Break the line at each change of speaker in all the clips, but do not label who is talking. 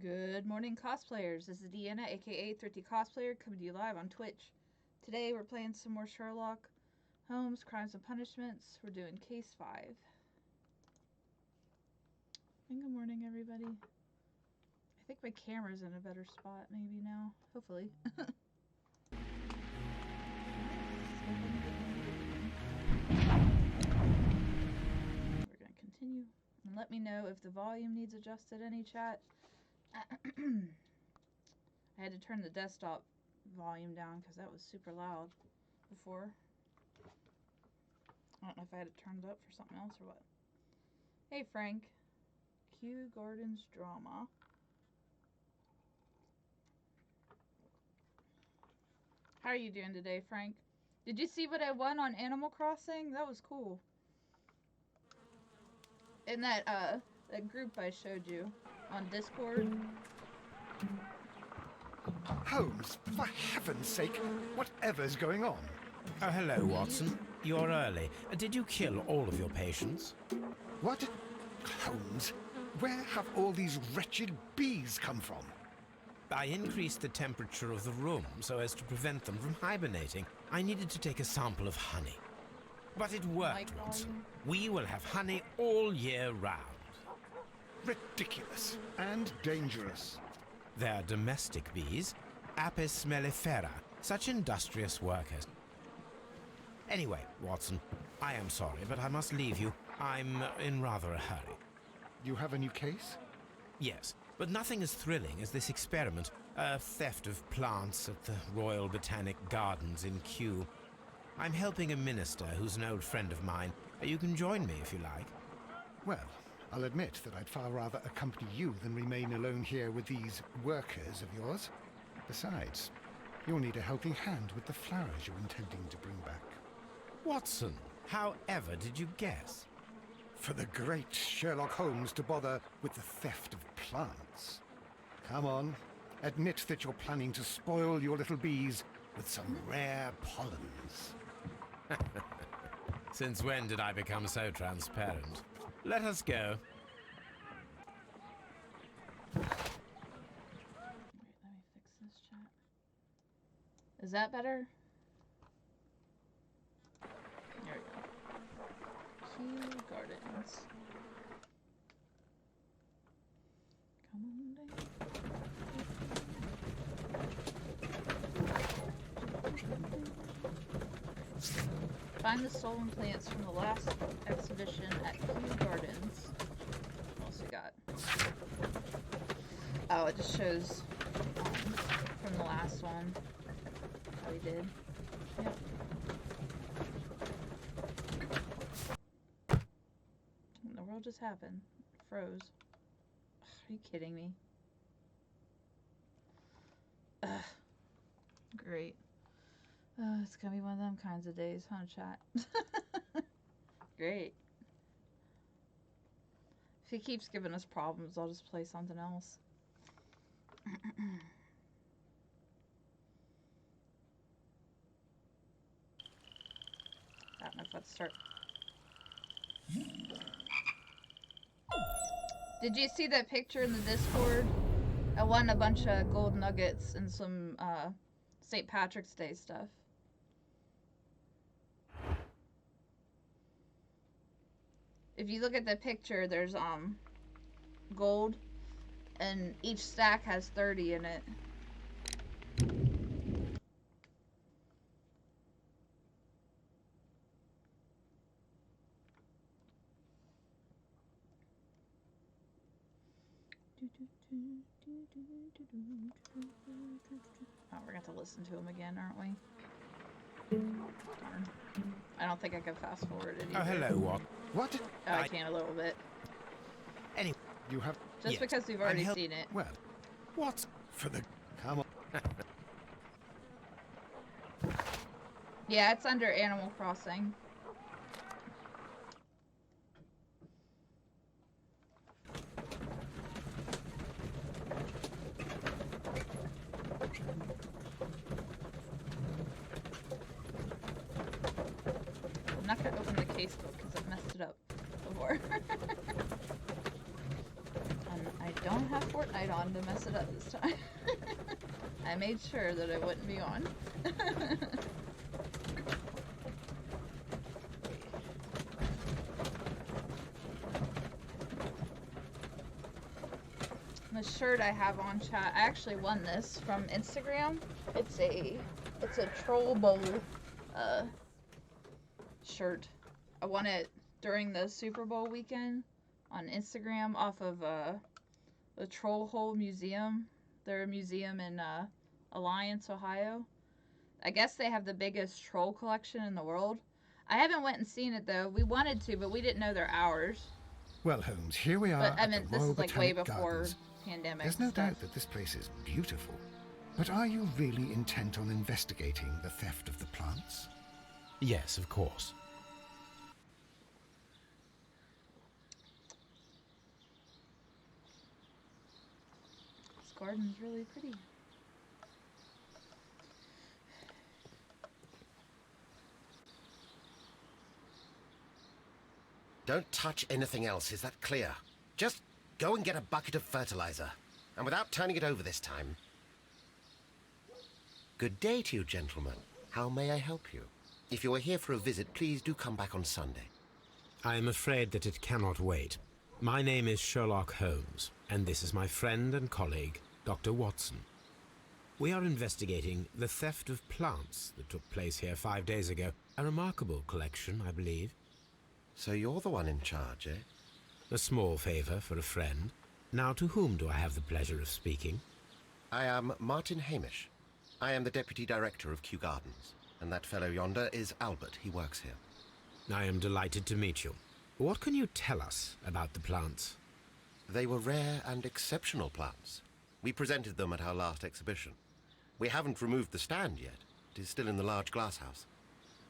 Good morning, cosplayers. This is Deanna, aka ThriftyCosplayer, coming to you live on Twitch. Today we're playing some more Sherlock Holmes, Crimes and Punishments. We're doing Case 5. And good morning, everybody. I think my camera's in a better spot maybe now. Hopefully. We're going to continue. And let me know if the volume needs adjusted, any chat. I had to turn the desktop volume down because that was super loud before. I don't know if I had it turned up for something else or what. Hey Frank. Kew Gardens drama. How are you doing today, Frank? Did you see what I won on Animal Crossing? That was cool. In that group I showed you on Discord.
Holmes, for heaven's sake, whatever's going on?
Oh, hello, Watson. You're early. Did you kill all of your patients?
What? Holmes, where have all these wretched bees come from?
I increased the temperature of the room so as to prevent them from hibernating. I needed to take a sample of honey. But it worked, Watson. We will have honey all year round.
Ridiculous and dangerous.
They're domestic bees, Apis mellifera, such industrious workers. Anyway, Watson, I am sorry, but I must leave you. I'm in rather a hurry.
You have a new case?
Yes, but nothing as thrilling as this experiment, a theft of plants at the Royal Botanic Gardens in Kew. I'm helping a minister who's an old friend of mine. You can join me if you like.
Well, I'll admit that I'd far rather accompany you than remain alone here with these workers of yours. Besides, you'll need a helping hand with the flowers you're intending to bring back.
Watson, however did you guess?
For the great Sherlock Holmes to bother with the theft of plants. Come on, admit that you're planning to spoil your little bees with some rare pollens.
Since when did I become so transparent? Let us go.
Wait, let me fix this chat. Is that better? There we go. Kew Gardens. Come on down. Find the stolen plants from the last exhibition at Kew Gardens. What else we got? Oh, it just shows from the last one how we did. Yep. What in the world just happened? It froze. Ugh, are you kidding me? Ugh. Great. It's gonna be one of them kinds of days, huh, chat? Great. If he keeps giving us problems, I'll just play something else. I don't know if I'd start. Did you see that picture in the Discord? I won a bunch of gold nuggets and some St. Patrick's Day stuff. If you look at the picture, there's gold, and each stack has 30 in it. Oh, we're gonna have to listen to him again, aren't we? Darn. I don't think I can fast forward it either.
Oh, hello, what?
What?
Oh, I can a little bit.
Anyway,
You have...
Just
yes,
because we've already seen it.
Well,
what?
for the... Come on.
Yeah, it's under Animal Crossing. I'm not gonna open the casebook because I've messed it up before. And I don't have Fortnite on to mess it up this time. I made sure that it wouldn't be on. The shirt I have on, chat, I actually won this from Instagram. It's a Troll Bowl shirt. I won it during the Super Bowl weekend on Instagram off of the Troll Hole Museum. They're a museum in Alliance, Ohio. I guess they have the biggest troll collection in the world. I haven't went and seen it though. We wanted to, but we didn't know their hours.
Well, Holmes, here we are
But I
at
mean,
the
this
Royal
is like
Botanic
way before
Gardens.
pandemic.
There's no
stuff.
doubt that this place is beautiful. But are you really intent on investigating the theft of the plants?
Yes, of course.
This garden's really pretty.
Don't touch anything else, is that clear? Just go and get a bucket of fertilizer. And without turning it over this time. Good day to you, gentlemen. How may I help you? If you are here for a visit, please do come back on Sunday.
I am afraid that it cannot wait. My name is Sherlock Holmes, and this is my friend and colleague, Dr. Watson. We are investigating the theft of plants that took place here 5 days ago. A remarkable collection, I believe.
So you're the one in charge, eh?
A small favor for a friend. Now, to whom do I have the pleasure of speaking?
I am Martyn Hamish. I am the Deputy Director of Kew Gardens. And that fellow yonder is Albert. He works here.
I am delighted to meet you. What can you tell us about the plants?
They were rare and exceptional plants. We presented them at our last exhibition. We haven't removed the stand yet. It is still in the large glass house.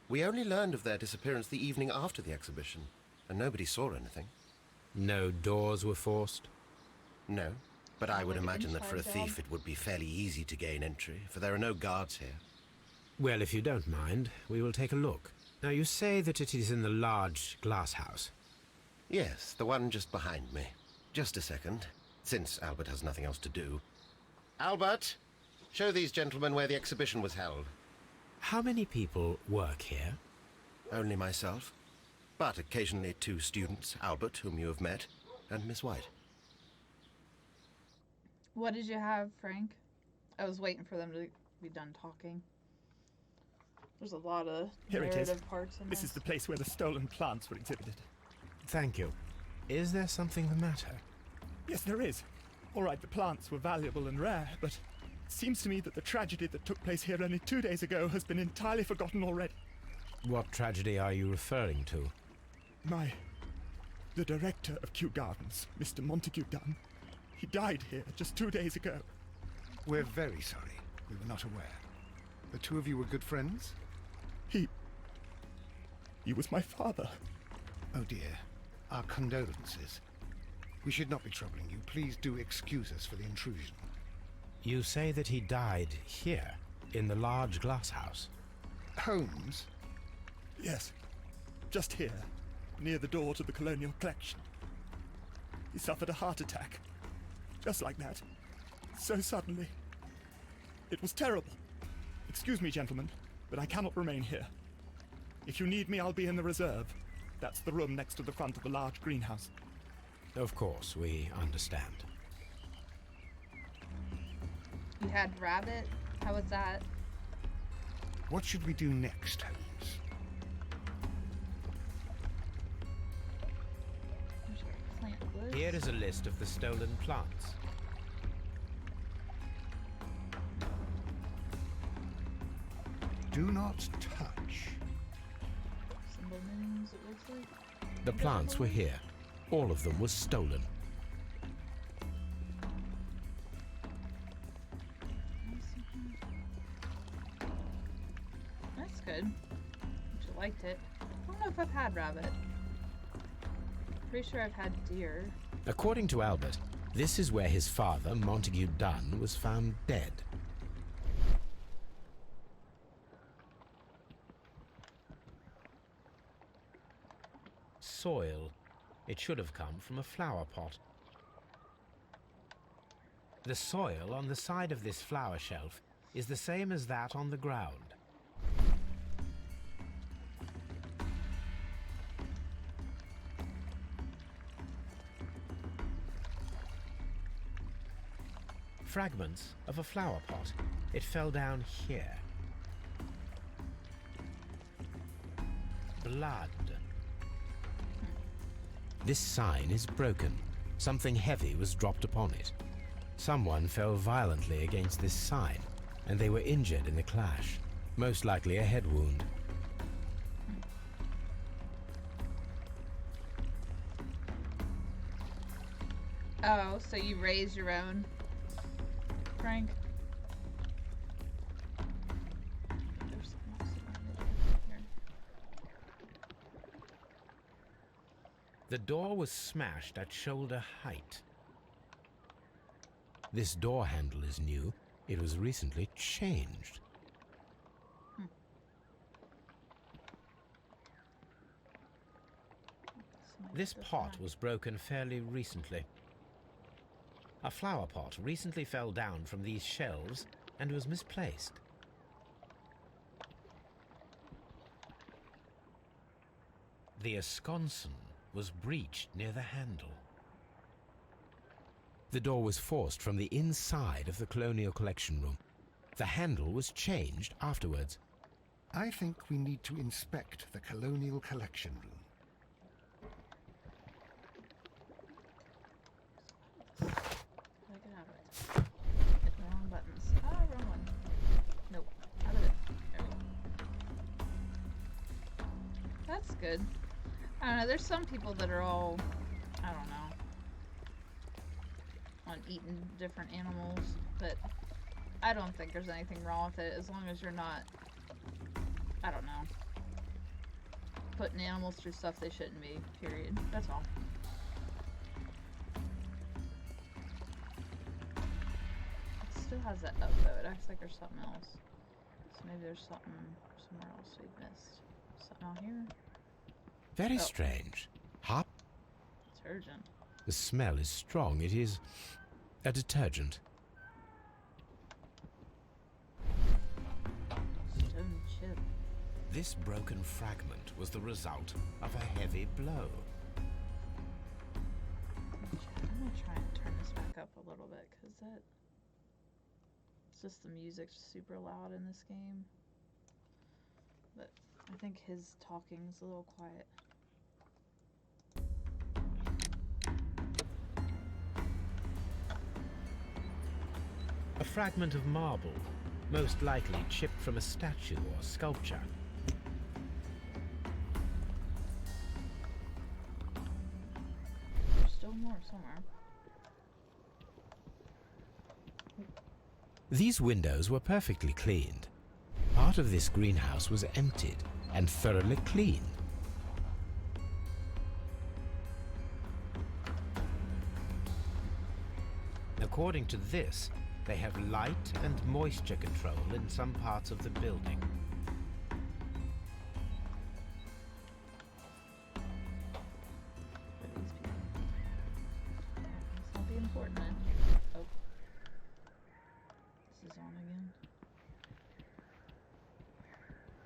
We only learned of their disappearance the evening after the exhibition, and nobody saw anything.
No doors were forced?
No, but I would
like an
imagine that for a
inside
thief
job.
it would be fairly easy to gain entry, for there are no guards here.
Well, if you don't mind, we will take a look. Now, you say that it is in the large glass house.
Yes, the one just behind me. Just a second, since Albert has nothing else to do. Albert, show these gentlemen where the exhibition was held.
How many people work here?
Only myself, but occasionally 2 students, Albert, whom you have met, and Miss White.
What did you have, Frank? I was waiting for them to be done talking. There's a lot of
Here it is.
narrative parts in
This is the place where the stolen plants were exhibited.
Thank you. Is there something the matter?
Yes, there is. All right, the plants were valuable and rare, but it seems to me that the tragedy that took place here only 2 days ago has been entirely forgotten already.
What tragedy are you referring to?
The director of Kew Gardens, Mr. Montague Dunne, he died here just 2 days ago.
We're very sorry. We were not aware. The two of you were good friends?
He was my father.
Oh dear. Our condolences. We should not be troubling you. Please do excuse us for the intrusion.
You say that he died here, in the large glass house.
Holmes?
Yes, just here, near the door to the colonial collection. He suffered a heart attack, just like that, so suddenly. It was terrible. Excuse me, gentlemen, but I cannot remain here. If you need me, I'll be in the reserve. That's the room next to the front of the large greenhouse.
Of course, we understand.
You had rabbit? How was that?
What should we do next, Holmes?
I'm just gonna plant this.
Here is a list of the stolen plants.
Do not touch.
Symbol names, it looks like.
The plants were here. All of them was stolen.
That's good. You liked it. I don't know if I've had rabbit. Pretty sure I've had deer.
According to Albert, this is where his father, Montague Dunne, was found dead. Soil. It should have come from a flower pot. The soil on the side of this flower shelf is the same as that on the ground. Fragments of a flower pot. It fell down here. Blood. This sign is broken. Something heavy was dropped upon it. Someone fell violently against this sign, and they were injured in the clash. Most likely a head wound.
Oh, so you raise your own, Frank? There's something else here.
The door was smashed at shoulder height. This door handle is new. It was recently changed. This pot was broken fairly recently. A flower pot recently fell down from these shelves and was misplaced. The esconsson was breached near the handle. The door was forced from the inside of the Colonial Collection Room. The handle was changed afterwards.
I think we need to inspect the Colonial Collection Room.
I get out of it. Hit the wrong buttons. Ah, wrong one. Nope. Out of it. There we go. That's good. I don't know, there's some people that are all, I don't know, on eating different animals, but I don't think there's anything wrong with it as long as you're not, I don't know, putting animals through stuff they shouldn't be, period. That's all. It still has that up though, it acts like there's something else. So maybe there's something somewhere else we've missed. Something out here?
Very strange. Hop.
Detergent.
The smell is strong. It is a detergent.
Stone chip.
This broken fragment was the result of a heavy blow.
I'm gonna try and turn this back up a little bit, because it's just the music's super loud in this game. But I think his talking's a little quiet.
A fragment of marble, most likely chipped from a statue or sculpture.
There's still more somewhere.
These windows were perfectly cleaned. Part of this greenhouse was emptied and thoroughly cleaned. According to this, they have light and moisture control in some parts of the building.
For these people. This won't be important then. Oh. This is on again.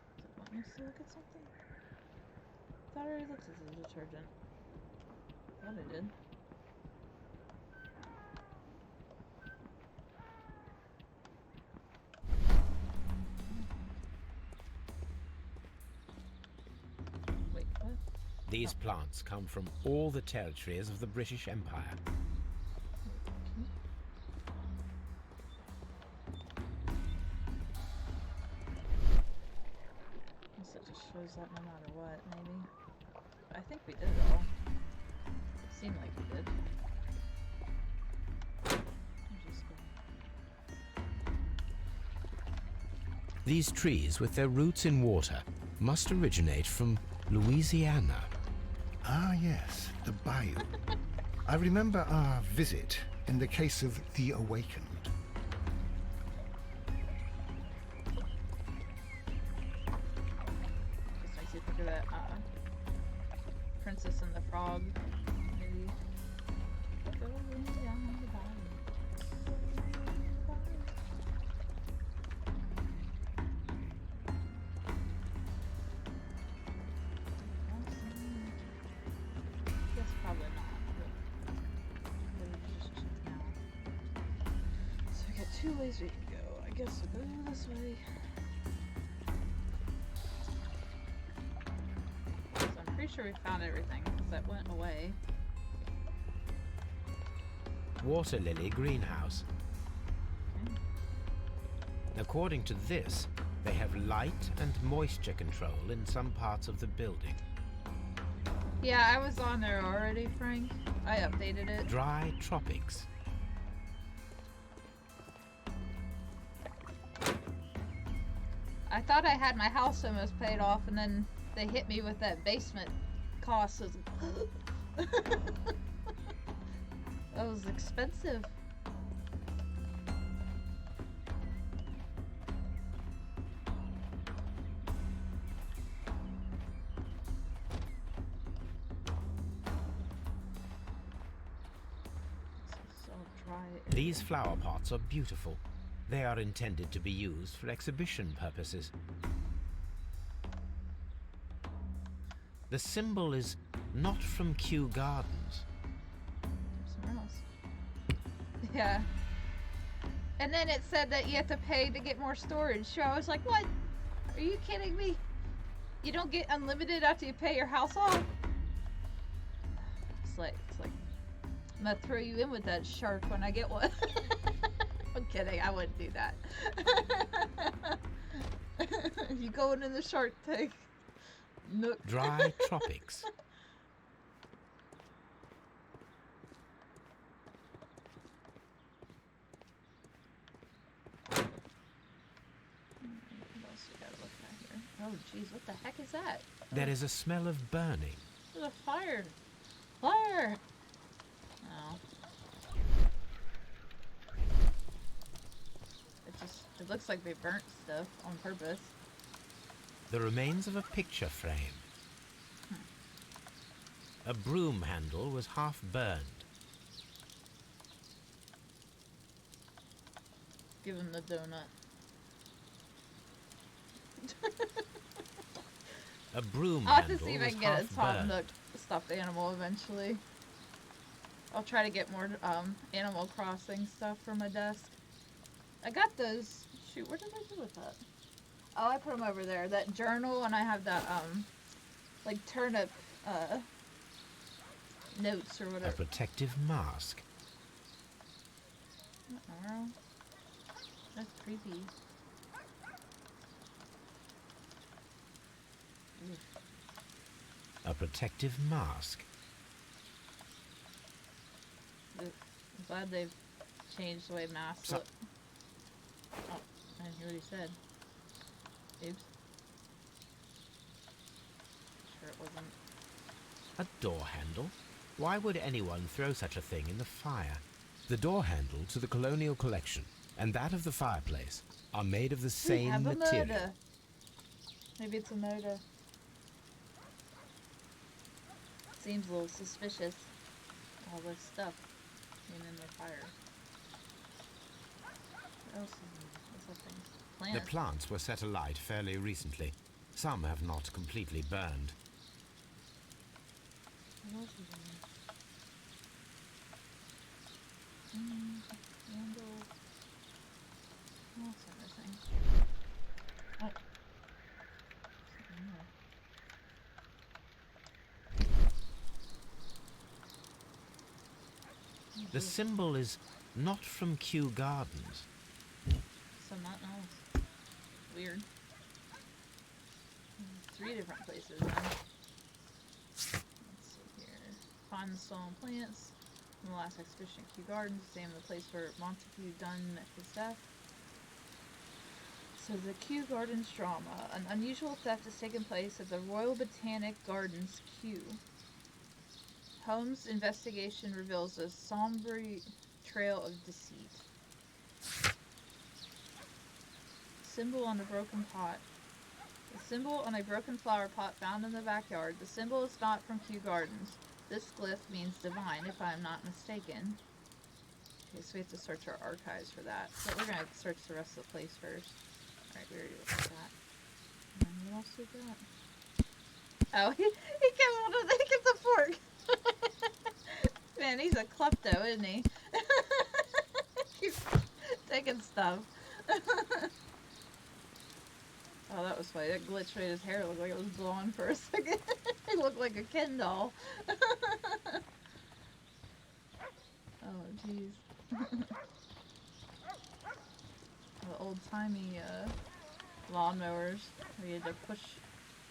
Does it want me to look at something? I thought I already looked at the detergent. Thought I did.
These plants come from all the territories of the British Empire.
Guess it just shows up no matter what, maybe. I think we did it all. It seemed like we did.
These trees, with their roots in water, must originate from Louisiana.
Ah, yes, the bayou. I remember our visit in the case of the Awakened.
Just makes you think of that Princess and the Frog movie. Going down the bayou. two ways we can go. I guess we'll go this way. So I'm pretty sure we found everything because that went away.
Water lily greenhouse.
Okay.
According to this, they have light and moisture control in some parts of the building.
Yeah, I was on there already, Frank. I updated it.
Dry tropics.
I thought I had my house almost paid off, and then they hit me with that basement cost. That was expensive. So dry.
These flower pots are beautiful. They are intended to be used for exhibition purposes. The symbol is not from Kew Gardens.
Somewhere else. Yeah. And then it said that you have to pay to get more storage. So I was like, what? Are you kidding me? You don't get unlimited after you pay your house off? It's like, I'm gonna throw you in with that shark when I get one. I'm kidding, I wouldn't do that. You going in the shark tank? Nook.
Dry tropics.
What else we gotta look at here? Oh jeez, what the heck is that?
There is a smell of burning.
There's a fire. Fire! Oh. It looks like they burnt stuff on purpose.
The remains of a picture frame. A broom handle was half burned.
Give him the donut.
A broom
I'll have to
handle
see if I
was
can get a
half
Tom
burned.
Nook stuffed animal eventually. I'll try to get more Animal Crossing stuff for my desk. I got those. Shoot, what did I do with that? Oh, I put them over there. That journal, and I have that like turnip notes or
A
whatever.
protective mask.
Uh-oh. That's creepy. Oof.
A protective mask.
I'm glad they've changed the way masks look. Oh, I didn't hear what he said. Oops. Sure it wasn't.
A door handle? Why would anyone throw such a thing in the fire? The door handle to the colonial collection and that of the fireplace are made of the
We
same
have a
material.
murder. Maybe it's a murder. Seems a little suspicious. All this stuff being in the fire. What else is in what's that thing?
The
Plants.
plants were set alight fairly recently. Some have not completely burned.
What else is in there? Candle. What else am I missing? Oh. Something more.
The symbol is not from Kew Gardens.
Something else. Weird. 3 different places now. Let's see here. Find the stolen plants from the last expedition at Kew Gardens. Examine the place where Dunne met his death. So the Kew Gardens drama. An unusual theft has taken place at the Royal Botanic Gardens, Kew. Holmes' investigation reveals a somber trail of deceit. Symbol on a broken pot. The symbol on a broken flower pot found in the backyard. The symbol is not from Kew Gardens. This glyph means divine, if I am not mistaken. Okay, so we have to search our archives for that. But we're going to search the rest of the place first. Alright, we already looked at that. And what else we got? Oh, he kept the fork. Man, he's a klepto, isn't he? Keeps taking stuff. Oh, that was funny. That glitch made his hair look like it was blonde for a second. It looked like a Ken doll. Oh, jeez. The old-timey lawnmowers where you had to push,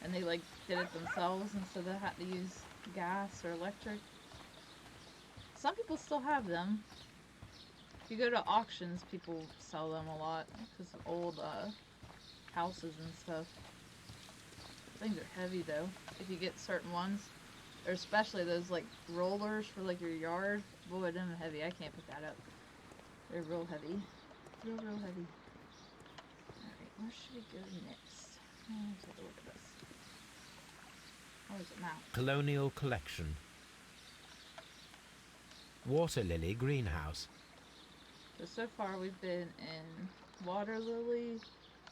and they like did it themselves instead of having to use gas or electric. Some people still have them. If you go to auctions, people sell them a lot because of old houses and stuff. Things are heavy though. If you get certain ones, or especially those like rollers for like your yard. Boy, them are heavy. I can't pick that up. They're real heavy. Real heavy. Alright, where should we go next? Let's take a look at this. What is it now?
Colonial Collection. Water Lily Greenhouse.
So far we've been in Water Lily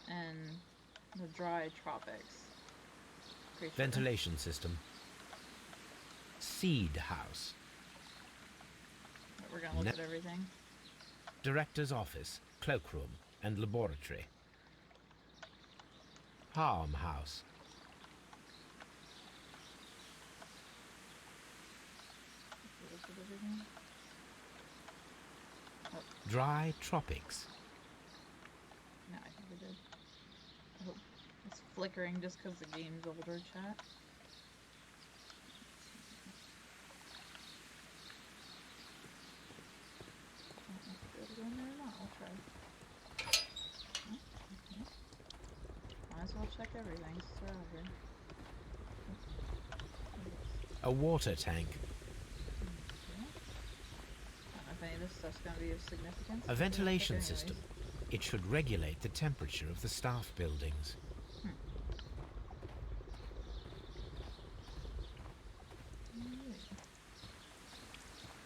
and the dry tropics. Pretty sure.
Ventilation system. Seed House.
We're gonna look at everything.
Director's Office, Cloakroom, and Laboratory. Harm House.
Look at everything. Oh,
Dry Tropics.
no, I think we did. Oh, it's flickering just because the game's older, chat. Might as well check everything. So here.
A water tank.
Okay. I don't know if any of this stuff's going to be of significance.
A ventilation
Anyways.
system. It should regulate the temperature of the staff buildings.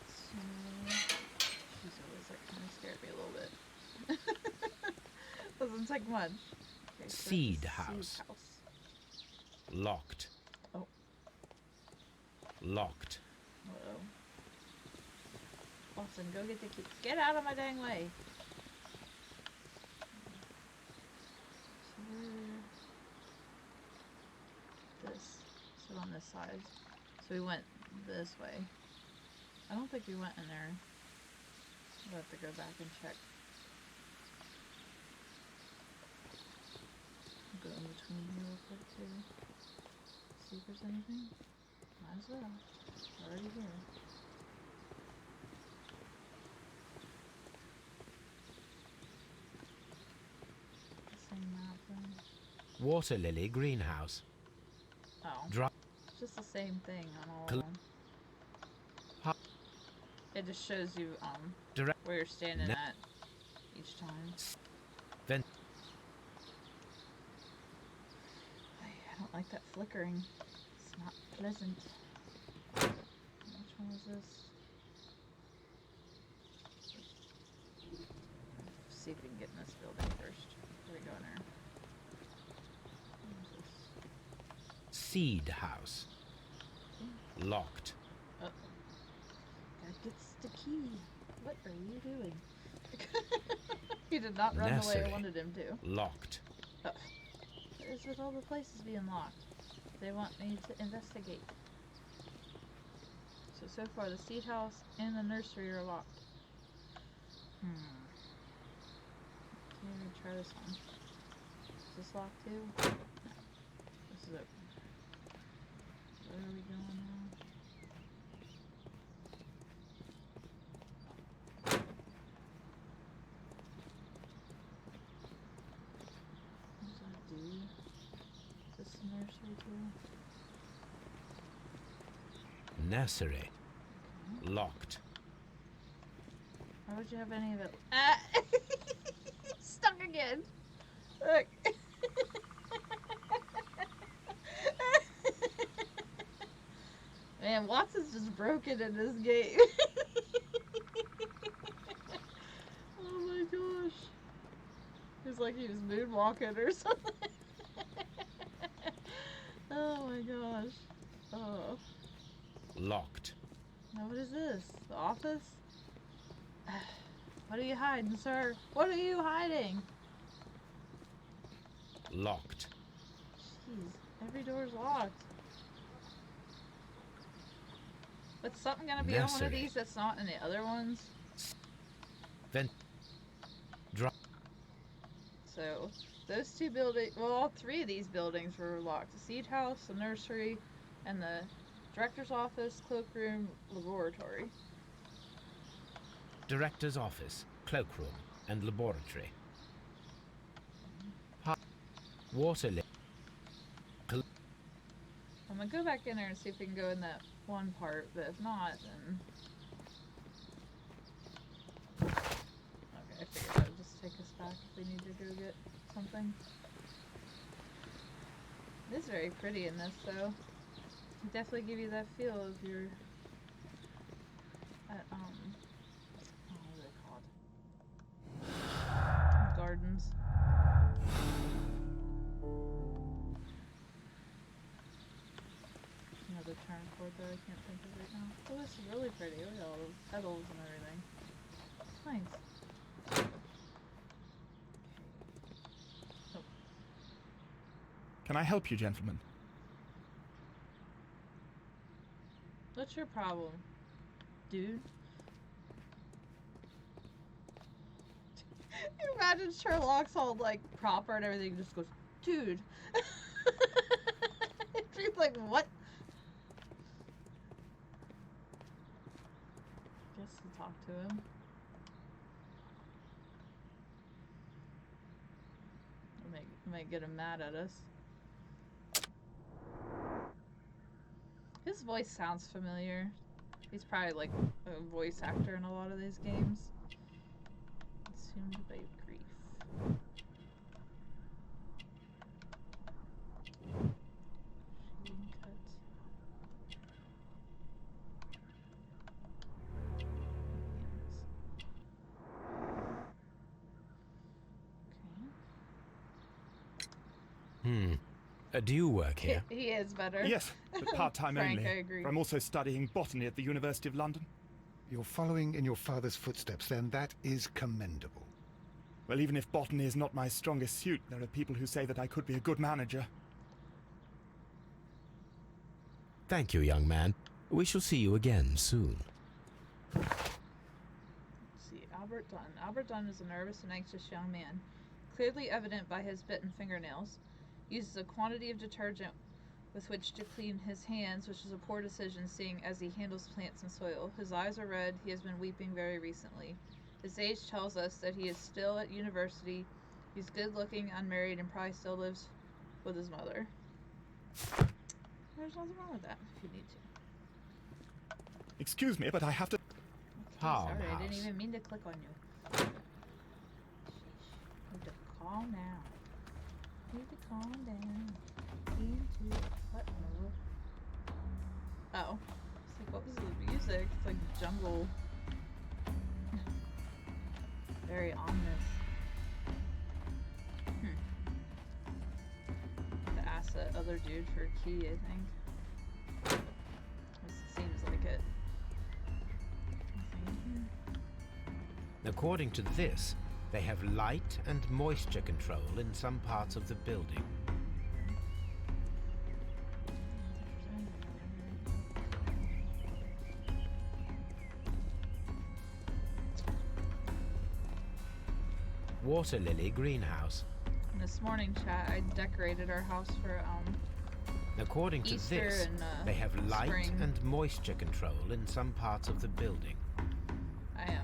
So, she's always like kind of scared me a little bit. Doesn't take much. Okay, so
Seed
the
house.
Seed house.
Locked.
Oh.
Locked.
Uh-oh. Watson, go get the key. Get out of my dang way. So this. So on this side. So we went this way. I don't think we went in there. We'll have to go back and check. Go in between here real quick too. See if there's anything. Might as well. Already here. Same map then.
Water Lily Greenhouse.
Oh.
Dry.
It's just the same thing on all of
Col-
them.
Ha-
It just shows you
Direct.
where you're standing
Ne-
at each time.
Vent.
I don't like that flickering. It's not pleasant. Which one is this? See if we can get in this building first before we go in there. What is this?
Seed House. Locked.
Uh-oh. That gets the key. What are you doing? He did not run the way I
Nursery.
wanted him to.
Locked.
What is with all the places being locked? They want me to investigate. So far the seed house and the nursery are locked. Okay, let me try this one. Is this locked too? No. This is open. Where are we going now? What does that do? Is this the nursery too?
Nursery.
Okay.
Locked.
Why would you have any of it? Ah! Stuck again. Look. Man, Watson's just broken in this game. Oh my gosh. It's like he was moonwalking or something. Oh my gosh. Oh.
Locked.
Now what is this? The office? What are you hiding, sir? What are you hiding?
Locked.
Jeez, every door's locked. But something gonna be on one of
Nursery.
these that's not in the other ones.
Vent. Drop.
So, those two buildings, well, all three of these buildings were locked. The siege house, the nursery, and the director's office, cloakroom, laboratory.
Director's office, cloakroom, and laboratory. Water lily.
I'm gonna go back in there and see if we can go in that one part, but if not, then... Okay, I figured that would just take us back if we need to go get something. It is very pretty in this, though. It definitely give you that feel of you're at, what are they called? Gardens. Another turn for it, though I can't think of it now. Oh, this is really pretty. Look at all those petals and everything. Nice. Oh.
Can I help you, gentlemen?
What's your problem, dude? You imagine Sherlock's all like proper and everything, just goes, dude. She's like, what? Guess to talk to him. Might get him mad at us. His voice sounds familiar. He's probably like a voice actor in a lot of these games. Consumed by grief. Shading cut.
Do you work here?
He is better.
Yes, but part-time
Frank,
only.
I agree.
I'm also studying botany at the University of London.
You're following in your father's footsteps, then that is commendable.
Well, even if botany is not my strongest suit, there are people who say that I could be a good manager.
Thank you, young man. We shall see you again soon.
Let's see, Albert Dunne. Albert Dunne is a nervous and anxious young man, clearly evident by his bitten fingernails. Uses a quantity of detergent with which to clean his hands, which is a poor decision seeing as he handles plants and soil. His eyes are red. He has been weeping very recently. His age tells us that he is still at university. He's good looking, unmarried, and probably still lives with his mother. There's nothing wrong with that if you need to.
Excuse me, but I have to...
Okay, sorry, I
Farmhouse.
didn't even mean to click on you. Need to calm down. Need to calm down. Need to... What in the world? Oh. It's like, what was the music? It's like jungle. Very ominous. To ask that other dude for a key, I think. This seems like it. Nothing in here.
According to this, they have light and moisture control in some parts of the building. Water lily greenhouse.
In this morning chat, I decorated our house for
According to
Easter
this,
and,
they have light
spring.
and moisture control in some parts of the building.
I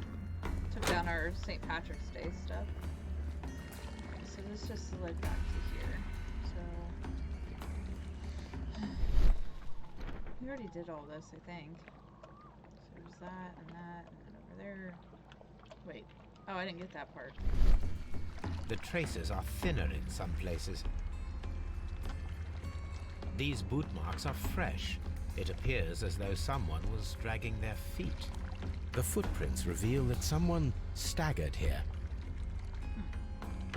took down our St. Patrick's Day stuff. So this just led back to here. So we already did all this, I think. So there's that and then over there. Wait. Oh, I didn't get that part.
The traces are thinner in some places. These boot marks are fresh. It appears as though someone was dragging their feet. The footprints reveal that someone staggered here.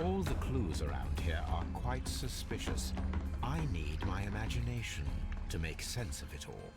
All the clues around here are quite suspicious. I need my imagination to make sense of it all.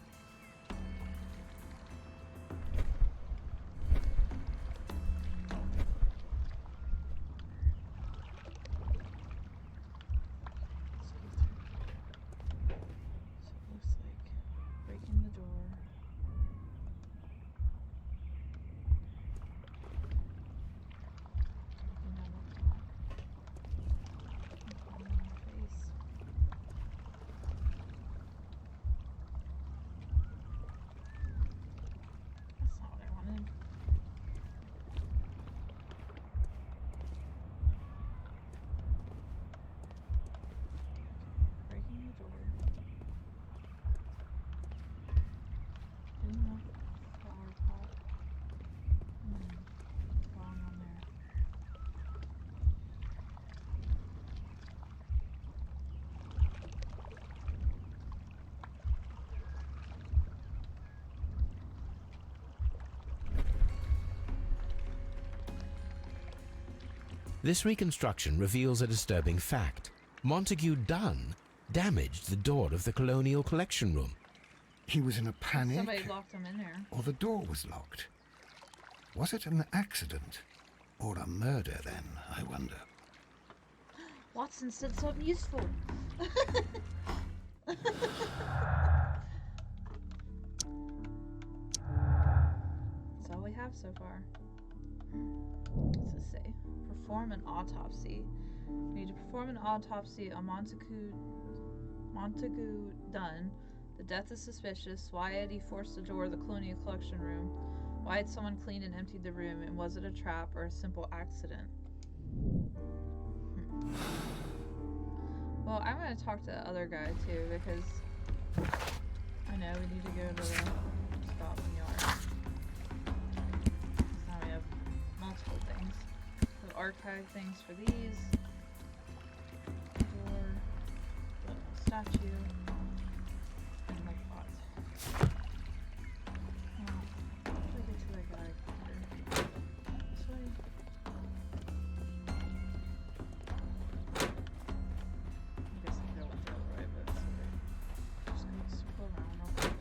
This reconstruction reveals a disturbing fact. Montague Dunne damaged the door of the Colonial Collection Room.
He was in a panic,
Somebody locked him in there.
or the door was locked. Was it an accident or a murder then, I wonder?
Watson said something useful. That's all we have so far. What's this say? Perform an autopsy. We need to perform an autopsy on Montague Dunne. The death is suspicious. Why had he forced the door of the Colonial Collection Room? Why had someone cleaned and emptied the room? And was it a trap or a simple accident? Well, I'm going to talk to the other guy too, because I know we need to go to the Scotland Yard. Now we have multiple things. So archive things for these. Door. The statue. And the pot. How do I get to that guy quicker? This way? I guess I went the other way, but it's okay. Just gonna scroll around real quick.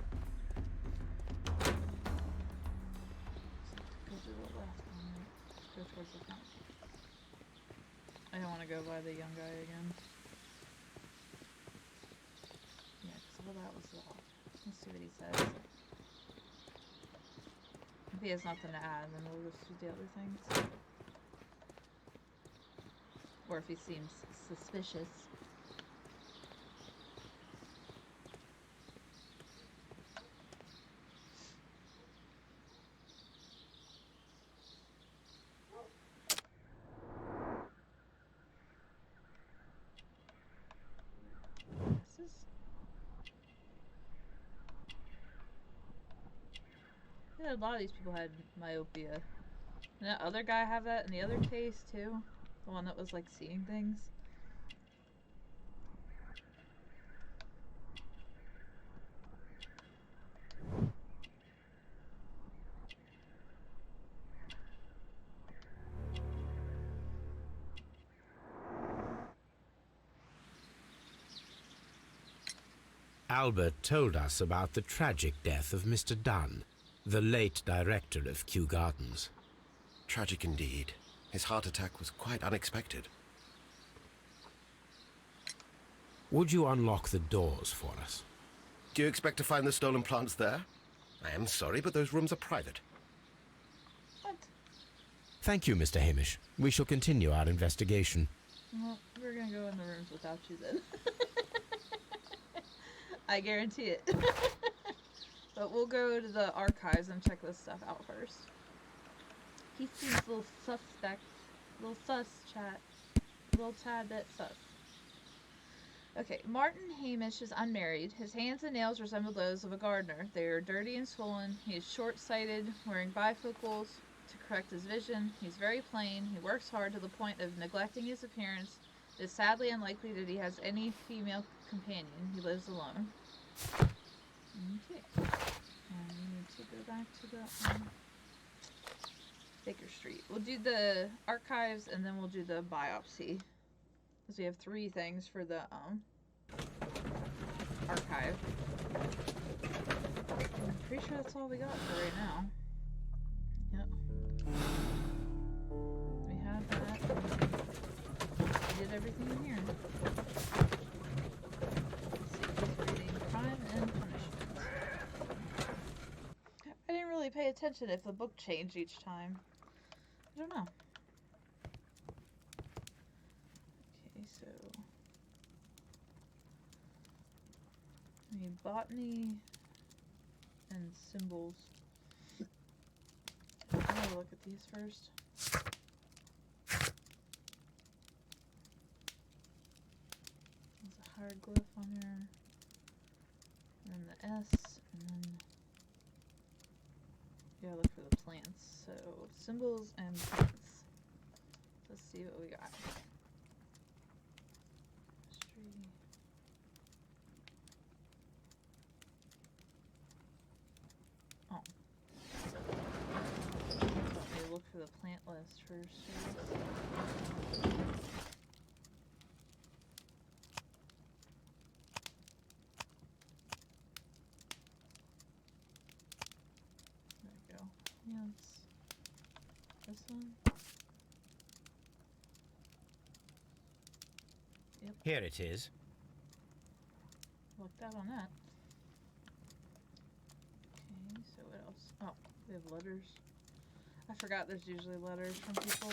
Go to the left one, right? Go towards the front. I don't want to go by the young guy again. Yeah, because all that was locked. Let's see what he says. If he has nothing to add, then we'll just do the other things. Or if he seems suspicious. This is... Yeah, a lot of these people had myopia. And that other guy have that in the other case too? The one that was like seeing things?
Albert told us about the tragic death of Mr. Dunne, the late director of Kew Gardens.
Tragic indeed. His heart attack was quite unexpected.
Would you unlock the doors for us?
Do you expect to find the stolen plants there? I am sorry, but those rooms are private.
What?
Thank you, Mr. Hamish. We shall continue our investigation.
Well, we're gonna go in the rooms without you then. I guarantee it. But we'll go to the archives and check this stuff out first. He seems a little suspect. A little sus, chat. A little tad bit sus. Okay, Martyn Hamish is unmarried. His hands and nails resemble those of a gardener. They are dirty and swollen. He is short-sighted, wearing bifocals to correct his vision. He's very plain. He works hard to the point of neglecting his appearance. It is sadly unlikely that he has any female companion. He lives alone. Okay. And we need to go back to the Baker Street. We'll do the archives and then we'll do the biopsy. Because we have 3 things for the archive. I'm pretty sure that's all we got for right now. Yep. We had that. We did everything in here. Let's see, he's reading Crime and Punishment. I didn't really pay attention if the book changed each time. I don't know. Okay, so we need botany and symbols. I'm gonna look at these first. There's a hieroglyph on there. And then the S, and then you gotta look for the plants. So symbols and plants. Let's see what we got. History. Oh. Let me look for the plant list first. one? Yep.
Here it is.
Looked out on that. Okay, so what else? Oh, we have letters. I forgot there's usually letters from people.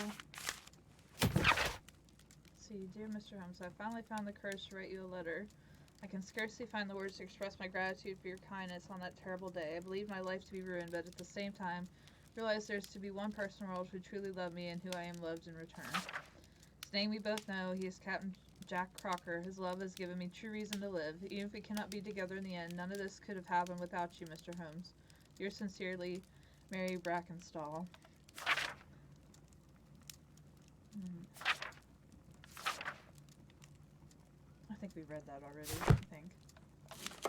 Let's see, dear Mr. Holmes, I finally found the courage to write you a letter. I can scarcely find the words to express my gratitude for your kindness on that terrible day. I believe my life to be ruined, but at the same time, realize there's to be one person in the world who truly loved me and who I am loved in return. His name we both know. He is Captain Jack Crocker. His love has given me true reason to live. Even if we cannot be together in the end, none of this could have happened without you, Mr. Holmes. Yours sincerely, Mary Brackenstall. I think we read that already, I think.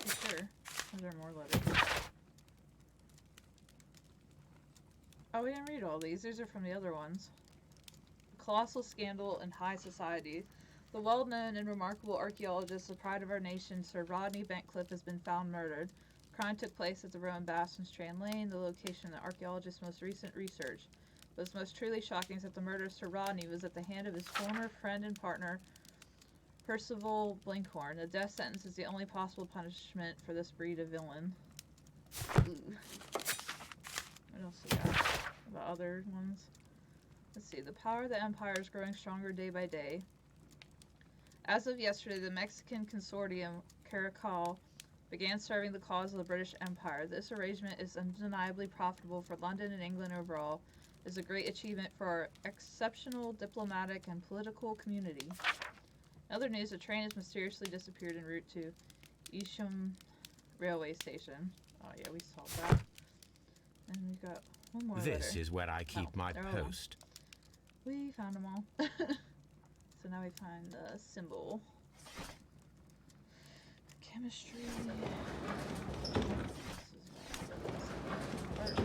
For sure. Are there more letters? Oh, we didn't read all these. These are from the other ones. Colossal scandal in high society. The well-known and remarkable archaeologist, the pride of our nation, Sir Rodney Bentcliffe, has been found murdered. The crime took place at the Rowan Baths in Strand Lane, the location of the archaeologist's most recent research. What's most truly shocking is that the murder of Sir Rodney was at the hand of his former friend and partner, Percival Blinkhorn. The death sentence is the only possible punishment for this breed of villain. Ooh. What else we got? About other ones? Let's see. The power of the empire is growing stronger day by day. As of yesterday, the Mexican consortium, Caracal, began serving the cause of the British Empire. This arrangement is undeniably profitable for London and England overall. It is a great achievement for our exceptional diplomatic and political community. In other news, a train has mysteriously disappeared en route to Isham Railway Station. Oh yeah, we saw that. And we got one more
This
letter.
is where I keep my
they're all gone.
post.
We found them all. So now we find the symbol. Chemistry. This is art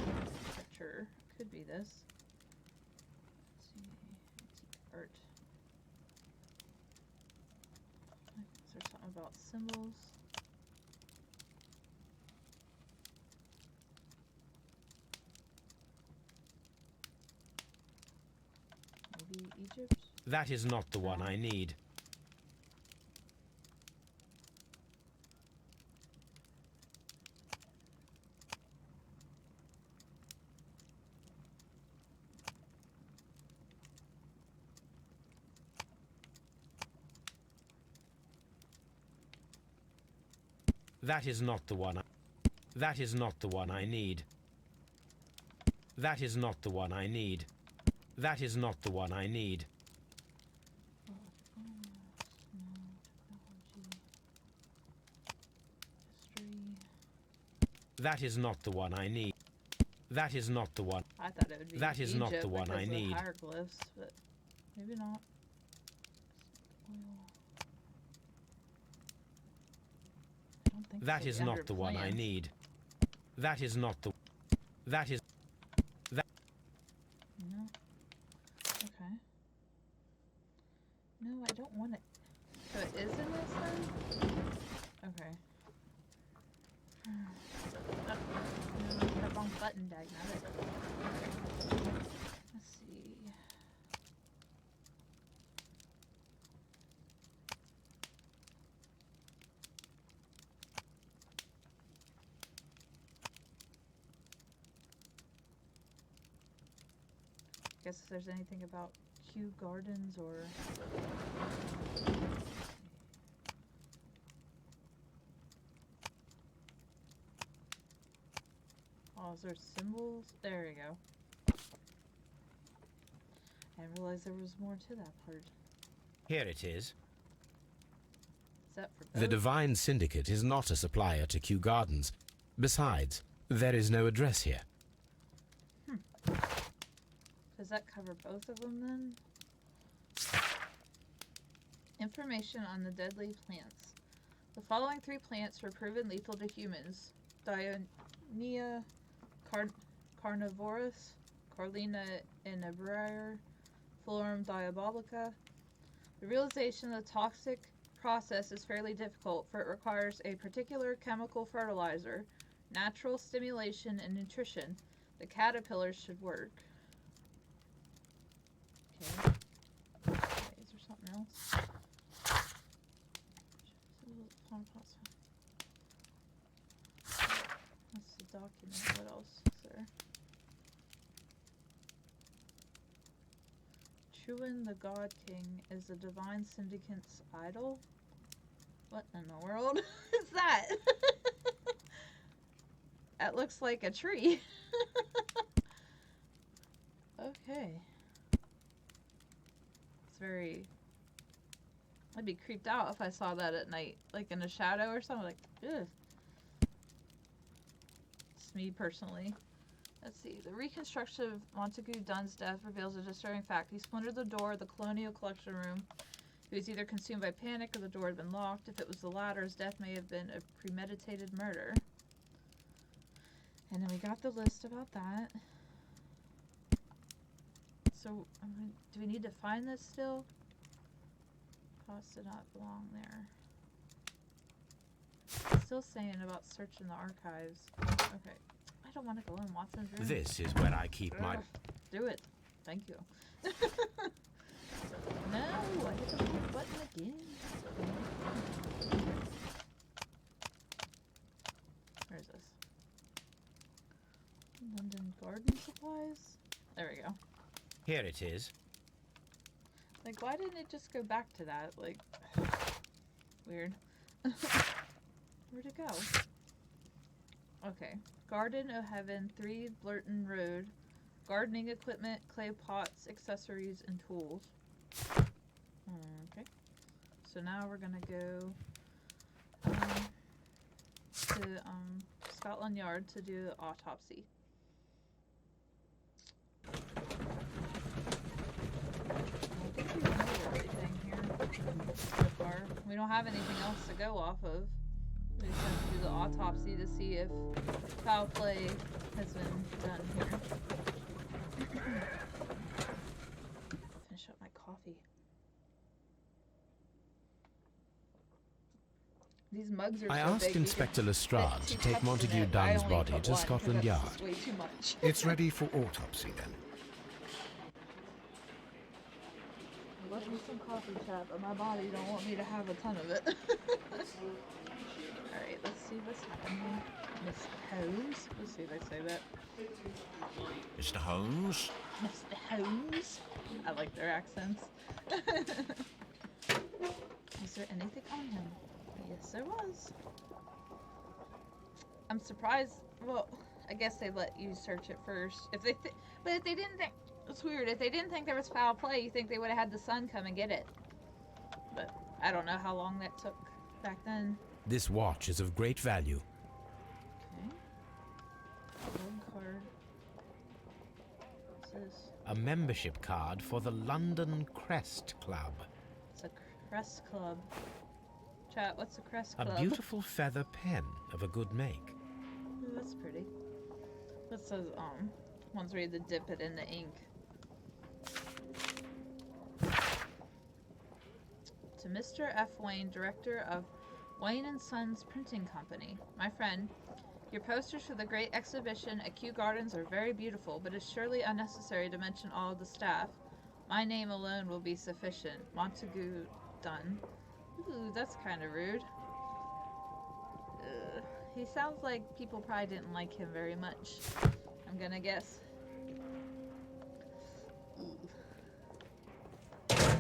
picture. Could be this. Let's see. Art. Is there something about symbols? Maybe Egypt?
That is not the one I need. That is not the one. That is not the one I need. That is not the one I need. That is not the one I need. That is not the one I need. That is not the one.
I thought it would be
That is
Egypt
not the one I
because of the
need.
hieroglyphs, but maybe not. I don't think
That
so.
is
Under
not the one I
plans.
need. That is not the. That is.
No. Okay. No, I don't want it. So it is in this then? Okay. No, the wrong button, dagnabbit. Let's see. Guess if there's anything about Kew Gardens or... Oh, is there symbols? There you go. I didn't realize there was more to that part.
Here it is.
Is that for
The
both?
Divine Syndicate is not a supplier to Kew Gardens. Besides, there is no address here.
Does that cover both of them then? Information on the deadly plants. The following 3 plants were proven lethal to humans. Dionaea carnivorous, Carlina inebriare, Florum diabolica. The realization of the toxic process is fairly difficult, for it requires a particular chemical fertilizer, natural stimulation, and nutrition. The caterpillars should work. Okay, is there something else? That's the document. What else is there? Chewin the God King is the Divine Syndicate's idol? What in the world is that? That looks like a tree. Okay. It's very... I'd be creeped out if I saw that at night. Like in a shadow or something. Like, ugh. It's me personally. Let's see. The reconstruction of Montague Dunne's death reveals a disturbing fact. He splintered the door of the Colonial Collection Room. He was either consumed by panic or the door had been locked. If it was the latter, his death may have been a premeditated murder. And then we got the list about that. So, do we need to find this still? Cost did not belong there. It's still saying about searching the archives. Okay. I don't want to go in Watson's room.
This is where I keep my...
Do it. Thank you. No, I hit the wrong button again. Where is this? London garden supplies? There we go.
Here it is.
Like, why didn't it just go back to that? Like, weird. Where'd it go? Okay. Garden of Heaven, 3 Blurton Road. Gardening equipment, clay pots, accessories, and tools. Okay. So now we're gonna go to Scotland Yard to do the autopsy. I think we went over everything here so far. We don't have anything else to go off of. We just have to do the autopsy to see if foul play has been done here. Finish up my coffee. These mugs are
I
so
asked
big,
Inspector
you can
Lestrade
fit
to
2
take
cups in
Montague
it. I
Dunne's
only
body
put
to
one,
Scotland
'cause
Yard.
that's way too much.
It's ready for autopsy then.
I love me some coffee, chat, but my body don't want me to have a ton of it. Alright, let's see what's happening. Mr. Holmes. Let's see if I say that.
Mr. Holmes?
Mr. Holmes. I like their accents. Was there anything on him? Yes, there was. I'm surprised. Well, I guess they let you search it first. If they, but if they didn't think, it's weird. If they didn't think there was foul play, you think they would have had the son come and get it. But I don't know how long that took back then.
This watch is of great value.
Okay. Gold card. What's this?
A membership card for the London Crest Club.
It's a Crest Club. Chat, what's a Crest Club?
A beautiful feather pen of a good make.
Ooh, that's pretty. That says, ones where you have to dip it in the ink. To Mr. F. Wayne, director of Wayne & Sons Printing Company. My friend, your posters for the great exhibition at Kew Gardens are very beautiful, but it's surely unnecessary to mention all of the staff. My name alone will be sufficient. Montague Dunne. Ooh, that's kind of rude. He sounds like people probably didn't like him very much. I'm gonna guess. Alright,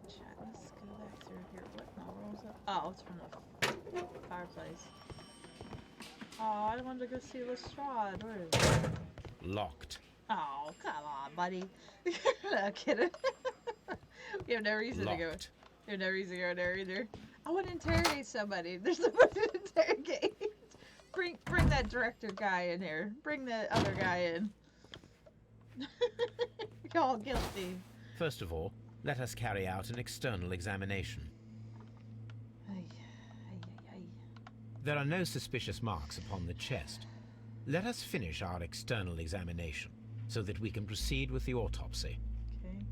chat. Let's go back through here. What in the world is that? Oh, it's from the fireplace. Oh, I wanted to go see Lestrade. Where is it?
Locked.
Oh, come on, buddy. No kidding. You have no reason to go.
Locked.
You have no reason to go there either. I want to interrogate somebody. There's somebody to interrogate. Bring that director guy in here. Bring the other guy in. You're all guilty.
First of all, let us carry out an external examination.
Ay.
There are no suspicious marks upon the chest. Let us finish our external examination so that we can proceed with the autopsy.
Okay.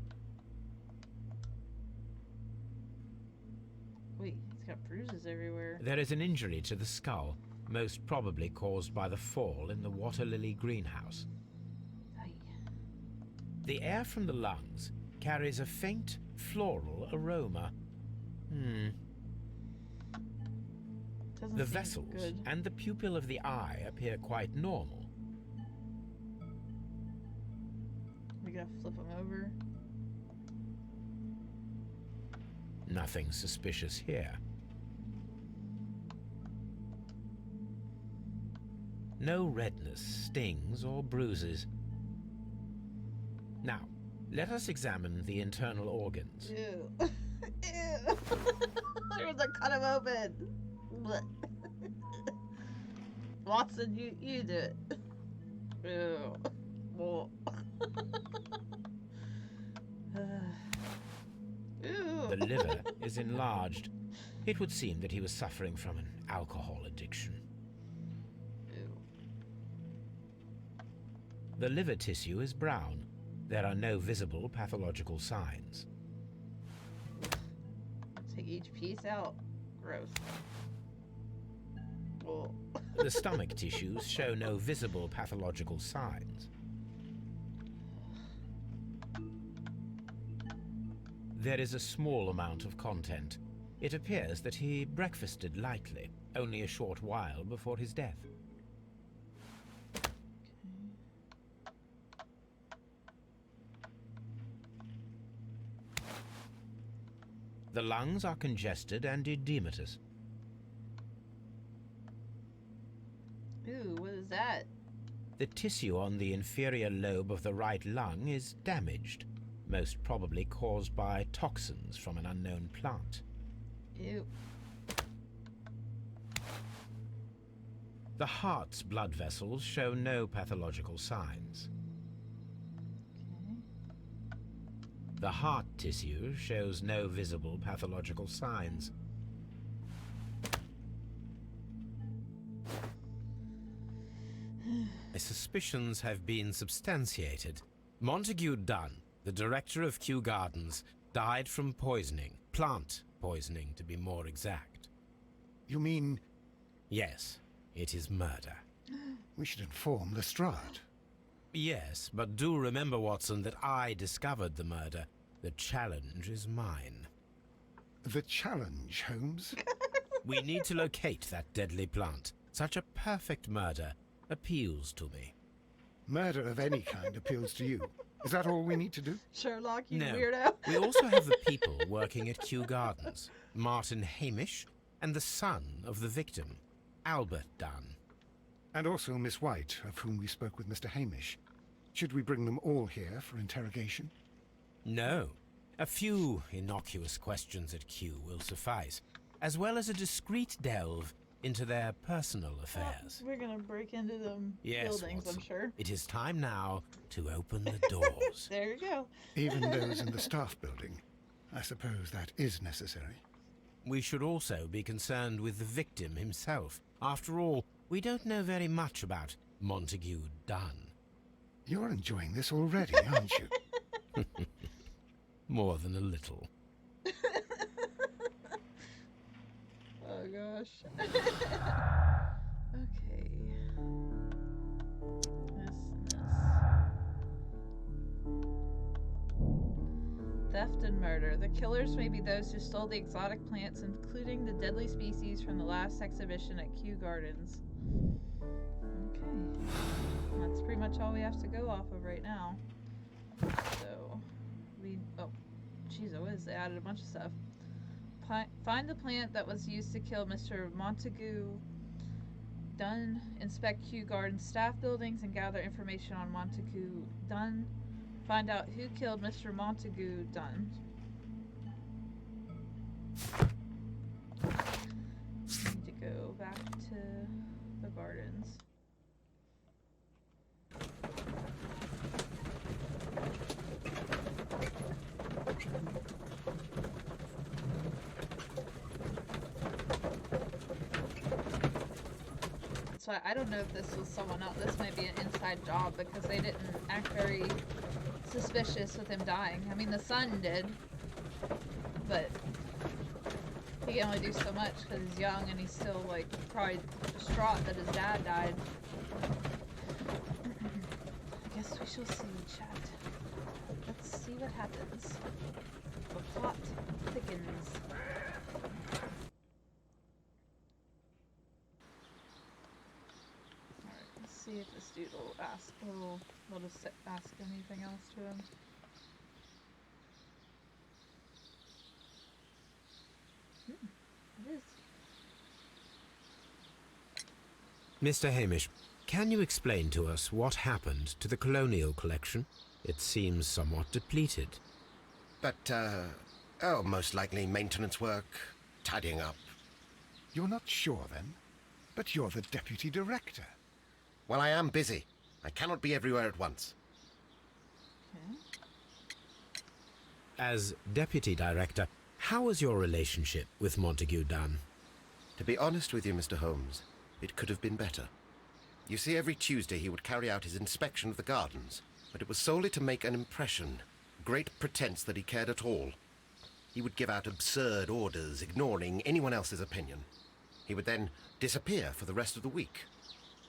Wait, he's got bruises everywhere.
There is an injury to the skull, most probably caused by the fall in the water lily greenhouse.
Ay.
The air from the lungs carries a faint floral aroma.
Doesn't
The
seem
vessels
good.
and the pupil of the eye appear quite normal.
We gotta flip them over.
Nothing suspicious here. No redness, stings, or bruises. Now, let us examine the internal organs.
Ew. Ew. There's a cut him open. Blech. Watson, you do it. Ew. Well. Ew.
The liver is enlarged. It would seem that he was suffering from an alcohol addiction.
Ew.
The liver tissue is brown. There are no visible pathological signs.
Take each piece out. Gross. Well.
The stomach tissues show no visible pathological signs. There is a small amount of content. It appears that he breakfasted lightly, only a short while before his death. The lungs are congested and edematous.
Ooh, what is that?
The tissue on the inferior lobe of the right lung is damaged, most probably caused by toxins from an unknown plant.
Ew.
The heart's blood vessels show no pathological signs.
Okay.
The heart tissue shows no visible pathological signs. My suspicions have been substantiated. Montague Dunne, the director of Kew Gardens, died from poisoning. Plant poisoning, to be more exact.
You mean
Yes, it is murder.
we should inform Lestrade?
Yes, but do remember, Watson, that I discovered the murder. The challenge is mine.
The challenge, Holmes?
We need to locate that deadly plant. Such a perfect murder appeals to me.
Murder of any kind appeals to you. Is that all we need to do?
Sherlock, you
No.
weirdo.
We also have the people working at Kew Gardens. Martyn Hamish and the son of the victim, Albert Dunne.
And also Miss White, of whom we spoke with Mr. Hamish. Should we bring them all here for interrogation?
No. A few innocuous questions at Kew will suffice, as well as a discreet delve into their personal affairs.
We're gonna break into them
Yes,
buildings,
Watson.
I'm sure.
It is time now to open the doors.
There you go.
Even those in the staff building. I suppose that is necessary.
We should also be concerned with the victim himself. After all, we don't know very much about Montague Dunne.
You're enjoying this already, aren't you?
More than a little.
Oh gosh. Okay. This. Theft and murder. The killers may be those who stole the exotic plants, including the deadly species from the last exhibition at Kew Gardens. Okay. That's pretty much all we have to go off of right now. So, oh, jeez, what is they added a bunch of stuff. Find the plant that was used to kill Mr. Montague Dunne. Inspect Kew Gardens staff buildings and gather information on Montague Dunne. Find out who killed Mr. Montague Dunne. Need to go back to the gardens. So I don't know if this was someone else. This might be an inside job because they didn't act very suspicious with him dying. I mean, the son did, but he can only do so much because he's young and he's still, like, probably distraught that his dad died. I guess we shall see, chat. Let's see what happens. The plot thickens. Alright, let's see if this dude will ask. Oh, let us ask anything else to him. It is.
Mr. Hamish, can you explain to us what happened to the colonial collection? It seems somewhat depleted.
But, most likely maintenance work, tidying up.
You're not sure, then? But you're the deputy director.
Well, I am busy. I cannot be everywhere at once.
Okay.
As deputy director, how is your relationship with Montague Dunne?
To be honest with you, Mr. Holmes, it could have been better. You see, every Tuesday he would carry out his inspection of the gardens, but it was solely to make an impression. Great pretense that he cared at all. He would give out absurd orders, ignoring anyone else's opinion. He would then disappear for the rest of the week.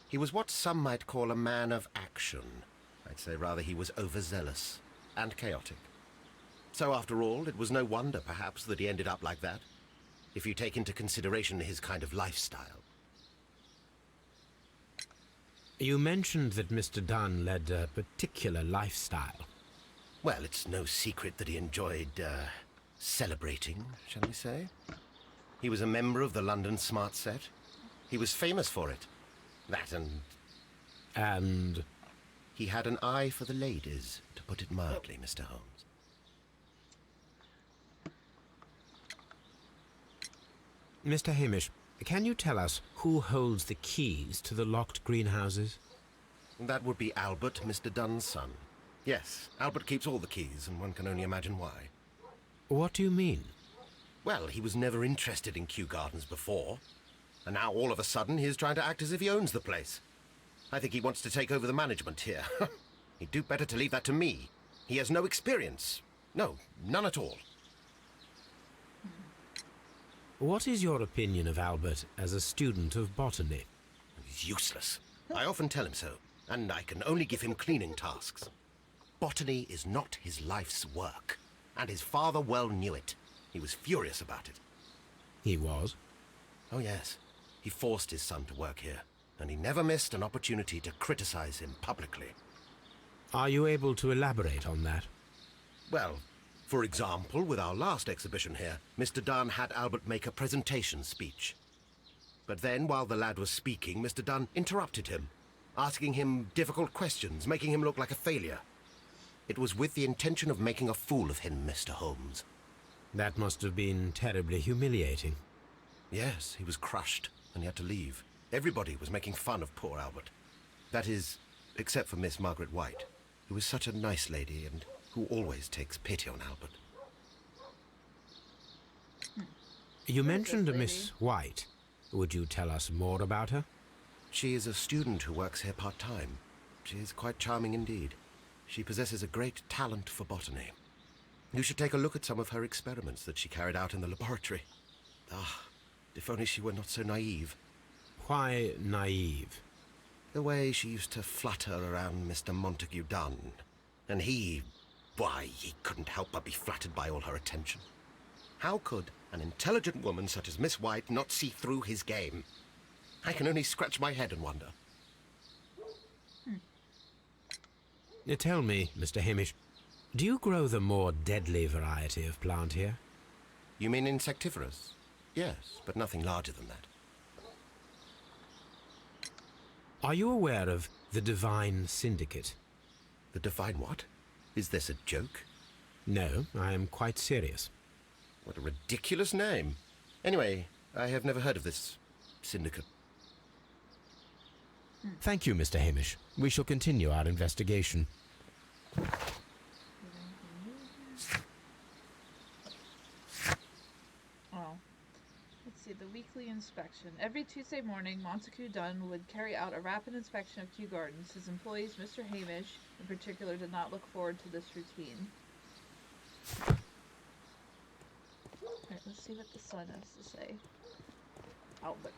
He was what some might call a man of action. I'd say rather he was overzealous and chaotic. So after all, it was no wonder, perhaps, that he ended up like that, if you take into consideration his kind of lifestyle.
You mentioned that Mr. Dunne led a particular lifestyle.
Well, it's no secret that he enjoyed, celebrating, shall we say. He was a member of the London Smart Set. He was famous for it. That
And?
He had an eye for the ladies, to put it mildly, Mr. Holmes.
Mr. Hamish, can you tell us who holds the keys to the locked greenhouses?
That would be Albert, Mr. Dunne's son. Yes, Albert keeps all the keys, and one can only imagine why.
What do you mean?
Well, he was never interested in Kew Gardens before, and now all of a sudden he is trying to act as if he owns the place. I think he wants to take over the management here. He'd do better to leave that to me. He has no experience. No, none at all.
What is your opinion of Albert as a student of botany?
He's useless. I often tell him so, and I can only give him cleaning tasks. Botany is not his life's work, and his father well knew it. He was furious about it.
He was?
Oh, yes. He forced his son to work here, and he never missed an opportunity to criticize him publicly.
Are you able to elaborate on that?
Well, for example, with our last exhibition here, Mr. Dunne had Albert make a presentation speech. But then, while the lad was speaking, Mr. Dunne interrupted him, asking him difficult questions, making him look like a failure. It was with the intention of making a fool of him, Mr. Holmes.
That must have been terribly humiliating.
Yes, he was crushed, and he had to leave. Everybody was making fun of poor Albert. That is, except for Miss Margaret White, who was such a nice lady and who always takes pity on Albert.
You mentioned a Miss White. Would you tell us more about her?
She is a student who works here part-time. She is quite charming indeed. She possesses a great talent for botany. You should take a look at some of her experiments that she carried out in the laboratory. Ah, if only she were not so naive.
Why naive?
The way she used to flutter around Mr. Montague Dunne. And why, he couldn't help but be flattered by all her attention. How could an intelligent woman such as Miss White not see through his game? I can only scratch my head and wonder.
Tell me, Mr. Hamish, do you grow the more deadly variety of plant here?
You mean insectivorous? Yes, but nothing larger than that.
Are you aware of the Divine Syndicate?
The Divine what? Is this a joke?
No, I am quite serious.
What a ridiculous name. Anyway, I have never heard of this syndicate.
Thank you, Mr. Hamish. We shall continue our investigation.
Oh. Let's see, the weekly inspection. Every Tuesday morning, Montague Dunne would carry out a rapid inspection of Kew Gardens. His employees, Mr. Hamish, in particular, did not look forward to this routine. Alright, let's see what the sun has to say. Albert.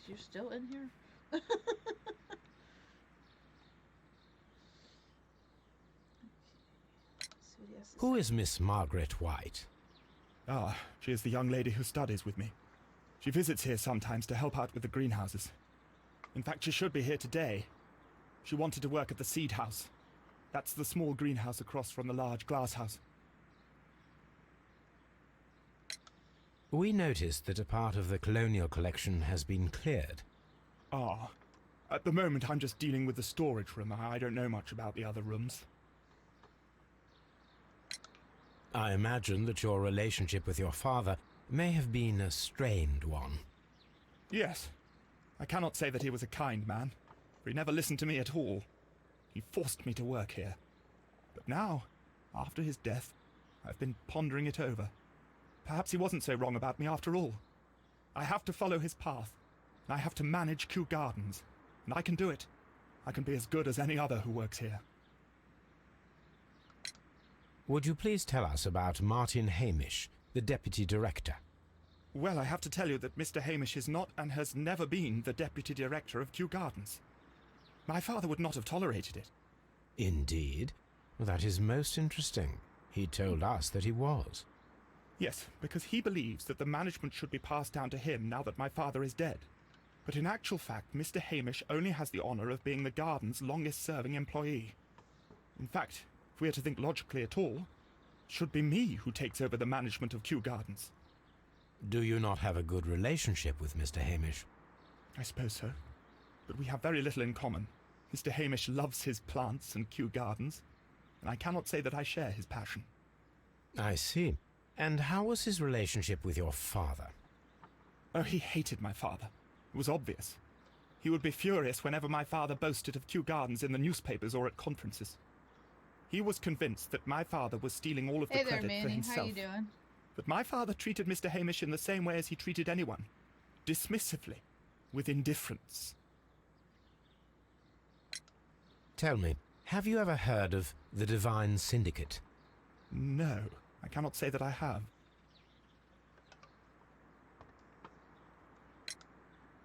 You're still in here? to
Who
say.
is Miss Margaret White?
Ah, she is the young lady who studies with me. She visits here sometimes to help out with the greenhouses. In fact, she should be here today. She wanted to work at the seed house. That's the small greenhouse across from the large glass house.
We noticed that a part of the colonial collection has been cleared.
Ah, at the moment I'm just dealing with the storage room. I don't know much about the other rooms.
I imagine that your relationship with your father may have been a strained one.
Yes. I cannot say that he was a kind man, for he never listened to me at all. He forced me to work here. But now, after his death, I've been pondering it over. Perhaps he wasn't so wrong about me after all. I have to follow his path, and I have to manage Kew Gardens, and I can do it. I can be as good as any other who works here.
Would you please tell us about Martyn Hamish, the deputy director?
Well, I have to tell you that Mr. Hamish is not and has never been the deputy director of Kew Gardens. My father would not have tolerated it.
Indeed? That is most interesting. He told us that he was.
Yes, because he believes that the management should be passed down to him now that my father is dead. But in actual fact, Mr. Hamish only has the honor of being the garden's longest-serving employee. In fact, if we are to think logically at all, it should be me who takes over the management of Kew Gardens.
Do you not have a good relationship with Mr. Hamish?
I suppose so. But we have very little in common. Mr. Hamish loves his plants and Kew Gardens, and I cannot say that I share his passion.
I see. And how was his relationship with your father?
Oh, he hated my father. It was obvious. He would be furious whenever my father boasted of Kew Gardens in the newspapers or at conferences. He was convinced that my father was stealing all of the
Hey there,
credit for
Manny.
himself.
How you doing?
But my father treated Mr. Hamish in the same way as he treated anyone. Dismissively. With indifference.
Tell me, have you ever heard of the Divine Syndicate?
No, I cannot say that I have.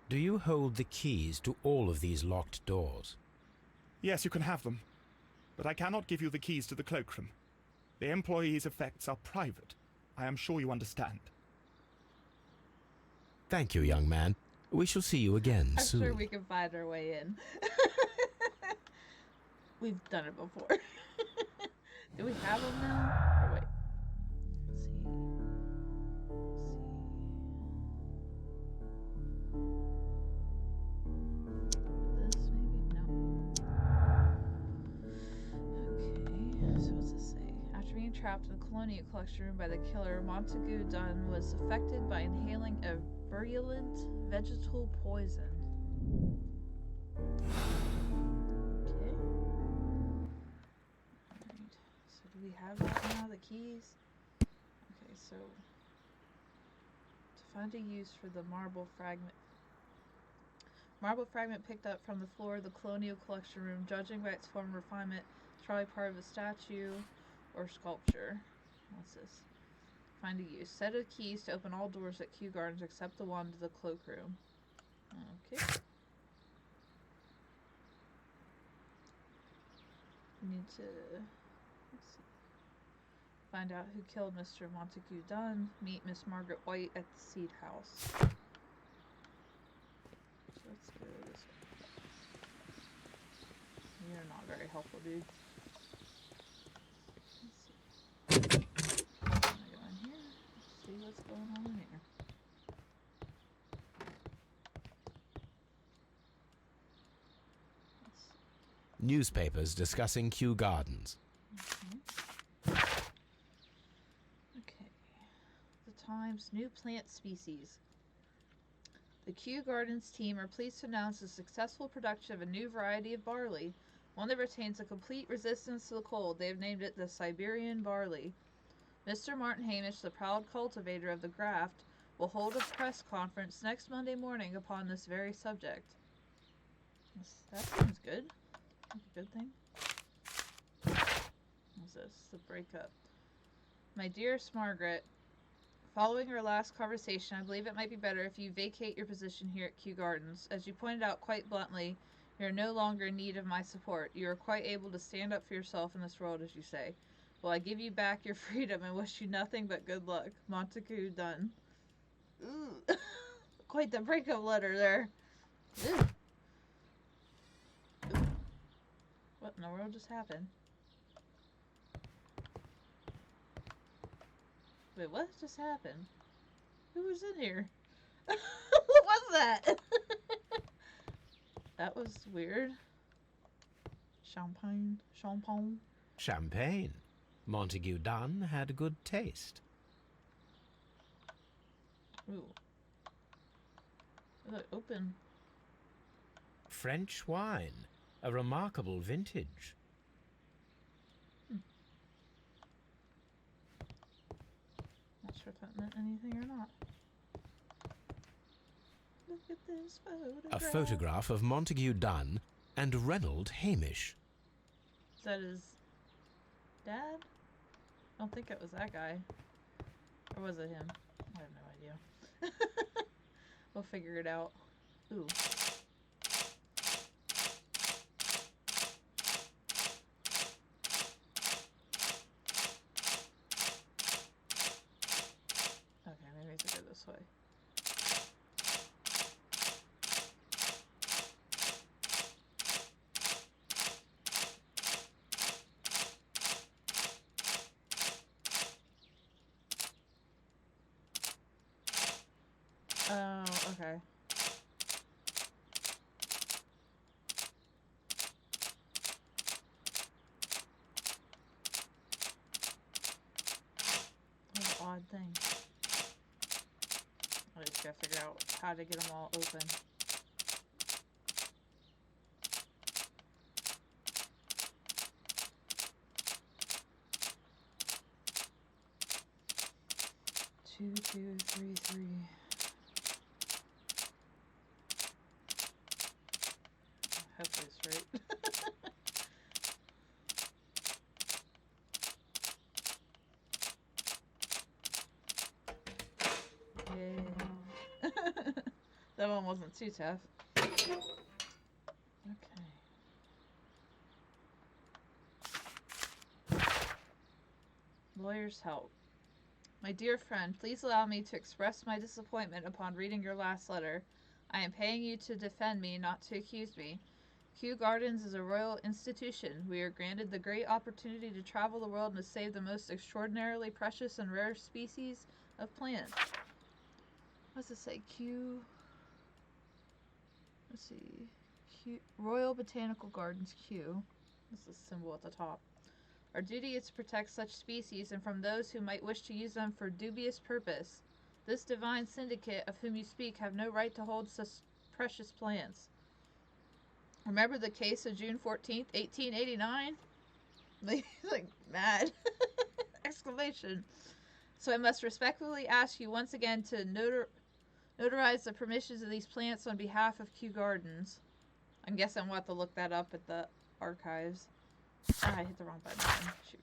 Do you hold the keys to all of these locked doors?
Yes, you can have them. But I cannot give you the keys to the cloakroom. The employees' effects are private. I am sure you understand.
Thank you, young man. We shall see you again
I'm
soon.
sure we can find our way in. We've done it before. Do we have them now? Or wait. Let's see. This maybe? No. Okay. So what's this say? After being trapped in the Colonial Collection room by the killer, Montague Dunne was affected by inhaling a virulent vegetal poison. Okay. Alright. So do we have that now? The keys? Okay, so to find a use for the marble fragment. Marble fragment picked up from the floor of the Colonial Collection room, judging by its form and refinement, it's probably part of a statue or sculpture. What's this? Find a use. Set of keys to open all doors at Kew Gardens except the one to the cloakroom. Okay. We need to let's see. Find out who killed Mr. Montague Dunne. Meet Miss Margaret White at the seed house. So let's go this way. You're not very helpful, dude. Let's see. I'm gonna go in here. Let's see what's going on in here. Let's see.
Newspapers discussing Kew Gardens.
Okay. The Times, new plant species. The Kew Gardens team are pleased to announce the successful production of a new variety of barley, one that retains a complete resistance to the cold. They have named it the Siberian barley. Mr. Martyn Hamish, the proud cultivator of the graft, will hold a press conference next Monday morning upon this very subject. That seems good. That's a good thing. What's this? The breakup. My dearest Margaret, following our last conversation, I believe it might be better if you vacate your position here at Kew Gardens. As you pointed out quite bluntly, you are no longer in need of my support. You are quite able to stand up for yourself in this world, as you say. Will I give you back your freedom and wish you nothing but good luck. Montague Dunne. Ooh. Quite the breakup letter there. Ooh. Ooh. What in the world just happened? Wait, what just happened? Who was in here? What was that? That was weird. Champagne.
Champagne. Montague Dunne had good taste.
Ooh. Look, open.
French wine. A remarkable vintage.
Not sure if that meant anything or not. Look at this photograph.
A photograph of Montague Dunne and Reynold Hamish.
Is that his dad? I don't think it was that guy. Or was it him? I have no idea. We'll figure it out. Ooh. Okay, maybe I have to go this way. Oh, okay. What an odd thing. I just gotta figure out how to get them all open. Two, 3, 3. Hopefully it's right. Yay. That one wasn't too tough. Okay. Lawyer's help. My dear friend, please allow me to express my disappointment upon reading your last letter. I am paying you to defend me, not to accuse me. Kew Gardens is a royal institution. We are granted the great opportunity to travel the world and to save the most extraordinarily precious and rare species of plants. What does it say? Kew... Let's see. Kew... Royal Botanical Gardens, Kew. This is the symbol at the top. Our duty is to protect such species and from those who might wish to use them for dubious purpose. This Divine Syndicate of whom you speak have no right to hold such precious plants. Remember the case of June 14th, 1889? Like mad. Exclamation. So I must respectfully ask you once again to notarize the permissions of these plants on behalf of Kew Gardens. I'm guessing we'll have to look that up at the archives. Ah, I hit the wrong button. Shoot.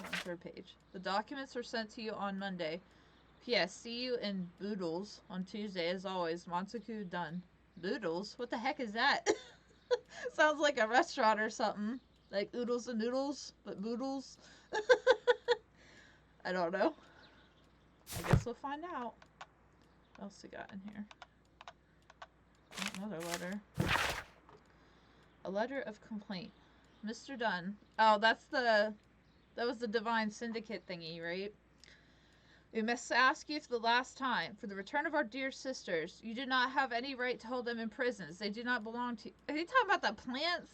On the third page. The documents were sent to you on Monday. P.S. See you in Boodles on Tuesday as always. Montague Dunne. Boodles? What the heck is that? Sounds like a restaurant or something. Like oodles and noodles, but boodles. I don't know. I guess we'll find out. What else we got in here? Another letter. A letter of complaint. Mr. Dunne. Oh, that was the Divine Syndicate thingy, right? We must ask you for the last time, for the return of our dear sisters. You do not have any right to hold them in prisons. They do not belong to you. Are you talking about the plants?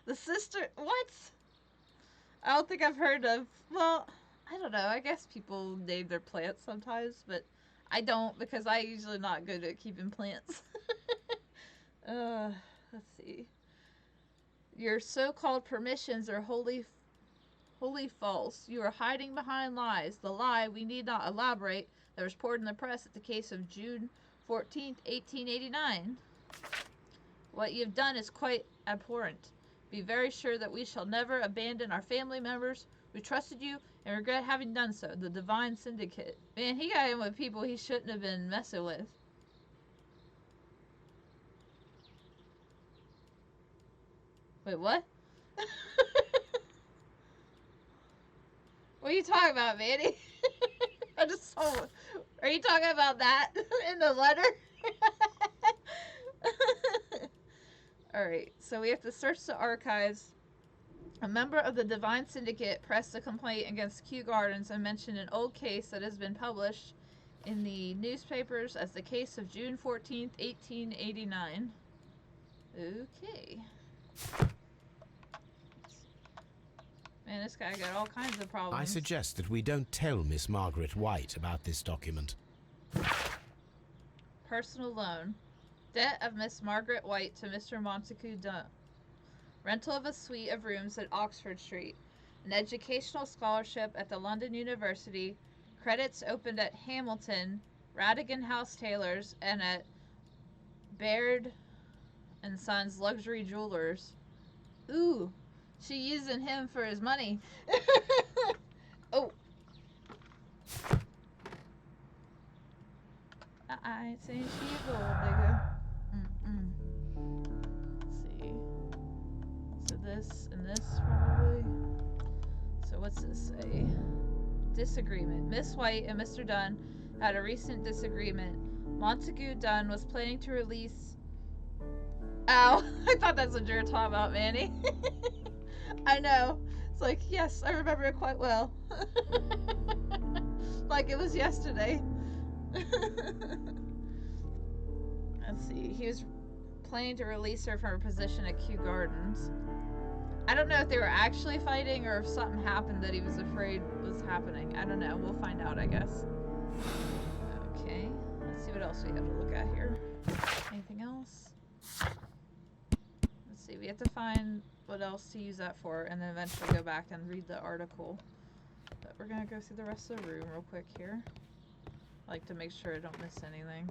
The sister... What? I don't think I've heard of... Well, I don't know. I guess people name their plants sometimes, but I don't because I'm usually not good at keeping plants. Let's see. Your so-called permissions are wholly false. You are hiding behind lies. The lie, we need not elaborate, that was poured in the press at the case of June 14th, 1889. What you have done is quite abhorrent. Be very sure that we shall never abandon our family members. We trusted you and regret having done so. The Divine Syndicate. Man, he got in with people he shouldn't have been messing with. Wait, what? What are you talking about, Manny? I just saw. Are you talking about that in the letter? Alright, so we have to search the archives. A member of the Divine Syndicate pressed a complaint against Kew Gardens and mentioned an old case that has been published in the newspapers as the case of June 14th, 1889. Okay. Man, this guy got all kinds of problems.
I suggest that we don't tell Miss Margaret White about this document.
Personal loan. Debt of Miss Margaret White to Mr. Montague Dunne. Rental of a suite of rooms at Oxford Street. An educational scholarship at the London University. Credits opened at Hamilton, Radigan House Tailors, and at Baird and Sons Luxury Jewelers. Ooh, she using him for his money. Oh. I ain't saying she a gold digger. Let's see. So this and this probably. So what's this say? Disagreement. Miss White and Mr. Dunne had a recent disagreement. Montague Dunne was planning to release... Ow! I thought that's what you were talking about, Manny. I know. It's like, yes, I remember it quite well. Like it was yesterday. Let's see. He was planning to release her from her position at Kew Gardens. I don't know if they were actually fighting or if something happened that he was afraid was happening. I don't know. We'll find out, I guess. Okay. Let's see what else we have to look at here. Anything else? Let's see. We have to find what else to use that for and then eventually go back and read the article. But we're going to go through the rest of the room real quick here. I like to make sure I don't miss anything.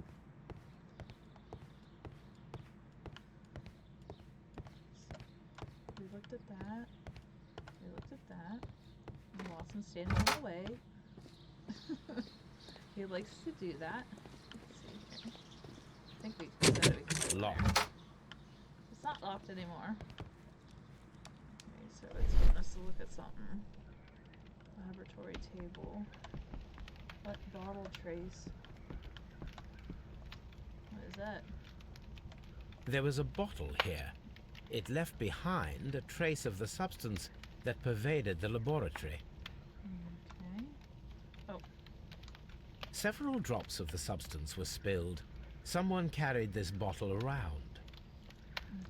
We looked at that. We looked at that. And Watson's standing in the way. He likes to do that. Let's see here. I think we said we could.
Locked.
It's not locked anymore. Okay, so it's getting us to look at something. Laboratory table. What bottle trace? What is that?
There was a bottle here. It left behind a trace of the substance that pervaded the laboratory.
Okay. Oh.
Several drops of the substance were spilled. Someone carried this bottle around.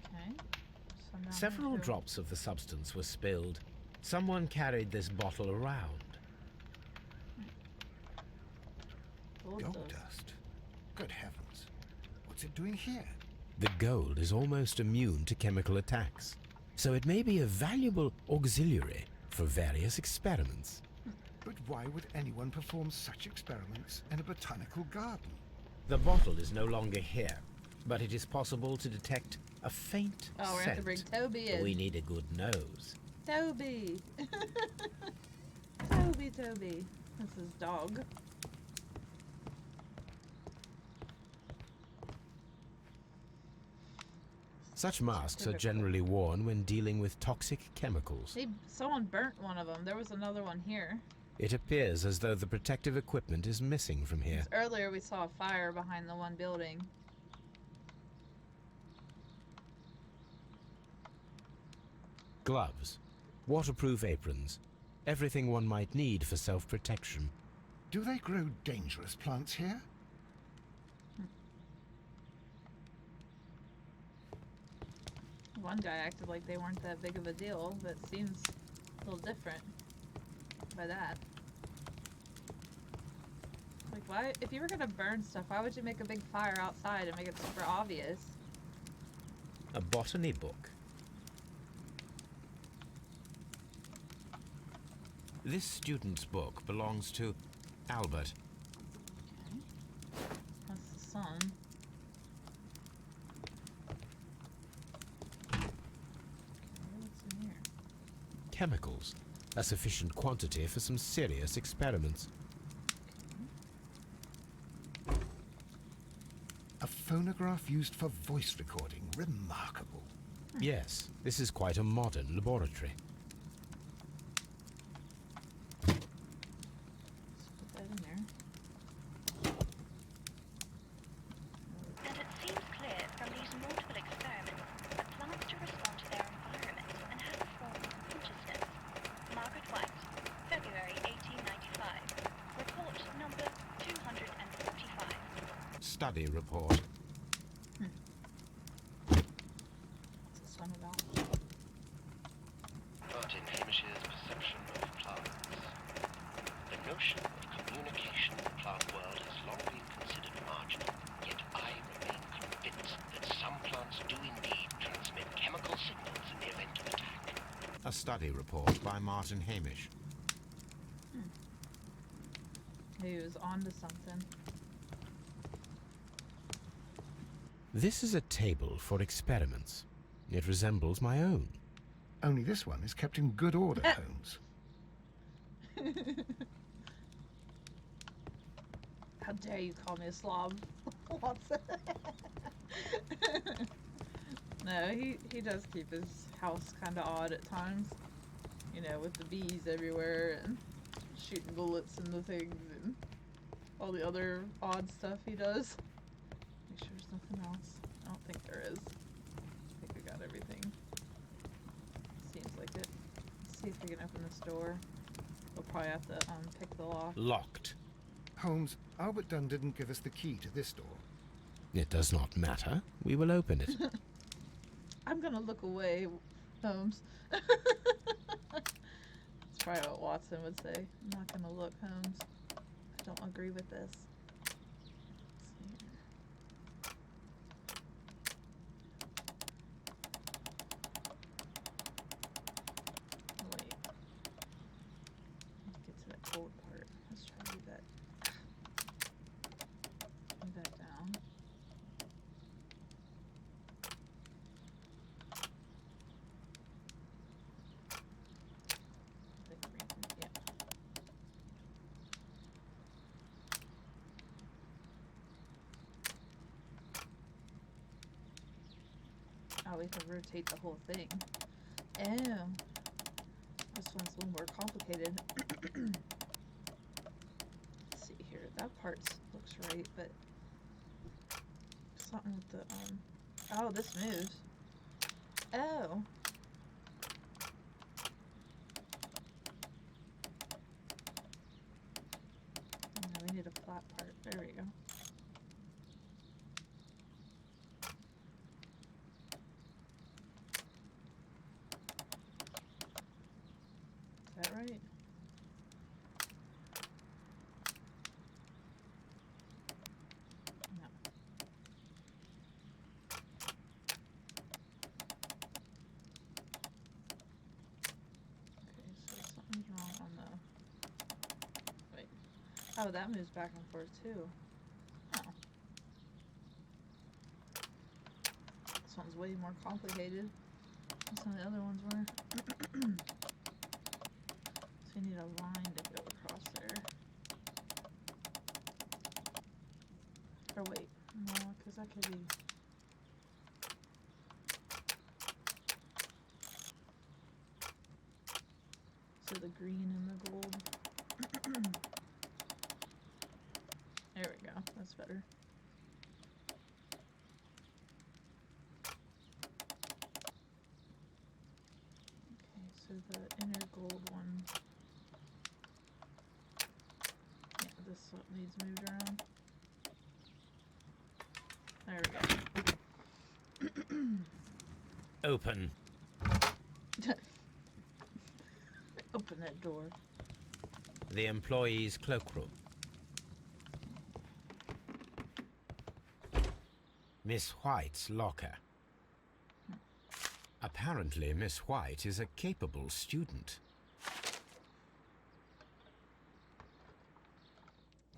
Okay. So now
Several
we have to-
drops of the substance were spilled. Someone carried this bottle around.
Gold
Gold
dust.
dust. Good heavens. What's it doing here?
The gold is almost immune to chemical attacks, so it may be a valuable auxiliary for various experiments.
But why would anyone perform such experiments in a botanical garden?
The bottle is no longer here, but it is possible to detect a faint
Oh, we're gonna have
scent.
to bring Toby in.
We need a good nose.
Toby! Toby. That's his dog.
Such masks are generally worn when dealing with toxic chemicals.
Someone burnt one of them. There was another one here.
It appears as though the protective equipment is missing from here.
'Cause earlier we saw a fire behind the one building.
Gloves, waterproof aprons, everything one might need for self-protection.
Do they grow dangerous plants here?
One guy acted like they weren't that big of a deal, but seems a little different by that. Like, why, if you were gonna burn stuff, why would you make a big fire outside and make it super obvious?
A botany book. This student's book belongs to Albert.
Okay. That's the sun. Okay, what's in here?
Chemicals, a sufficient quantity for some serious experiments.
A phonograph used for voice recording. Remarkable.
Yes, this is quite a modern laboratory. study report.
What's this one about?
Martyn Hamish's perception of plants. The notion of communication in the plant world has long been considered marginal, yet I remain convinced that some plants do indeed transmit chemical signals in the event of attack.
A study report by Martyn Hamish.
He was onto something.
This is a table for experiments. It resembles my own.
Only this one is kept in good order, Holmes.
How dare you call me a slob, Watson? No, he does keep his house kind of odd at times. You know, with the bees everywhere and shooting bullets into things and all the other odd stuff he does. Make sure there's nothing else. I don't think there is. I think we got everything. Seems like it. Let's see if we can open this door. We'll probably have to pick the lock.
Locked.
Holmes, Albert Dunne didn't give us the key to this door.
It does not matter. We will open it.
I'm gonna look away, Holmes. That's probably what Watson would say. I'm not gonna look, Holmes. I don't agree with this. Let's see here. Wait. Let's get to that cold part. Let's try to do that. Move that down. Yeah. Oh, we have to rotate the whole thing. Oh. This one's a little more complicated. Let's see here. That part looks right, but something with the, oh, this moves. Oh. No, we need a flat part. There we go. Is that right? No. Okay, so something's wrong on the... Wait. Oh, that moves back and forth too. Oh. This one's way more complicated than some of the other ones were. So you need a line to go across there. Or wait, no, because that could be... So the green and the gold. There we go, that's better. Okay, so the inner gold one... Yeah, this one needs moved around. There we go.
Open.
Open that door.
The employee's cloakroom. Miss White's locker. Apparently, Miss White is a capable student.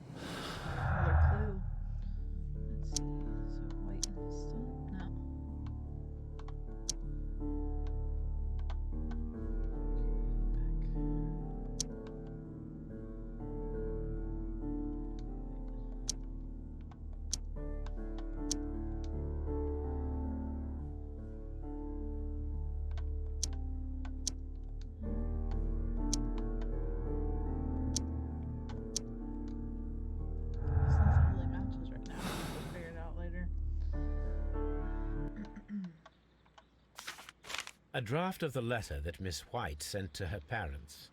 Another clue. Let's see. So white and stone. No. Nothing really matches right now. We'll figure it out later.
A draft of the letter that Miss White sent to her parents.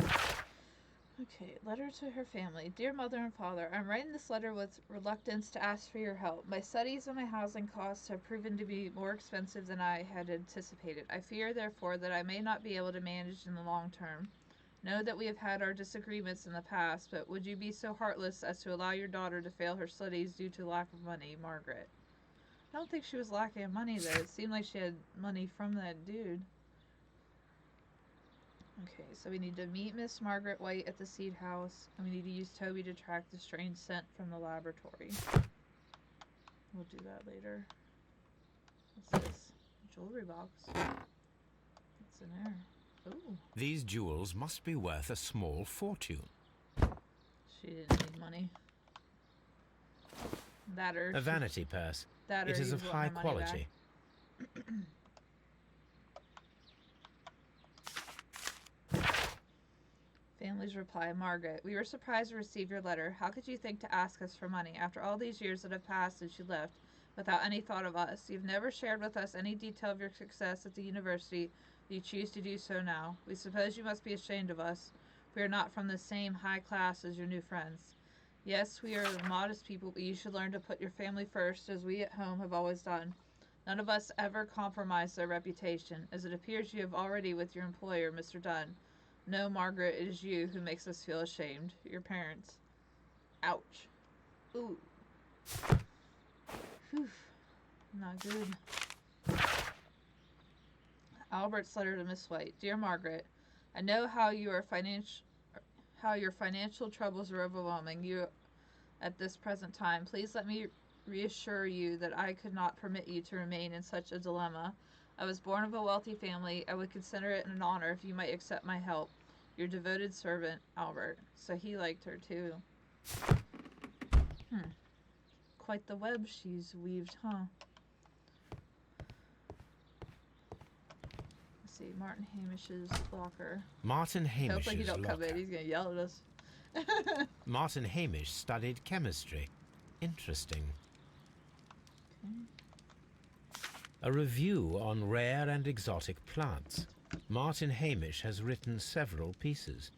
Okay, Okay, letter to her family. Dear Mother and Father, I'm writing this letter with reluctance to ask for your help. My studies and my housing costs have proven to be more expensive than I had anticipated. I fear, therefore, that I may not be able to manage in the long term. Know that we have had our disagreements in the past, but would you be so heartless as to allow your daughter to fail her studies due to lack of money, Margaret? I don't think she was lacking of money, though. It seemed like she had money from that dude. Okay, so we need to meet Miss Margaret White at the seed house, and we need to use Toby to track the strange scent from the laboratory. We'll do that later. What's this? Jewelry box. What's in there? Ooh.
These jewels must be worth a small fortune.
She didn't need money. That or
A vanity purse.
that or
It is
you
of
want my
high
money
quality.
Family's reply, Margaret, we were surprised to receive your letter. How could you think to ask us for money after all these years that have passed since you left without any thought of us? You've never shared with us any detail of your success at the university. You choose to do so now. We suppose you must be ashamed of us. We are not from the same high class as your new friends. Yes, we are modest people, but you should learn to put your family first, as we at home have always done. None of us ever compromise their reputation, as it appears you have already with your employer, Mr. Dunne. No, Margaret, it is you who makes us feel ashamed. Your parents. Ouch. Ooh. Whew. Not good. Albert's letter to Miss White. Dear Margaret, I know how your financial troubles are overwhelming you at this present time. Please let me reassure you that I could not permit you to remain in such a dilemma. I was born of a wealthy family. I would consider it an honor if you might accept my help. Your devoted servant, Albert. So he liked her too. Quite the web she's weaved, huh? Let's see, Martyn Hamish's locker.
Martyn Hamish's
Hopefully he don't come
locker.
in. He's gonna yell at us.
Martyn Hamish studied chemistry. Interesting. A review on rare and exotic plants. Martyn Hamish has written several pieces.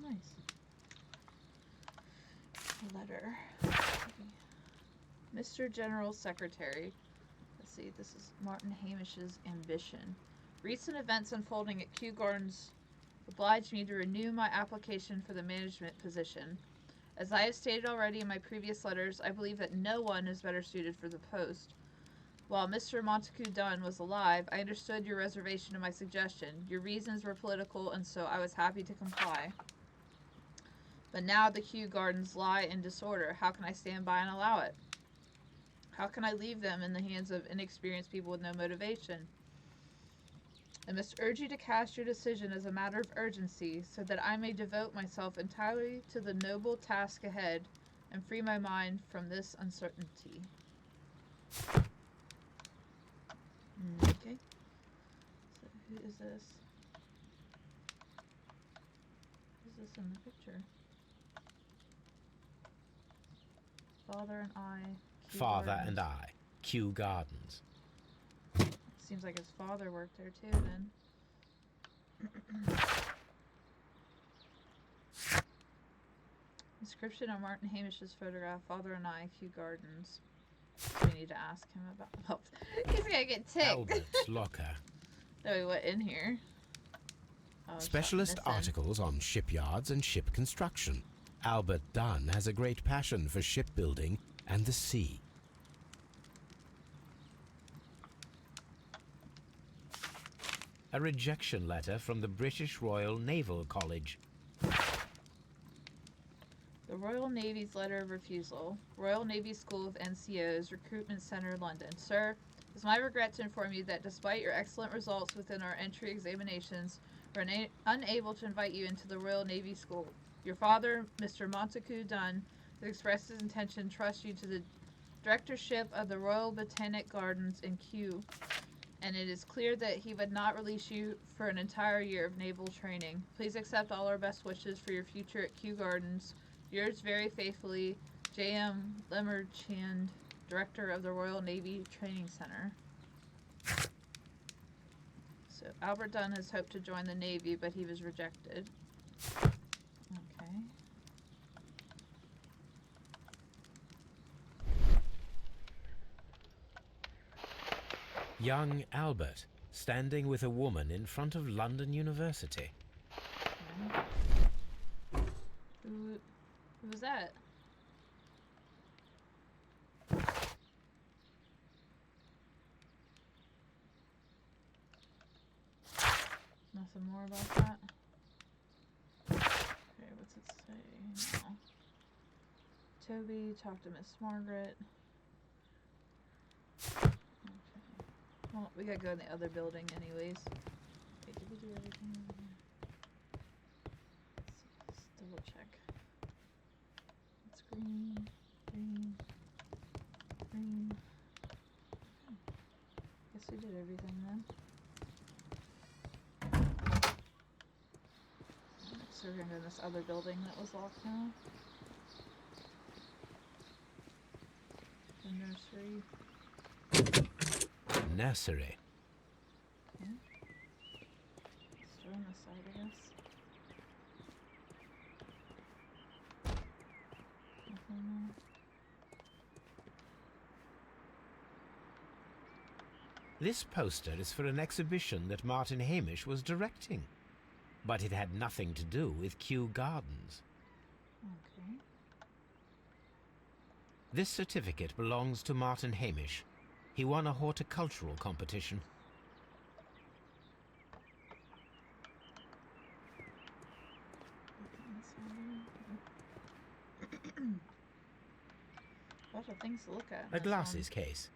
Nice. A letter. Mr. General Secretary. Let's see, this is Martyn Hamish's ambition. Recent events unfolding at Kew Gardens obliged me to renew my application for the management position. As I have stated already in my previous letters, I believe that no one is better suited for the post. While Mr. Montague Dunne was alive, I understood your reservation to my suggestion. Your reasons were political, and so I was happy to comply. But now the Kew Gardens lie in disorder. How can I stand by and allow it? How can I leave them in the hands of inexperienced people with no motivation? I must urge you to cast your decision as a matter of urgency, so that I may devote myself entirely to the noble task ahead and free my mind from this uncertainty. Okay. So who is this? Who's this in the picture? Father and I. Kew
Father
Gardens.
and I. Kew Gardens.
Seems like his father worked there too, then. Inscription on Martyn Hamish's photograph. Father and I. Kew Gardens. We need to ask him about. Oh, he's gonna get ticked.
Albert's locker.
No, we went in here. Oh,
Specialist
something missing.
articles on shipyards and ship construction. Albert Dunne has a great passion for shipbuilding and the sea. A rejection letter from the British Royal Naval College.
The Royal Navy's letter of refusal. Royal Navy School of NCOs, Recruitment Center, London. Sir, it is my regret to inform you that despite your excellent results within our entry examinations, we are unable to invite you into the Royal Navy School. Your father, Mr. Montague Dunne, has expressed his intention to trust you to the directorship of the Royal Botanic Gardens in Kew, and it is clear that he would not release you for an entire year of naval training. Please accept all our best wishes for your future at Kew Gardens. Yours very faithfully, J.M. Lemerchand, Director of the Royal Navy Training Center. So, Albert Dunne has hoped to join the Navy, but he was rejected.
Young Albert, standing with a woman in front of London University.
Who was that? Nothing more about that? Okay, what's it say? No. Toby, talk to Miss Margaret. Okay. Well, we gotta go in the other building anyways. Wait, did we do everything over here? Let's double check. It's green, green, green. Guess we did everything then. So we're gonna go in this other building that was locked now. The nursery.
Nursery.
Yeah. Let's go on this side, I guess. Nothing more.
This poster is for an exhibition that Martyn Hamish was directing. But it had nothing to do with Kew Gardens.
Okay.
This certificate belongs to Martyn Hamish. He won a horticultural competition.
Lots of things to look at.
A glasses case.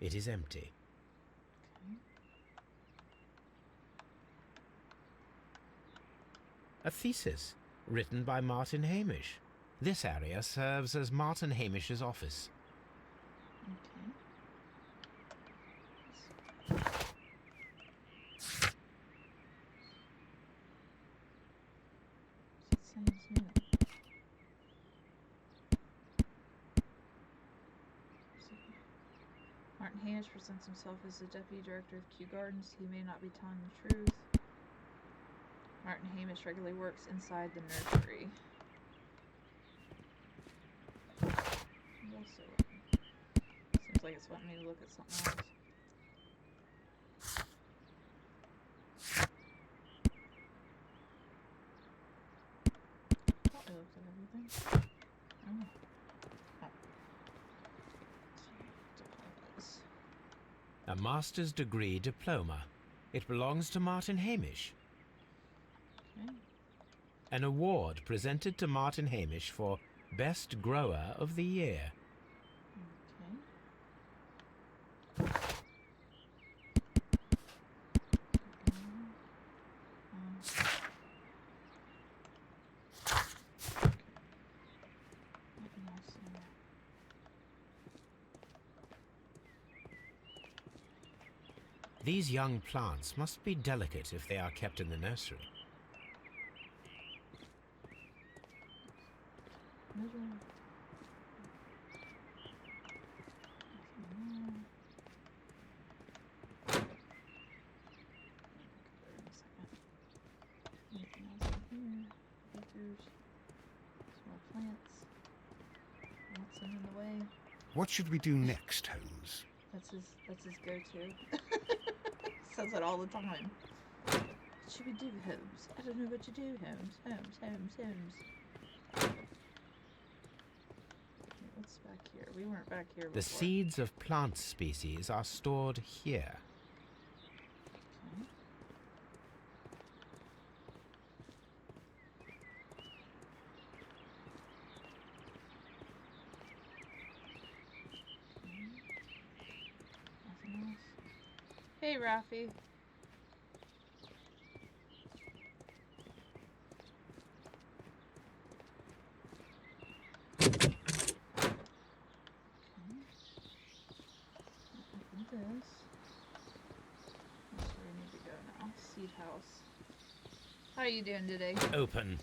It is empty.
Okay.
A thesis, written by Martyn Hamish. This area serves as Martyn Hamish's office.
Okay. What's it saying it's new? Martyn Hamish presents himself as the deputy director of Kew Gardens. He may not be telling the truth. Martyn Hamish regularly works inside the nursery. Also, seems like it's wanting me to look at something else. Thought I looked at everything. Oh. Oh. Diplomas.
A master's degree diploma. It belongs to Martyn Hamish.
Okay.
An award presented to Martyn Hamish for Best Grower of the Year.
Okay. Nothing else in there.
These young plants must be delicate if they are kept in the nursery.
What should we do next, Holmes?
That's his go-to. Says it all the time. What should we do, Holmes? I don't know what to do, Holmes. Holmes. What's back here? We weren't back here before.
The seeds of plant species are stored here.
Okay. Nothing else. Hey, Rafi. This. That's where we need to go now. Seed house. How are you doing today?
Open.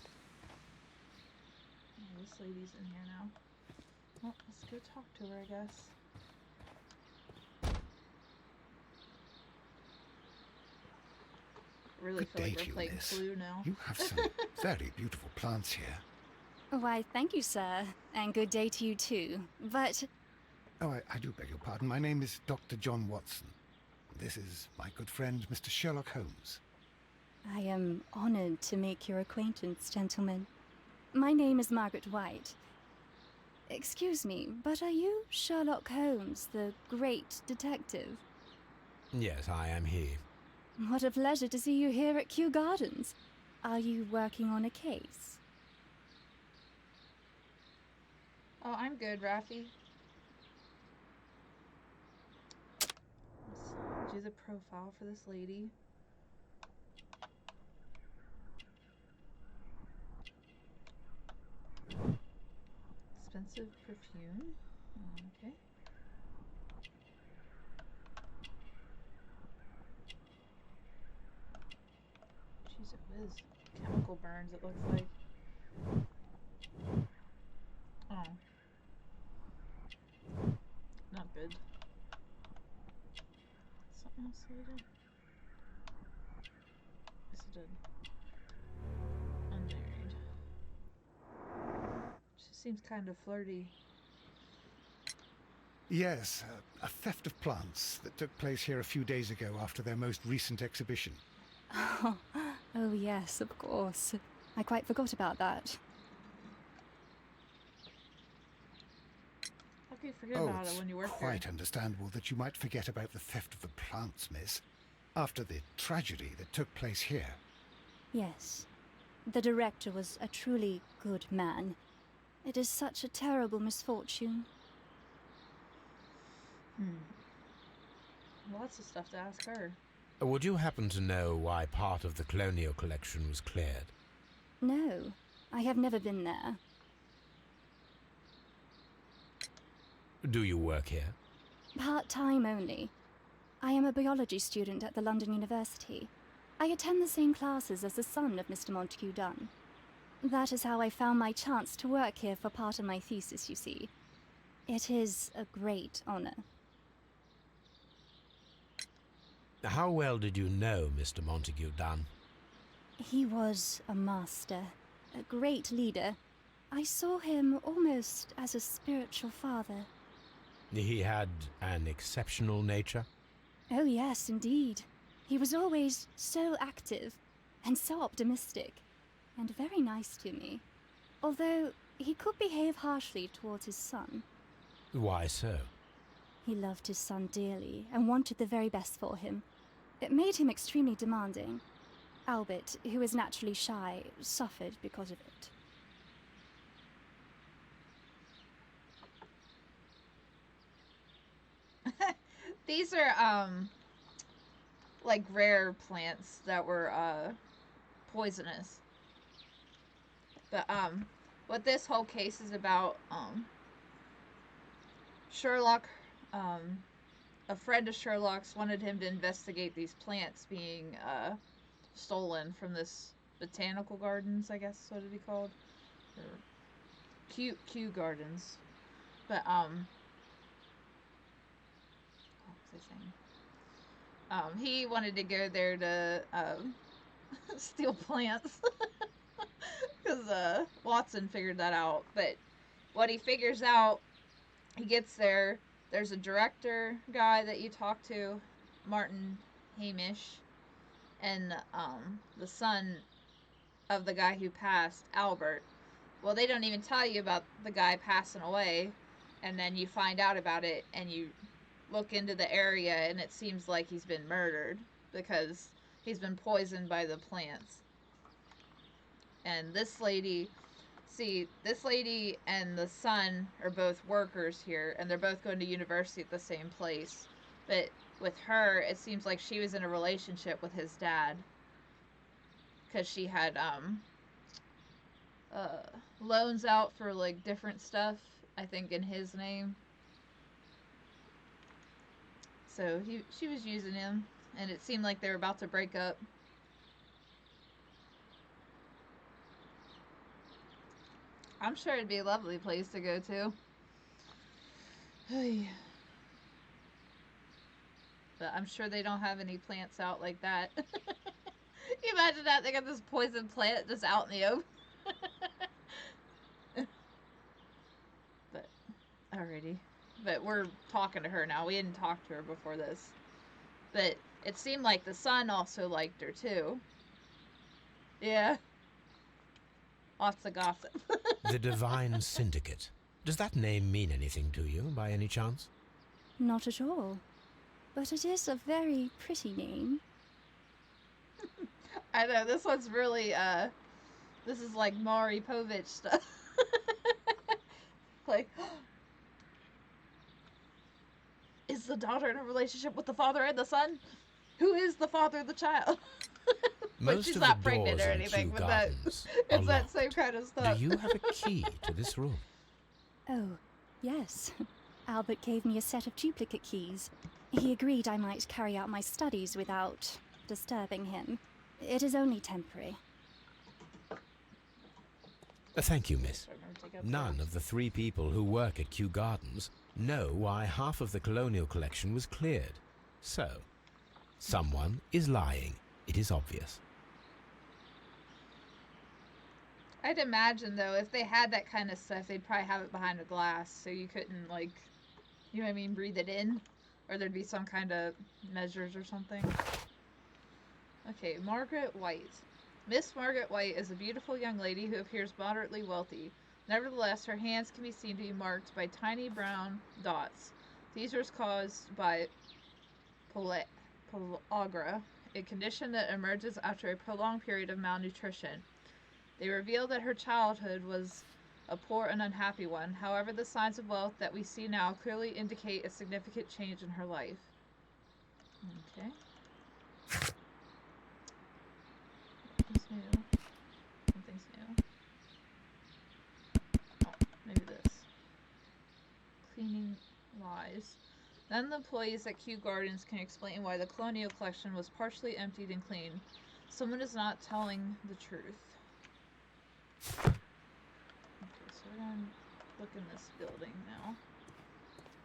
Oh, this lady's in here now. Well, let's go talk to her, I guess. I really
Good
feel
day
like
to
we're
you,
playing
miss.
Clue now.
You have some very beautiful plants here.
Why, thank you, sir, and good day to you too. But
Oh, I do beg your pardon. My name is Dr. John Watson. This is my good friend, Mr. Sherlock Holmes.
I am honored to make your acquaintance, gentlemen. My name is Margaret White. Excuse me, but are you Sherlock Holmes, the great detective?
Yes, I am he.
What a pleasure to see you here at Kew Gardens. Are you working on a case?
Oh, I'm good, Rafi. Let's do the profile for this lady. Expensive perfume. Okay. Jeez, it whiz. Chemical burns, it looks like. Oh. Not good. Something else that I did? Yes, it did. Unmarried. She seems kind of flirty.
Yes, a theft of plants that took place here a few days ago after their most recent exhibition.
Oh yes, of course. I quite forgot about that.
How can you forget
Oh,
about it
it's
when you work
quite
there?
understandable that you might forget about the theft of the plants, miss, after the tragedy that took place here.
Yes. The director was a truly good man. It is such a terrible misfortune.
Lots of stuff to ask her.
Would you happen to know why part of the colonial collection was cleared?
No, I have never been there.
Do you work here?
Part-time only. I am a biology student at the London University. I attend the same classes as the son of Mr. Montague Dunne. That is how I found my chance to work here for part of my thesis, you see. It is a great honor.
How well did you know Mr. Montague Dunne?
He was a master, a great leader. I saw him almost as a spiritual father.
He had an exceptional nature?
Oh yes, indeed. He was always so active and so optimistic and very nice to me. Although he could behave harshly towards his son.
Why so?
He loved his son dearly and wanted the very best for him. It made him extremely demanding. Albert, who is naturally shy, suffered because of it.
These are like rare plants that were poisonous. But what this whole case is about, Sherlock, a friend of Sherlock's wanted him to investigate these plants being stolen from this botanical gardens, I guess so to be called, or Kew Gardens. But what was I saying? He wanted to go there to steal plants because Watson figured that out. But what he figures out, he gets there. There's a director guy that you talk to, Martyn, Hamish, and the son of the guy who passed, Albert. Well, they don't even tell you about the guy passing away, and then you find out about it, and you look into the area, and it seems like he's been murdered because he's been poisoned by the plants. And this lady and the son are both workers here, and they're both going to university at the same place. But with her, it seems like she was in a relationship with his dad, because she had loans out for like different stuff, I think in his name. So she was using him, and it seemed like they were about to break up. I'm sure it'd be a lovely place to go to. But I'm sure they don't have any plants out like that. You imagine that? They got this poison plant just out in the open. Alrighty. But we're talking to her now. We didn't talk to her before this. But it seemed like the son also liked her, too. Yeah. Lots of gossip.
The Divine Syndicate. Does that name mean anything to you, by any chance?
Not at all. But it is a very pretty name.
I know, this one's really, this is like Maury Povich stuff. Like, is the daughter in a relationship with the father and the son? Who is the father of the child? Like,
Most
she's
of
not
the
pregnant
doors
or
in
anything,
Kew
but that,
Gardens are
it's that
locked.
same kind of stuff.
Do you have a key to this room?
Oh, yes. Albert gave me a set of duplicate keys. He agreed I might carry out my studies without disturbing him. It is only temporary.
Thank you, miss. None of the 3 people who work at Kew Gardens know why half of the colonial collection was cleared. So, someone is lying. It is obvious.
I'd imagine, though, if they had that kind of stuff, they'd probably have it behind a glass, so you couldn't, like, you know what I mean, breathe it in? Or there'd be some kind of measures or something. Okay, Margaret White. Miss Margaret White is a beautiful young lady who appears moderately wealthy. Nevertheless, her hands can be seen to be marked by tiny brown dots. These are caused by pellagra, a condition that emerges after a prolonged period of malnutrition. They reveal that her childhood was a poor and unhappy one. However, the signs of wealth that we see now clearly indicate a significant change in her life. Okay. What's new? Something's new. Oh, maybe this. Cleaning lies. None of the employees at Kew Gardens can explain why the colonial collection was partially emptied and cleaned. Someone is not telling the truth. Okay, so we're gonna look in this building now.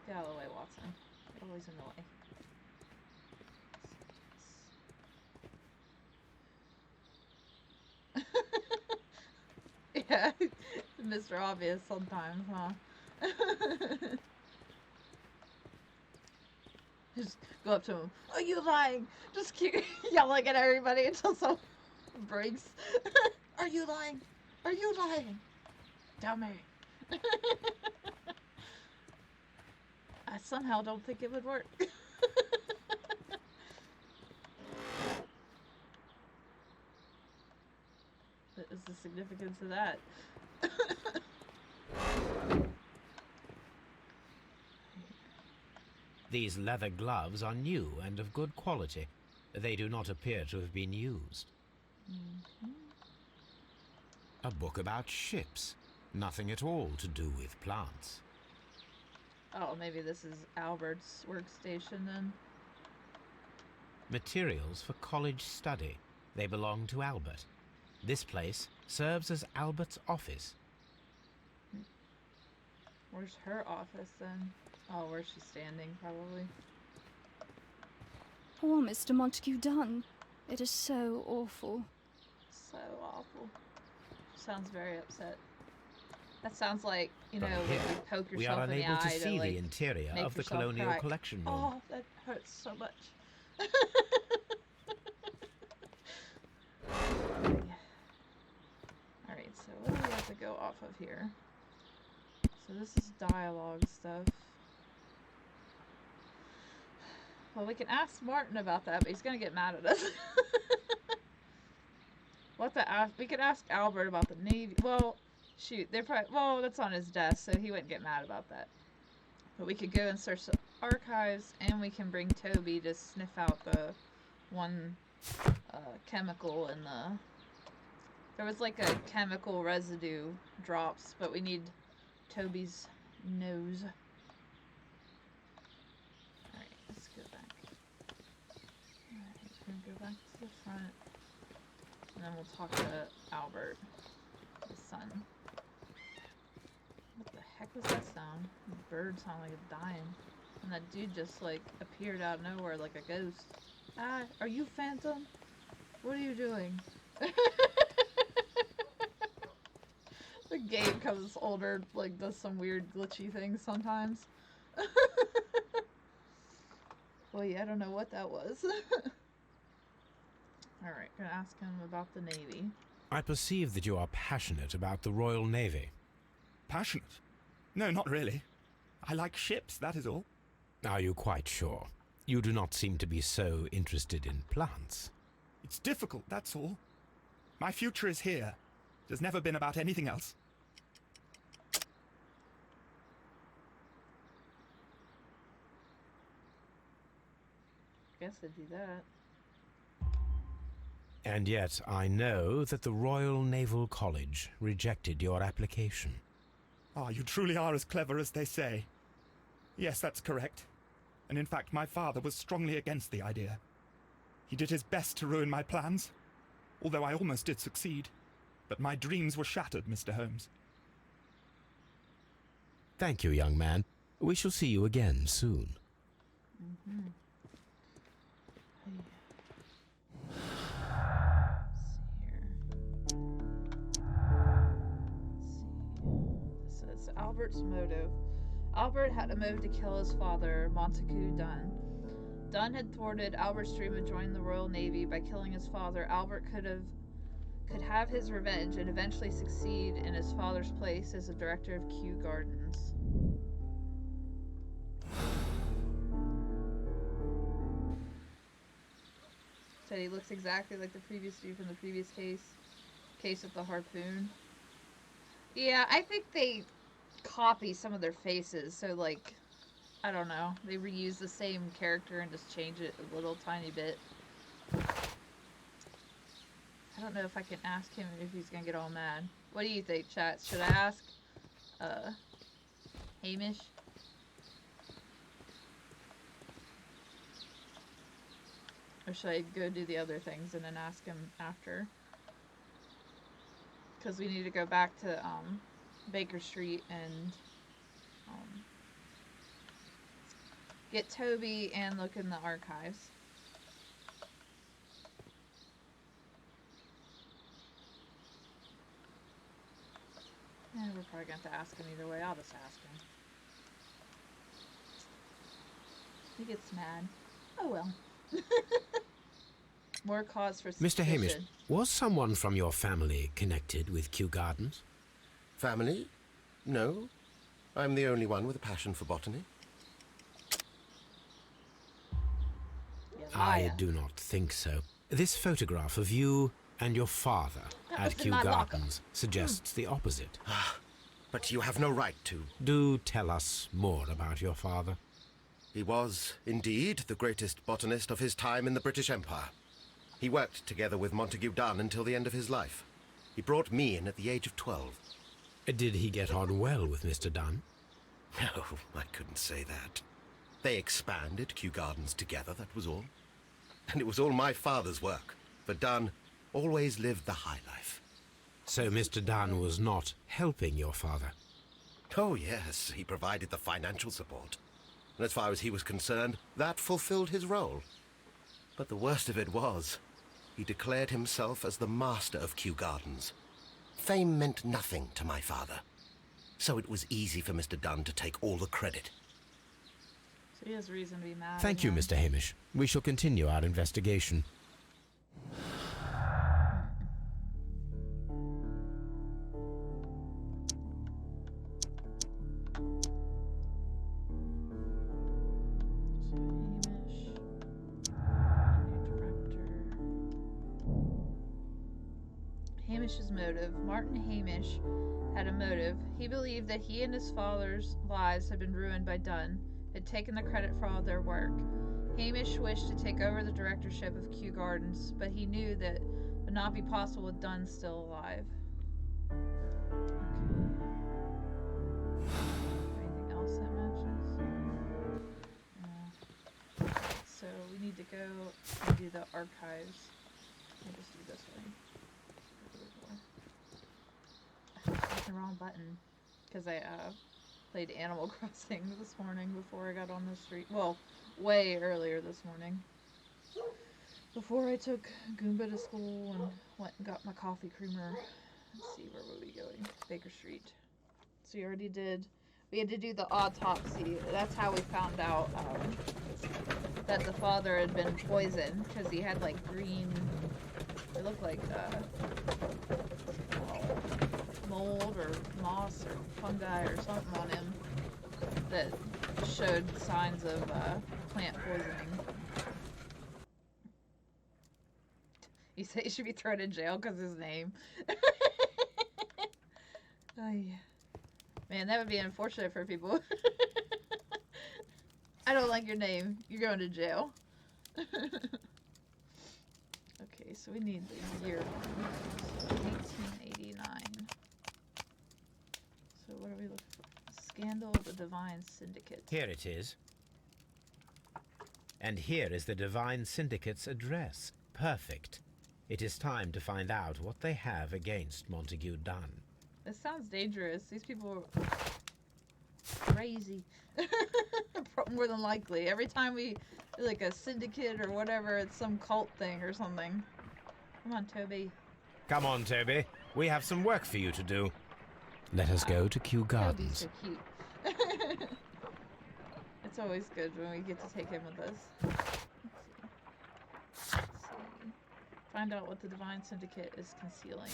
Get out of the way, Watson. You're always in the way. Yeah, Mr. Obvious sometimes, huh? Just go up to him. Are you lying? Just keep yelling at everybody until someone breaks. Are you lying? Are you lying? Tell me. I somehow don't think it would work. What is the significance of that?
These leather gloves are new and of good quality. They do not appear to have been used.
Okay.
A book about ships. Nothing at all to do with plants.
Oh, maybe this is Albert's workstation then.
Materials for college study. They belong to Albert. This place serves as Albert's office.
Where's her office then? Oh, where's she standing, probably.
Poor Mr. Montague Dunne. It is so awful.
So awful. Sounds very upset. That sounds like, you know,
From
when
here,
you poke
we are
yourself in the
unable
eye
to
to,
see
like,
the interior
make
of the
yourself
colonial
cry.
collection room.
Oh, that hurts so much. Alright, so what do we have to go off of here? So this is dialogue stuff. Well, we can ask Martyn about that, but he's gonna get mad at us. What to ask? We could ask Albert about the Navy. Well, shoot, they're probably, well, that's on his desk, so he wouldn't get mad about that. But we could go and search the archives, and we can bring Toby to sniff out the one chemical in the. There was like a chemical residue drops, but we need Toby's nose. Alright, let's go back. Alright, we're gonna go back to the front. And then we'll talk to Albert, his son. What the heck was that sound? The bird sounded like it's dying. And that dude just like appeared out of nowhere like a ghost. Ah, are you Phantom? What are you doing? The game comes older, like, does some weird glitchy things sometimes. Well, yeah, I don't know what that was. Alright, gonna ask him about the Navy.
I perceive that you are passionate about the Royal Navy.
Passionate? No, not really. I like ships, that is all.
Are you quite sure? You do not seem to be so interested in plants.
It's difficult, that's all. My future is here. It has never been about anything else.
Guess I'd do that.
And yet I know that the Royal Naval College rejected your application.
Ah, you truly are as clever as they say. Yes, that's correct. And in fact, my father was strongly against the idea. He did his best to ruin my plans, although I almost did succeed. But my dreams were shattered, Mr. Holmes.
Thank you, young man. We shall see you again soon.
Mm-hmm. Let's see here. This says Albert's motive. Albert had a motive to kill his father, Montague Dunne. Dunne had thwarted Albert's dream of joining the Royal Navy by killing his father. Albert could have his revenge and eventually succeed in his father's place as the director of Kew Gardens. Said he looks exactly like the previous dude from the previous case with the harpoon. Yeah, I think they copy some of their faces, so like, I don't know, they reuse the same character and just change it a little tiny bit. I don't know if I can ask him if he's gonna get all mad. What do you think, chat? Should I ask Hamish? Or should I go do the other things and then ask him after? Because we need to go back to Baker Street and get Toby and look in the archives. And we're probably going to have to ask him either way. I'll just ask him. He gets mad. Oh well. More cause for suspicion.
Mr. Hamish, was someone from your family connected with Kew Gardens?
Family? No. I'm the only one with a passion for botany.
I do not think so. This photograph of you and your father at Kew Gardens suggests the opposite.
But you have no right to.
Do tell us more about your father.
He was, indeed, the greatest botanist of his time in the British Empire. He worked together with Montague Dunne until the end of his life. He brought me in at the age of 12.
Did he get on well with Mr. Dunne?
No, I couldn't say that. They expanded Kew Gardens together, that was all. And it was all my father's work, for Dunne always lived the high life.
So Mr. Dunne was not helping your father?
Oh yes, he provided the financial support. And as far as he was concerned, that fulfilled his role. But the worst of it was, he declared himself as the master of Kew Gardens. Fame meant nothing to my father, so it was easy for Mr. Dunne to take all the credit.
So he has reason to be mad.
Thank you, Mr. Hamish. We shall continue our investigation.
Hamish's motive. Martyn Hamish had a motive. He believed that he and his father's lives had been ruined by Dunne, had taken the credit for all their work. Hamish wished to take over the directorship of Kew Gardens, but he knew that would not be possible with Dunne still alive. Anything else that matches? So we need to go and do the archives. I'll just do this way. I hit the wrong button because I played Animal Crossing this morning before I got on the street. Well, way earlier this morning. Before I took Goomba to school and went and got my coffee creamer Let's see, where were we going? Baker Street. So we already did. We had to do the autopsy. That's how we found out that the father had been poisoned, because he had like green. It looked like mold or moss or fungi or something on him that showed signs of plant poisoning. You say he should be thrown in jail because of his name. Oh, yeah. Man, that would be unfortunate for people. I don't like your name. You're going to jail. Okay, so we need the year. So 1889. So what are we looking for? Scandal of the Divine Syndicate.
Here it is. And here is the Divine Syndicate's address. Perfect. It is time to find out what they have against Montague Dunne.
This sounds dangerous. These people are crazy. More than likely. Every time we do like a syndicate or whatever, it's some cult thing or something. Come on, Toby.
Come on, Toby. We have some work for you to do. Let us go to Kew Gardens.
Toby's so cute. It's always good when we get to take him with us. Let's see. Find out what the Divine Syndicate is concealing.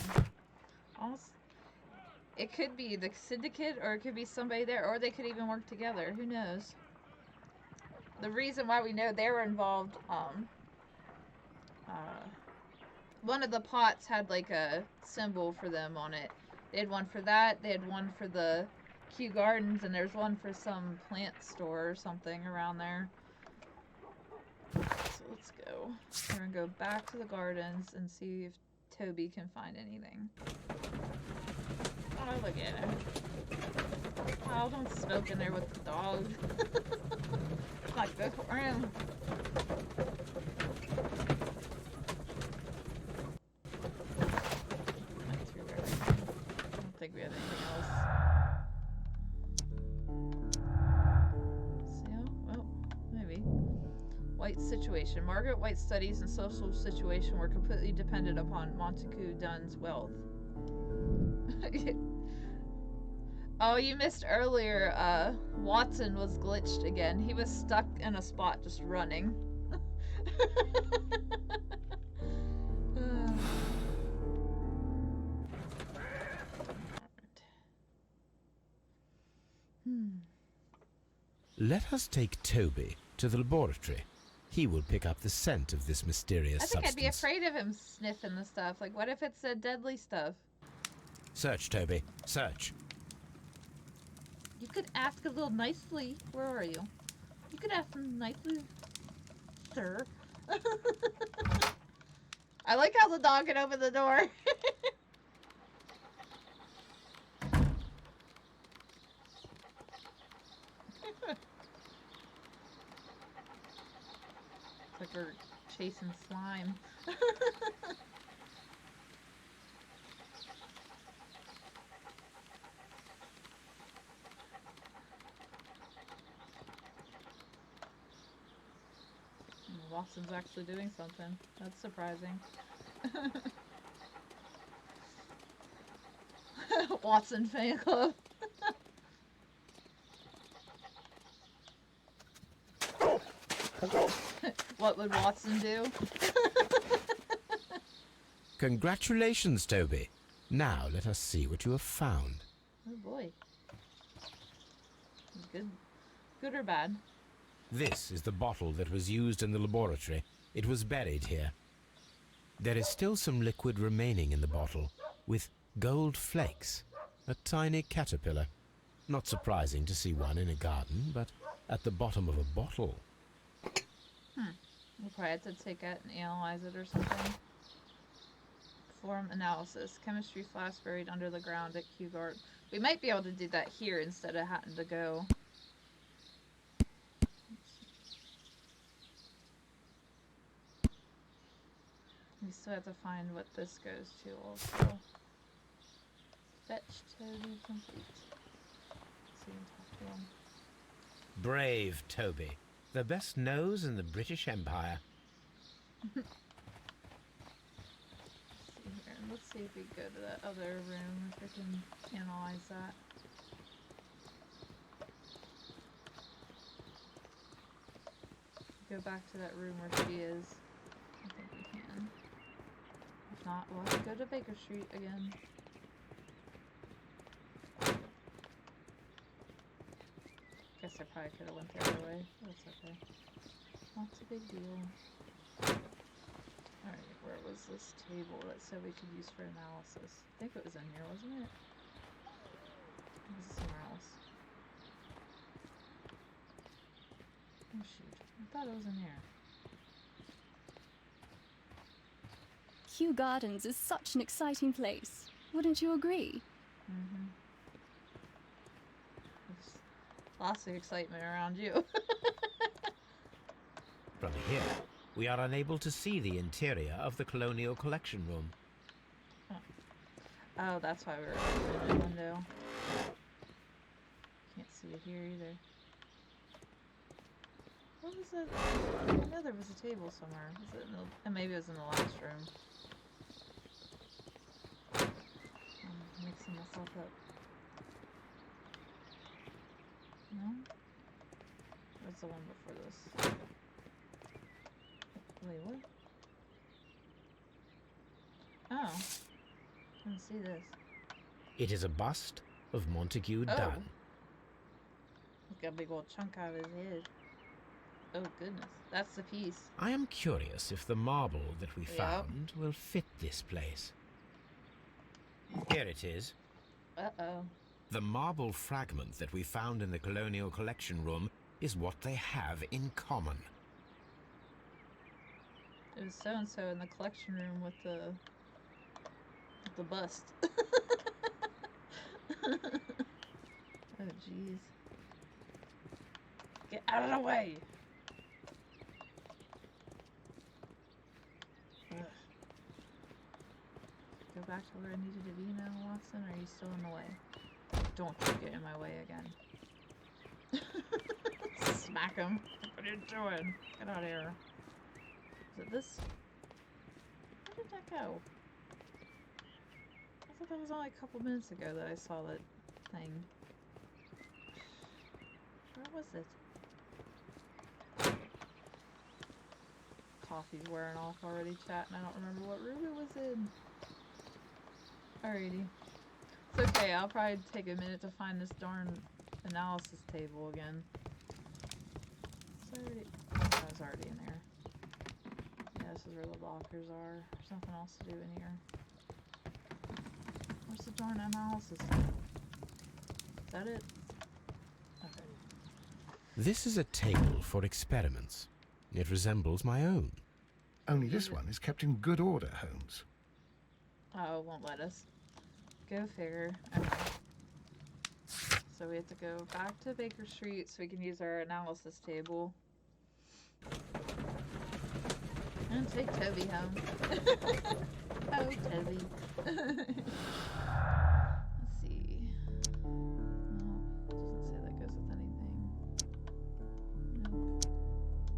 Also, it could be the Syndicate, or it could be somebody there, or they could even work together. Who knows? The reason why we know they were involved, one of the pots had like a symbol for them on it. They had one for that, they had one for the Kew Gardens, and there's one for some plant store or something around there. So let's go. We're gonna go back to the gardens and see if Toby can find anything. Oh, look at him. Oh, don't smoke in there with the dog. It's not good for him. Went through everything. I don't think we have anything else. See, well, maybe. White's situation. Margaret White's studies and social situation were completely dependent upon Montague Dunne's wealth. Oh, you missed earlier, Watson was glitched again. He was stuck in a spot just running.
Let us take Toby to the laboratory. He will pick up the scent of this mysterious
I think
substance.
I'd be afraid of him sniffing the stuff. Like, what if it's the deadly stuff?
Search, Toby. Search.
You could ask a little nicely. Where are you? You could ask him nicely, sir. I like how the dog can open the door. It's like we're chasing slime. Watson's actually doing something. That's surprising. Watson fan club. What would Watson do?
Congratulations, Toby. Now let us see what you have found.
Oh boy. Good. Good or bad?
This is the bottle that was used in the laboratory. It was buried here. There is still some liquid remaining in the bottle, with gold flakes. A tiny caterpillar. Not surprising to see one in a garden, but at the bottom of a bottle.
We'll probably have to take it and analyze it or something. Form analysis. Chemistry flask buried under the ground at Kew Gardens. We might be able to do that here instead of having to go. We still have to find what this goes to also. Fetch Toby complete. So we can talk to him.
Brave Toby. The best nose in the British Empire.
Let's see if we go to that other room, if we can analyze that. Go back to that room where she is. I think we can. If not, we'll have to go to Baker Street again. Guess I probably could have went the other way. That's okay. Not a big deal. Alright, where was this table that said we could use for analysis? I think it was in here, wasn't it? Or was it somewhere else? Oh shoot. I thought it was in here.
Kew Gardens is such an exciting place. Wouldn't you agree?
Mm-hmm. There's lots of excitement around you.
From here, we are unable to see the interior of the Colonial Collection Room.
Oh, that's why we were opening the window. Can't see it here either. What was it? I know there was a table somewhere. Was it in the, maybe it was in the last room. I'm mixing myself up. No? What's the one before this? Wait, what? Oh. I didn't see this.
It is a bust of Montague Dunne.
He's got a big old chunk out of his head. Oh goodness, that's the piece.
I am curious if the marble that we found will fit this place. Here it is.
Uh-oh.
The marble fragment that we found in the Colonial Collection Room is what they have in common.
It was so-and-so in the collection room with the bust. Oh jeez. Get out of the way! Ugh. Go back to where I needed to be now, Watson, or are you still in the way? Don't you get in my way again. Smack him. What are you doing? Get out of here. Is it this? Where did that go? I thought that was only a couple minutes ago that I saw that thing. Where was it? Coffee's wearing off already, chat, and I don't remember what room it was in. Alrighty. It's okay, I'll probably take a minute to find this darn analysis table again. It's already... Oh, that was already in there. Yeah, this is where the lockers are. There's nothing else to do in here. Where's the darn analysis table? Is that it? Okay.
This is a table for experiments. It resembles my own.
Only this one is kept in good order, Holmes.
Oh, it won't let us. Go figure. Okay. So we have to go back to Baker Street so we can use our analysis table. And take Toby home. Oh, Toby. Let's see. No, it doesn't say that goes with anything. Nope.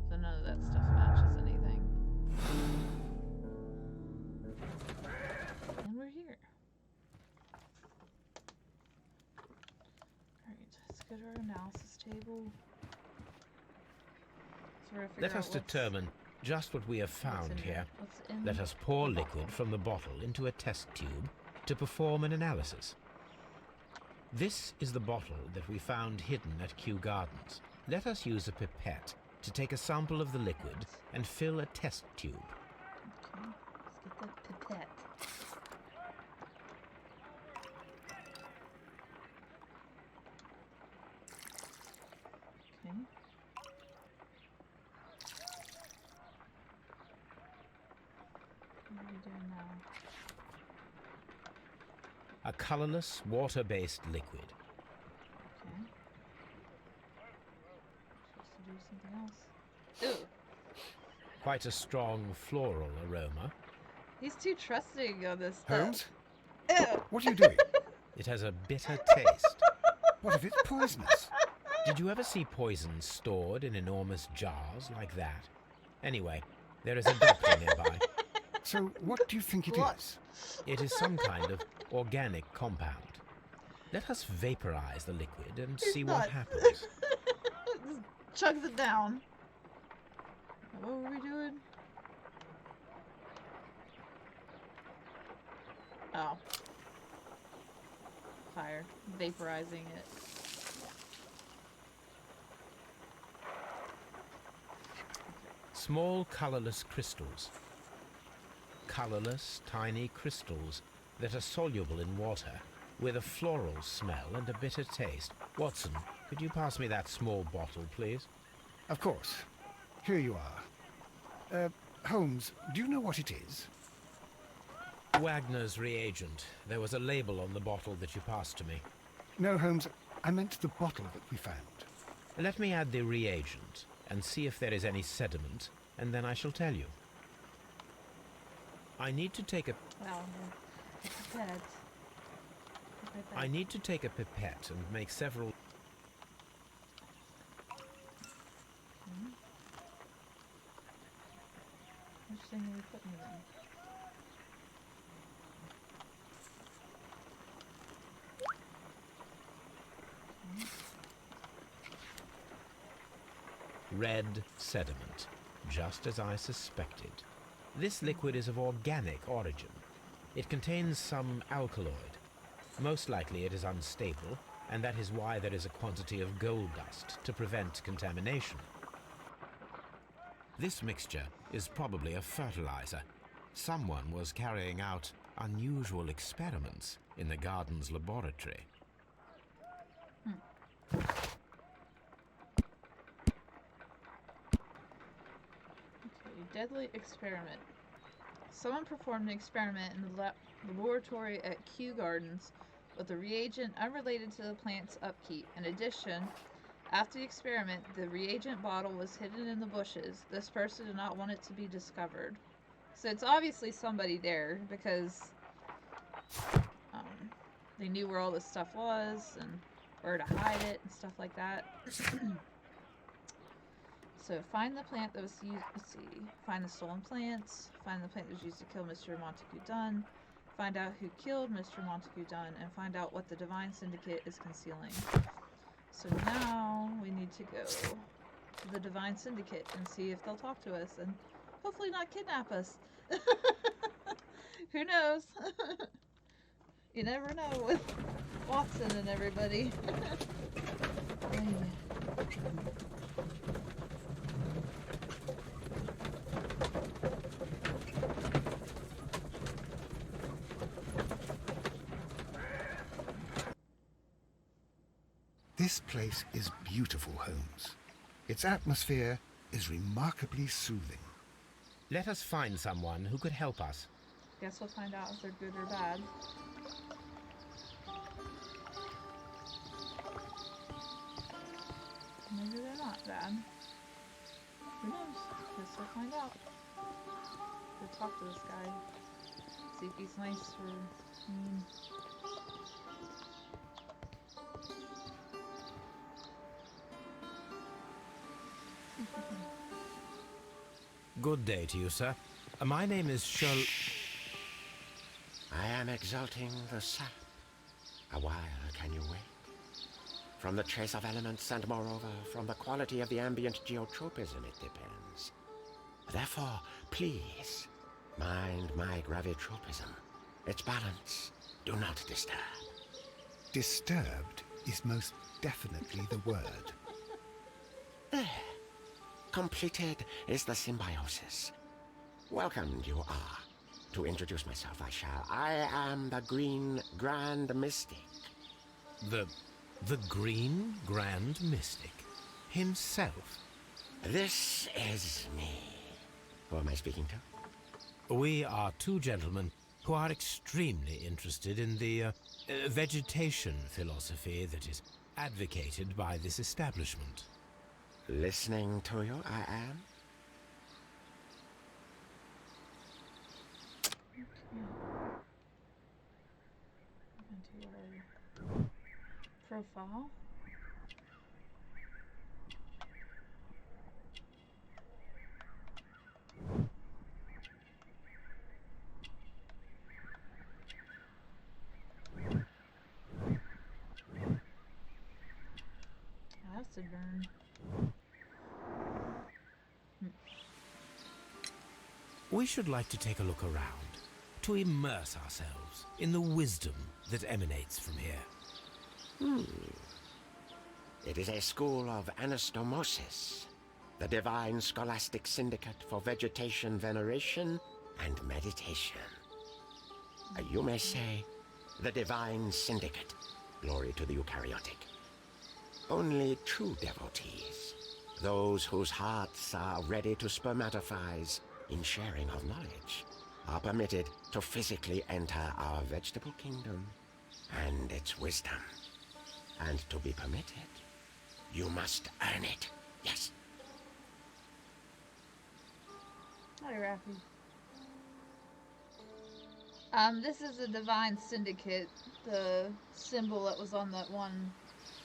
So none of that stuff matches anything. And we're here. Alright, let's go to our analysis table. So we're
Let us determine just what we have found here. Let us pour liquid from the bottle into a test tube to perform an analysis. This is the bottle that we found hidden at Kew Gardens. Let us use a pipette to take a sample of the liquid and fill a test tube.
Okay, let's get the pipette. Okay. What are we doing now?
A colorless, water-based liquid.
Okay. Supposed to do something else. Ew.
Quite a strong floral aroma.
He's too trusting on this stuff.
Holmes?
Ew.
What are you doing?
It has a bitter taste.
What if it's poisonous?
Did you ever see poison stored in enormous jars like that? Anyway, there is a doctor nearby.
So what do you think it
What?
is?
It is some kind of organic compound. Let us vaporize the liquid and see what happens.
Just chugs it down. What were we doing? Oh. Fire. Vaporizing it.
Small colorless crystals. Colorless, tiny crystals that are soluble in water, with a floral smell and a bitter taste. Watson, could you pass me that small bottle, please?
Of course. Here you are. Holmes, do you know what it is?
Wagner's reagent. There was a label on the bottle that you passed to me.
No, Holmes, I meant the bottle that we found.
Let me add the reagent and see if there is any sediment, and then I shall tell you. I need to take a
Pipette.
I need to take a pipette and make several.
Which thing are we putting it in?
Red sediment, just as I suspected. This liquid is of organic origin. It contains some alkaloid. Most likely it is unstable, and that is why there is a quantity of gold dust to prevent contamination. This mixture is probably a fertilizer. Someone was carrying out unusual experiments in the garden's laboratory.
Deadly experiment. Someone performed an experiment in the laboratory at Kew Gardens with a reagent unrelated to the plant's upkeep. In addition, after the experiment, the reagent bottle was hidden in the bushes. This person did not want it to be discovered. So it's obviously somebody there because they knew where all this stuff was and where to hide it and stuff like that. So find the plant that was used, let's see, find the stolen plants, find the plant that was used to kill Mr. Montague Dunne, find out who killed Mr. Montague Dunne, and find out what the Divine Syndicate is concealing. So now we need to go to the Divine Syndicate and see if they'll talk to us and hopefully not kidnap us. Who knows? You never know with Watson and everybody.
This place is beautiful, Holmes. Its atmosphere is remarkably soothing.
Let us find someone who could help us.
Guess we'll find out if they're good or bad. Maybe they're not bad. Who knows? Guess we'll find out. Go talk to this guy. See if he's nice or mean.
Good day to you, sir. My name is Sherlock.
I am exalting the sap. A while can you wait? From the trace of elements and moreover from the quality of the ambient geotropism it depends. Therefore, please, mind my gravitropism. Its balance, do not disturb.
Disturbed is most definitely the word.
There. Completed is the symbiosis. Welcomed you are. To introduce myself I shall. I am the Green Grand Mystic.
The Green Grand Mystic himself.
This is me. Who am I speaking to?
We are two gentlemen who are extremely interested in the vegetation philosophy that is advocated by this establishment.
Listening to you, I am.
Into our profile. acid burn.
We should like to take a look around, to immerse ourselves in the wisdom that emanates from here.
It is a school of anastomosis, the Divine Scholastic Syndicate for Vegetation Veneration and Meditation. You may say, the Divine Syndicate. Glory to the eukaryotic. Only true devotees, those whose hearts are ready to spermatophize in sharing of knowledge, are permitted to physically enter our vegetable kingdom and its wisdom. And to be permitted, you must earn it. Yes.
Hi, Raffy. This is the Divine Syndicate, the symbol that was on that one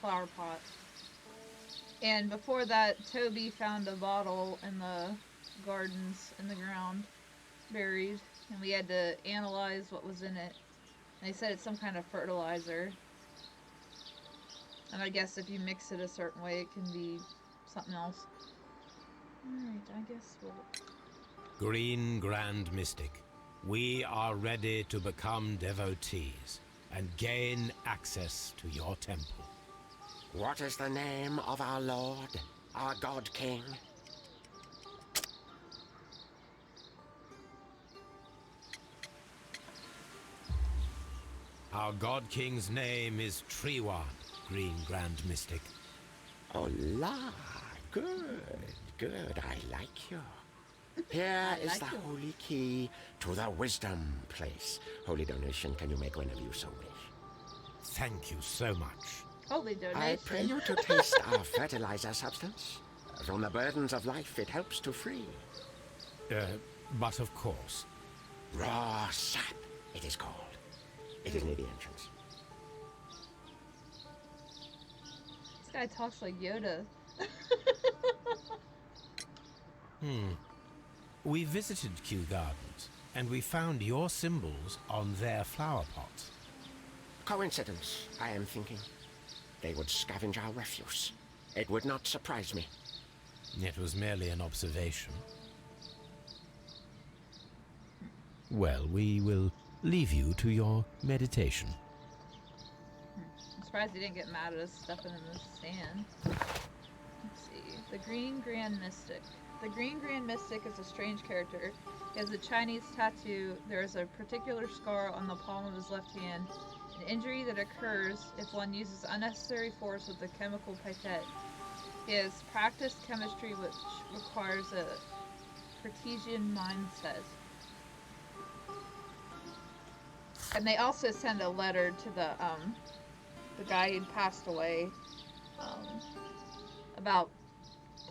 flower pot. And before that, Toby found a bottle in the gardens in the ground, buried, and we had to analyze what was in it. And they said it's some kind of fertilizer. And I guess if you mix it a certain way, it can be something else. Alright, I guess we'll...
Green Grand Mystic, we are ready to become devotees and gain access to your temple.
What is the name of our Lord, our God King?
Our God King's name is Treewan, Green Grand Mystic.
Oh la, good, good, I like you. Here is the holy key to the wisdom place. Holy donation can you make whenever you so wish.
Thank you so much.
Holy donation.
I pray you to taste our fertilizer substance. From the burdens of life it helps to free.
But of course.
Raw sap, it is called. It is near the entrance.
This guy talks like Yoda.
We visited Kew Gardens, and we found your symbols on their flower pots.
Coincidence, I am thinking. They would scavenge our refuse. It would not surprise me.
It was merely an observation. Well, we will leave you to your meditation.
I'm surprised he didn't get mad at us stepping in the sand. Let's see. The Green Grand Mystic. The Green Grand Mystic is a strange character. He has a Chinese tattoo. There is a particular scar on the palm of his left hand, an injury that occurs if one uses unnecessary force with a chemical pipette. He has practiced chemistry, which requires a Cartesian mindset. And they also send a letter to the guy who'd passed away, about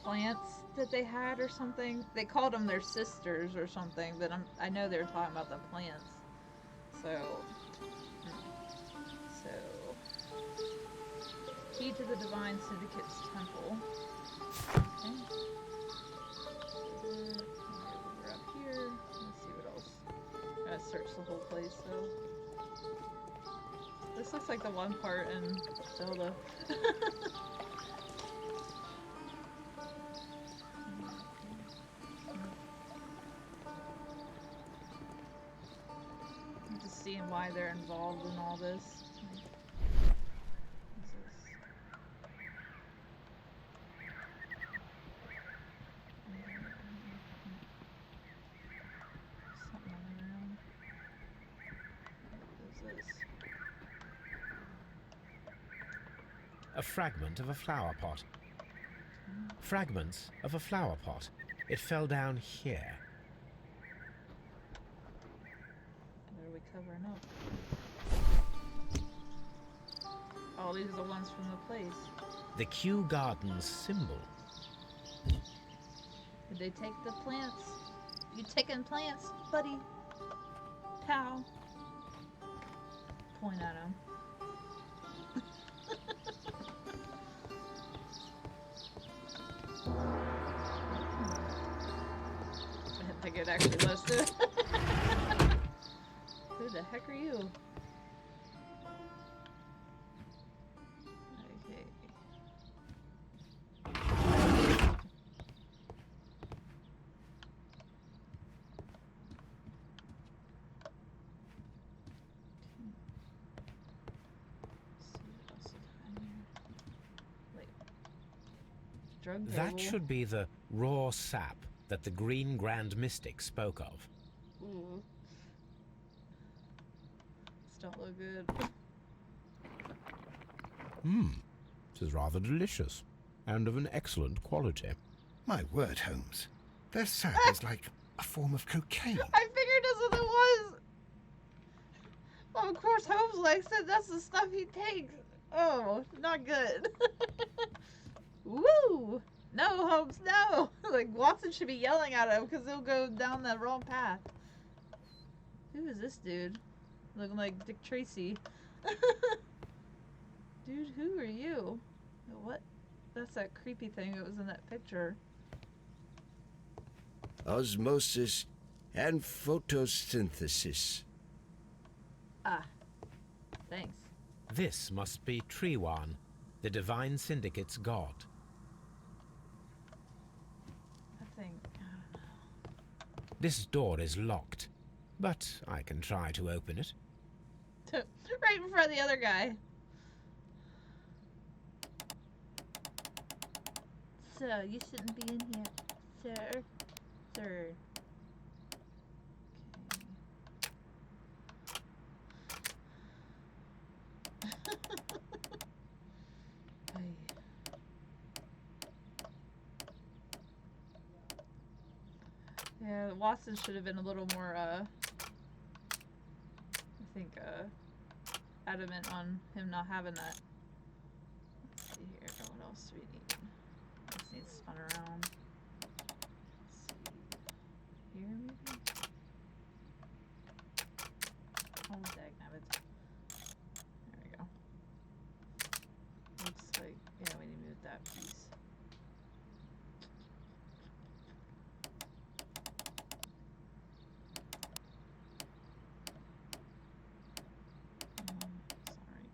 plants that they had or something. They called them their sisters or something, but I know they were talking about the plants. So, key to the Divine Syndicate's temple. Okay. We're up here. Let's see what else. Gotta search the whole place though. This looks like the one part in Zelda. I'm just seeing why they're involved in all this. Something on the ground. What is this?
A fragment of a flower pot. Fragments of a flower pot. It fell down here.
What are we covering up? Oh, these are the ones from the place.
The Kew Gardens symbol.
Did they take the plants? You taking plants, buddy? Pow. Point at him. I didn't think it actually was too. Who the heck are you? Okay. Drug
That
table.
should be the raw sap that the Green Grand Mystic spoke of.
Ooh. This don't look good.
This is rather delicious, and of an excellent quality.
My word, Holmes. Their sap is like a form of cocaine.
I figured that's what it was. Well, of course, Holmes likes it. That's the stuff he takes. Oh, not good. Woo! No, Holmes, no! Like, Watson should be yelling at him because he'll go down the wrong path. Who is this dude? Looking like Dick Tracy. Dude, who are you? What? That's that creepy thing that was in that picture.
Osmosis and photosynthesis.
Ah. Thanks.
This must be Trewan, the Divine Syndicate's god.
I think, I don't know.
This door is locked, but I can try to open it.
Right in front of the other guy. So, you shouldn't be in here, sir. Sir. Okay. Yeah, Watson should have been a little more, I think, adamant on him not having that. Let's see here, what else do we need? Just need to spun around. Let's see. Here, maybe? Oh, dagnabbit. There we go. Looks like, yeah, we need to move that piece. Sorry.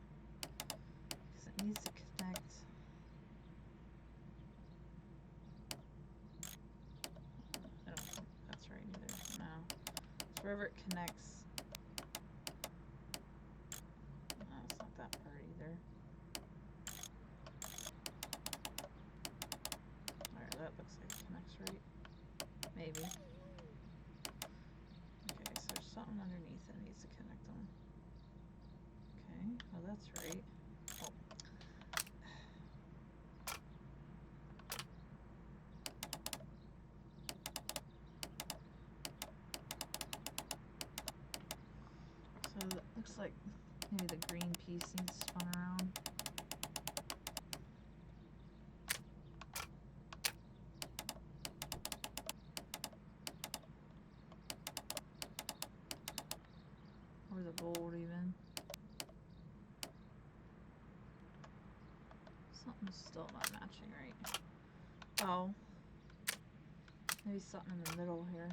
Because it needs to connect. I don't think that's right either. No. It's wherever it connects. No, it's not that part either. Alright, that looks like it connects right. Maybe. Okay, so there's something underneath that needs to connect them. Okay, well that's right. Oh. So it looks like maybe the green piece needs spun around. Or the gold even. Something's still not matching right. Oh. Maybe something in the middle here.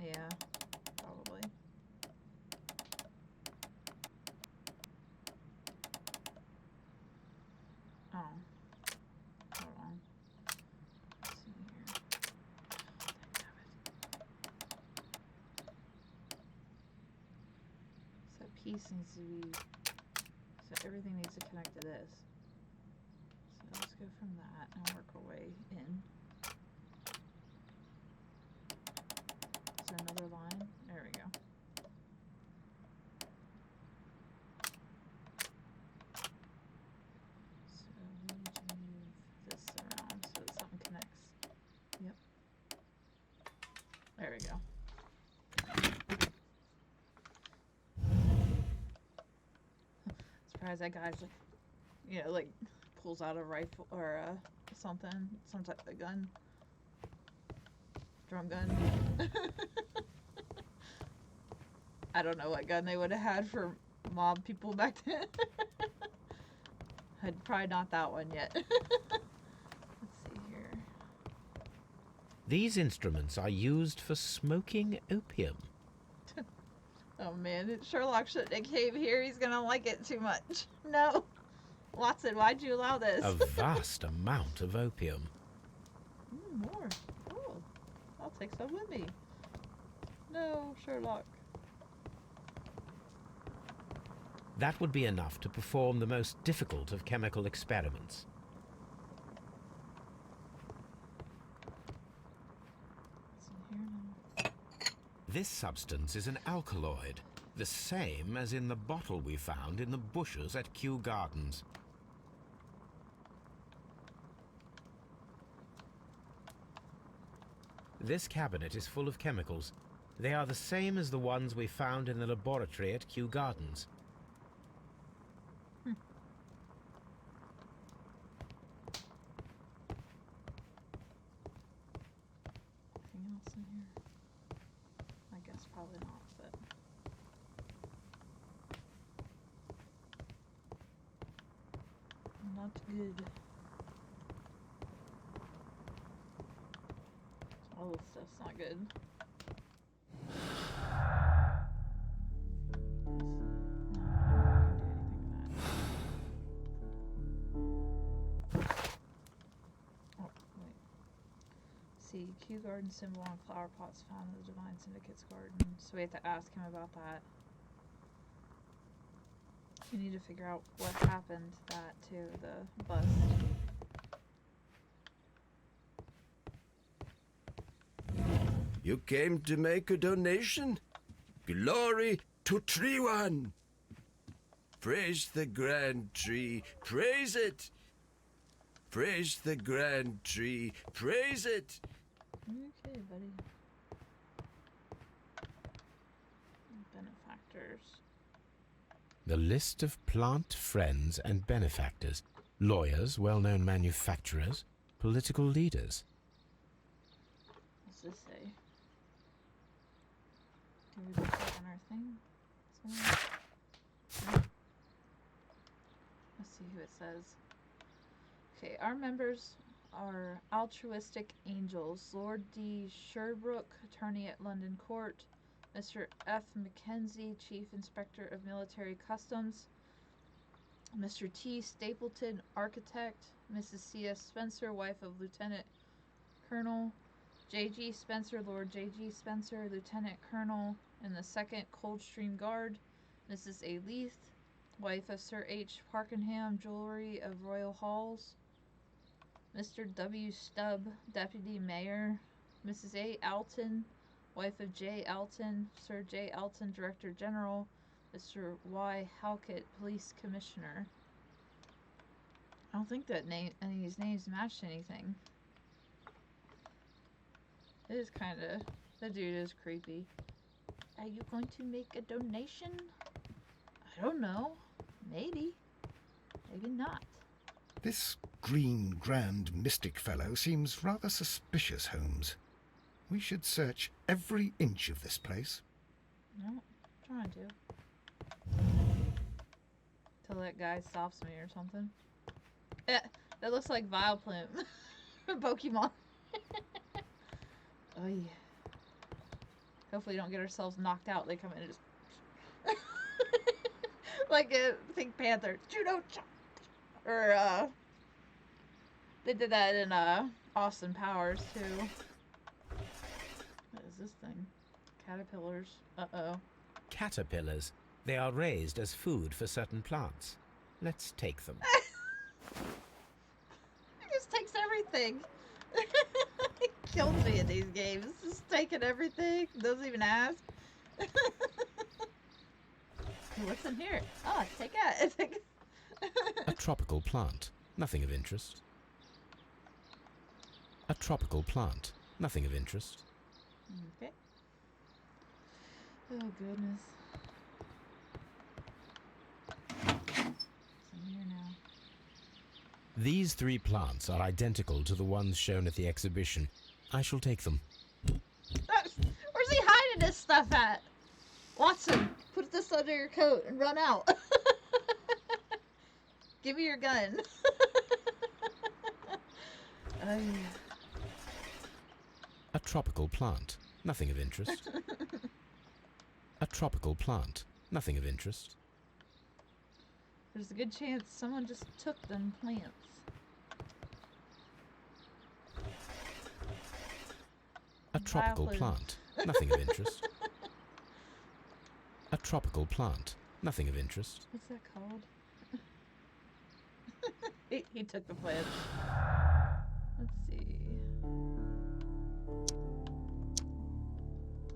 Yeah, probably. Oh. Hold on. Let's see here. So that piece needs to be, so everything needs to connect to this. So let's go from that and work our way in. Is there another line? There we go. So we need to move this around so that something connects. Yep. There we go. Surprised that guy's like, you know, like pulls out a rifle or something, some type of gun. Drum gun. I don't know what gun they would have had for mob people back then. I'd probably not that one yet. Let's see here.
These instruments are used for smoking opium.
Oh man, Sherlock shouldn't have came here. He's gonna like it too much. No. Watson, why'd you allow this?
A vast amount of opium.
More. Cool. I'll take some with me. No, Sherlock.
That would be enough to perform the most difficult of chemical experiments. This substance is an alkaloid, the same as in the bottle we found in the bushes at Kew Gardens. This cabinet is full of chemicals. They are the same as the ones we found in the laboratory at Kew Gardens.
Anything else in here? I guess probably not, but... Not good. All this stuff's not good. See, Kew Garden symbol on flower pots found in the Divine Syndicate's garden. So we have to ask him about that. We need to figure out what happened to that to the bust.
You came to make a donation? Glory to Tree One! Praise the grand tree, praise it! Praise the grand tree, praise it!
Okay, buddy. Benefactors.
The list of plant friends and benefactors. Lawyers, well-known manufacturers, political leaders.
What's this say? Do we look like on our thing? Somewhere? Let's see who it says. Okay, our members are altruistic angels. Lord D. Sherbrooke, attorney at London Court. Mr. F. Mackenzie, Chief Inspector of Military Customs. Mr. T. Stapleton, architect. Mrs. C.S. Spencer, wife of Lieutenant Colonel. J.G. Spencer, Lord J.G. Spencer, Lieutenant Colonel in the 2nd Coldstream Guard. Mrs. A. Leith, wife of Sir H. Parkenham, Jewelry of Royal Halls. Mr. W. Stubb, Deputy Mayor. Mrs. A. Alton, wife of J. Alton, Sir J. Alton, Director General. Mr. Y. Halkett, Police Commissioner. I don't think that any of these names matched anything. It is kind of... The dude is creepy. Are you going to make a donation? I don't know. Maybe. Maybe not.
This green grand mystic fellow seems rather suspicious, Holmes. We should search every inch of this place.
No, I'm trying to. Till that guy stops me or something. Yeah, that looks like Vileplume from Pokemon. Oh yeah. Hopefully we don't get ourselves knocked out. They come in and just... like a Pink Panther. Judo chop! Or, they did that in, Austin Powers, too. What is this thing? Caterpillars. Uh-oh.
Caterpillars. They are raised as food for certain plants. Let's take them.
It just takes everything. It kills me in these games. Just taking everything. Doesn't even ask. What's in here? Oh, take it.
A tropical plant. Nothing of interest. A tropical plant. Nothing of interest.
Okay. Oh, goodness. What's in here now?
These 3 plants are identical to the ones shown at the exhibition. I shall take them.
Where's he hiding this stuff at? Watson, put this under your coat and run out. Give me your gun. Oh, yeah.
A tropical plant. Nothing of interest. A tropical plant. Nothing of interest.
There's a good chance someone just took them plants.
A tropical plant. Nothing of interest. A tropical plant. Nothing of interest.
What's that called? He took the plants. Let's see.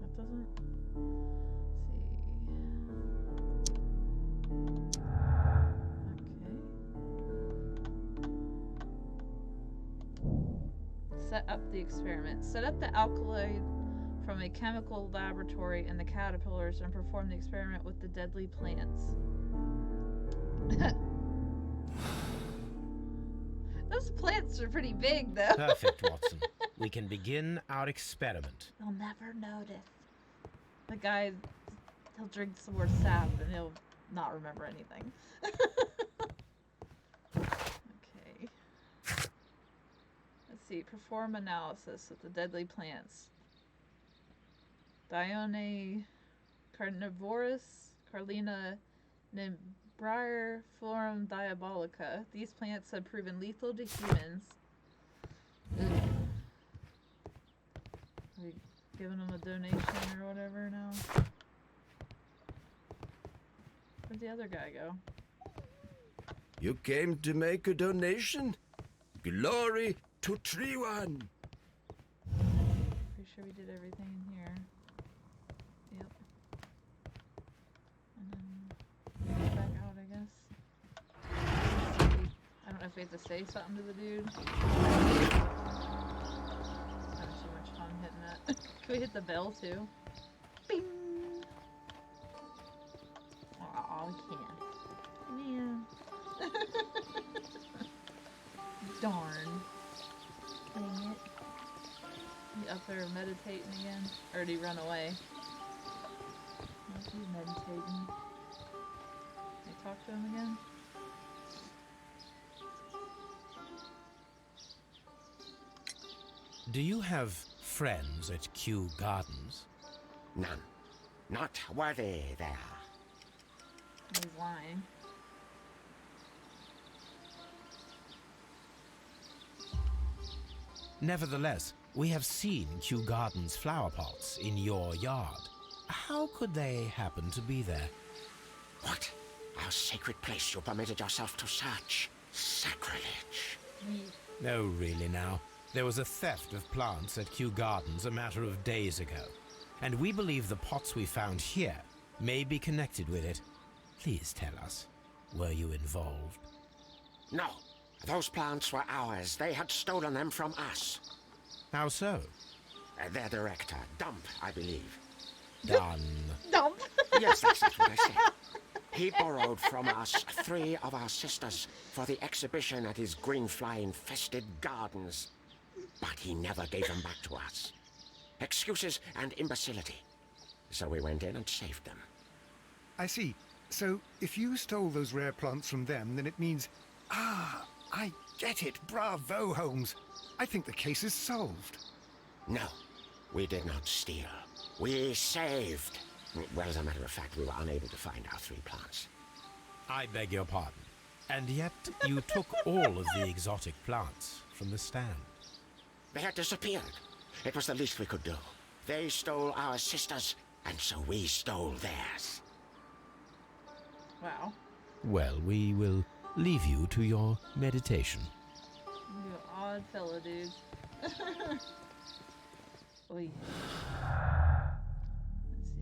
That doesn't... set up the experiment. Set up the alkaloid from a chemical laboratory and the caterpillars and perform the experiment with the deadly plants. Those plants are pretty big, though.
Perfect, Watson. We can begin our experiment.
They'll never notice. The guy, he'll drink some more sap and he'll not remember anything. Okay. Let's see. Perform analysis of the deadly plants. Dione carnivorous, Carlina Nimbrier, Florum diabolica. These plants have proven lethal to humans. Ugh. Are we giving them a donation or whatever now? Where'd the other guy go?
You came to make a donation? Glory to Triwan!
Pretty sure we did everything in here. Yep. And then back out, I guess. I don't know if we have to say something to the dude. Having too much fun hitting it. Can we hit the bell too? Bing! Aw, we can't. Man. Darn. Dang it. He up there meditating again? Or did he run away? He's meditating. Can I talk to him again?
Do you have friends at Kew Gardens?
None. Not worthy there.
He's lying.
Nevertheless, we have seen Kew Gardens flower pots in your yard. How could they happen to be there?
What? Our sacred place you permitted yourself to search? Sacrilege.
No, really now. There was a theft of plants at Kew Gardens a matter of days ago, and we believe the pots we found here may be connected with it. Please tell us, were you involved?
No. Those plants were ours. They had stolen them from us.
How so?
Their director, Dump, I believe.
Dunne.
Dump!
Yes, that's what I said. He borrowed from us 3 of our sisters for the exhibition at his greenfly-infested gardens. But he never gave them back to us. Excuses and imbecility. So we went in and saved them.
I see. So, if you stole those rare plants from them, then it means... Ah, I get it. Bravo, Holmes. I think the case is solved.
No, we did not steal. We saved. Well, as a matter of fact, we were unable to find our 3 plants.
I beg your pardon. And yet you took all of the exotic plants from the stand.
They had disappeared. It was the least we could do. They stole our sisters, and so we stole theirs.
Wow.
Well, we will leave you to your meditation.
You odd fellow, dude. Oy. Let's see.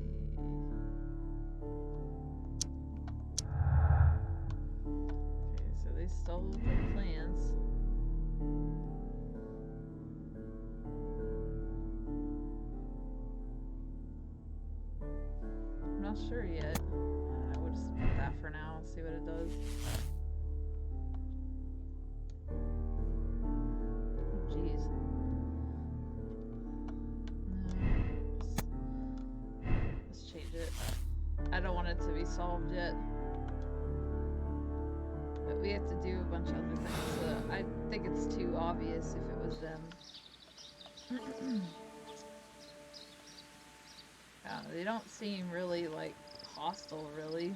Okay, so they stole the plants. I'm not sure yet. I don't know, we'll just put that for now and see what it does. Oh, jeez. No. Let's change it. I don't want it to be solved yet. But we have to do a bunch of other things, so I think it's too obvious if it was them. They don't seem really, like, hostile, really.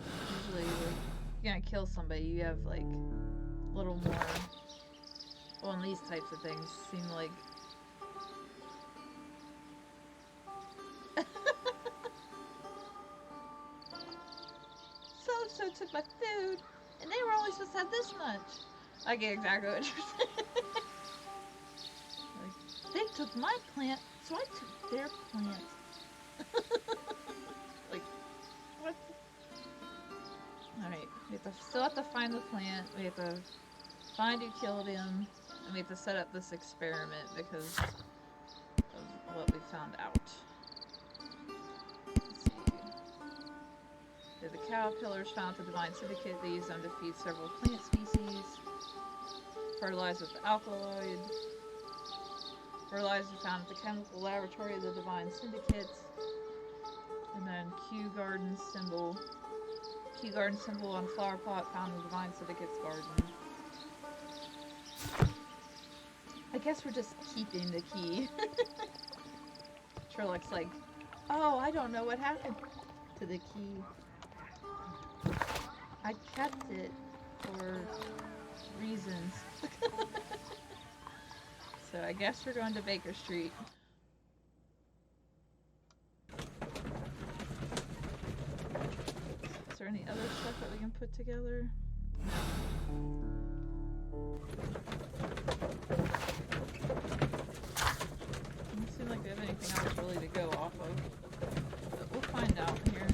Usually, like, you're gonna kill somebody, you have, like, a little more... Well, and these types of things seem like... So took my food, and they were only supposed to have this much. I get exactly what you're saying. Like, they took my plant, so I took their plant. Like, what? Alright, we still have to find the plant. We have to find who killed him. And we have to set up this experiment because of what we found out. Let's see. The caterpillars found at the Divine Syndicate. They use them to feed several plant species. Fertilized with alkaloid. Fertilizer found at the chemical laboratory of the Divine Syndicate. And then Kew Gardens symbol. Kew Garden symbol on flower pot found in the Divine Syndicate's garden. I guess we're just keeping the key. Sherlock's like, oh, I don't know what happened to the key. I kept it for reasons. So I guess we're going to Baker Street. Is there any other stuff that we can put together? Doesn't seem like we have anything else really to go off of. But we'll find out here.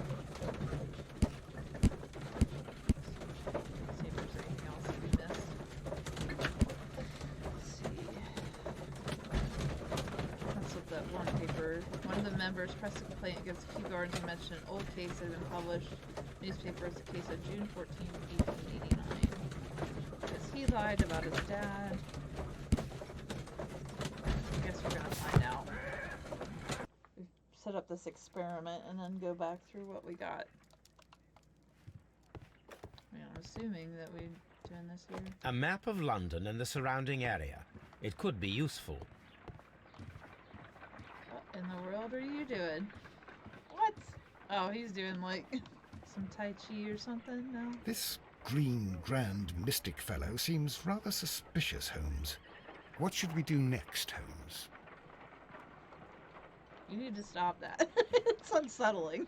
See if there's anything else that we missed. Let's see. That's what that one paper. One of the members pressed a complaint against Kew Gardens and mentioned an old case that had been published newspaper as the case of June 14, 1889. Because he lied about his dad. I guess we're gonna find out. We've set up this experiment and then go back through what we got. I mean, I'm assuming that we're doing this here.
A map of London and the surrounding area. It could be useful.
What in the world are you doing? What? Oh, he's doing like some Tai Chi or something? No?
This green, grand, mystic fellow seems rather suspicious, Holmes. What should we do next, Holmes?
You need to stop that. It's unsettling.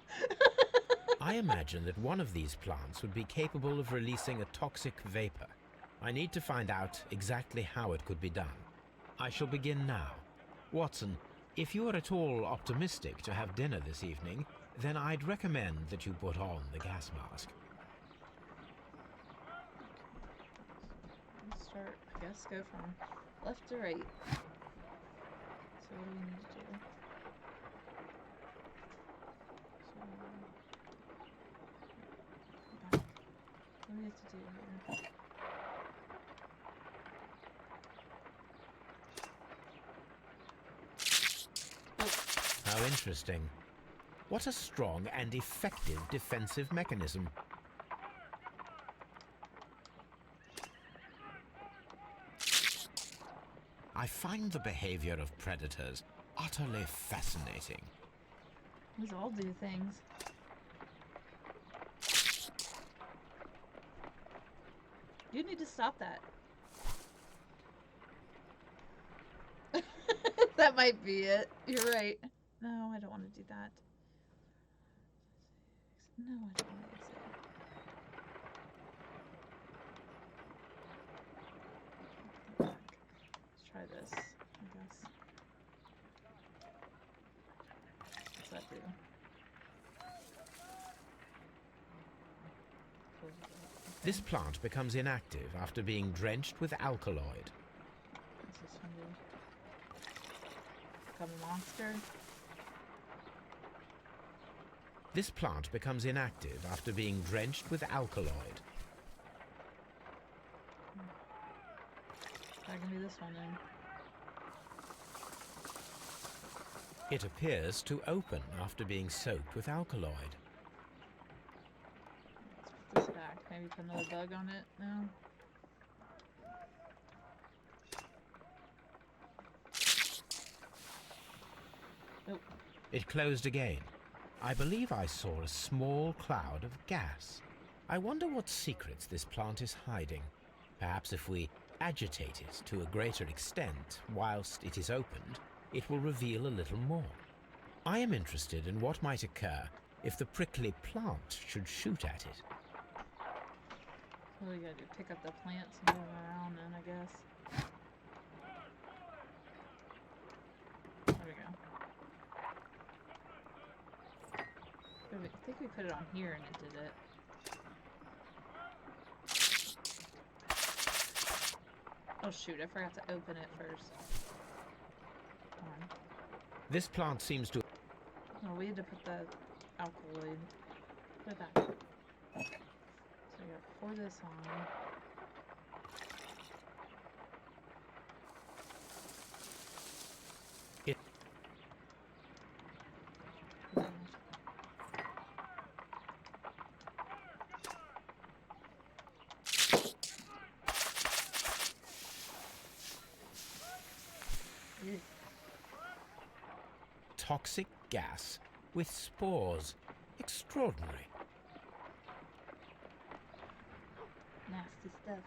I imagine that one of these plants would be capable of releasing a toxic vapor. I need to find out exactly how it could be done. I shall begin now. Watson, if you are at all optimistic to have dinner this evening, then I'd recommend that you put on the gas mask.
Let's start, I guess, go from left to right. So what do we need to do? So, back. What do we have to do here?
How interesting. What a strong and effective defensive mechanism. I find the behavior of predators utterly fascinating.
These all do things. You need to stop that. That might be it. You're right. No, I don't want to do that. No, I don't want to exit. Let's try this, I guess. What's that do?
This plant becomes inactive after being drenched with alkaloid.
What's this one do? Become a monster?
This plant becomes inactive after being drenched with alkaloid.
That can be this one then.
It appears to open after being soaked with alkaloid.
Let's put this back. Maybe put another bug on it now. Nope.
It closed again. I believe I saw a small cloud of gas. I wonder what secrets this plant is hiding. Perhaps if we agitate it to a greater extent whilst it is opened, it will reveal a little more. I am interested in what might occur if the prickly plant should shoot at it.
What do we gotta do? Pick up the plants and move them around then, I guess. There we go. I think we put it on here and it did it. Oh shoot, I forgot to open it first. Come on.
This plant seems to...
No, we had to put the alkaloid. Put it back. So we gotta pour this on.
It... Toxic gas with spores. Extraordinary.
Nasty stuff.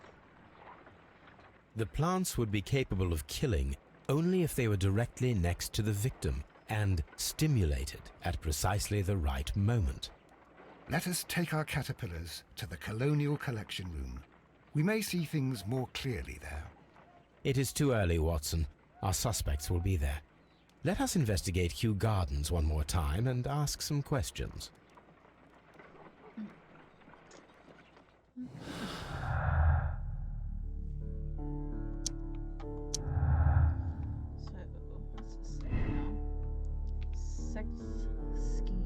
The plants would be capable of killing only if they were directly next to the victim and stimulated at precisely the right moment.
Let us take our caterpillars to the Colonial Collection Room. We may see things more clearly there.
It is too early, Watson. Our suspects will be there. Let us investigate Kew Gardens one more time and ask some questions.
So, what's this say now? Sex scheme.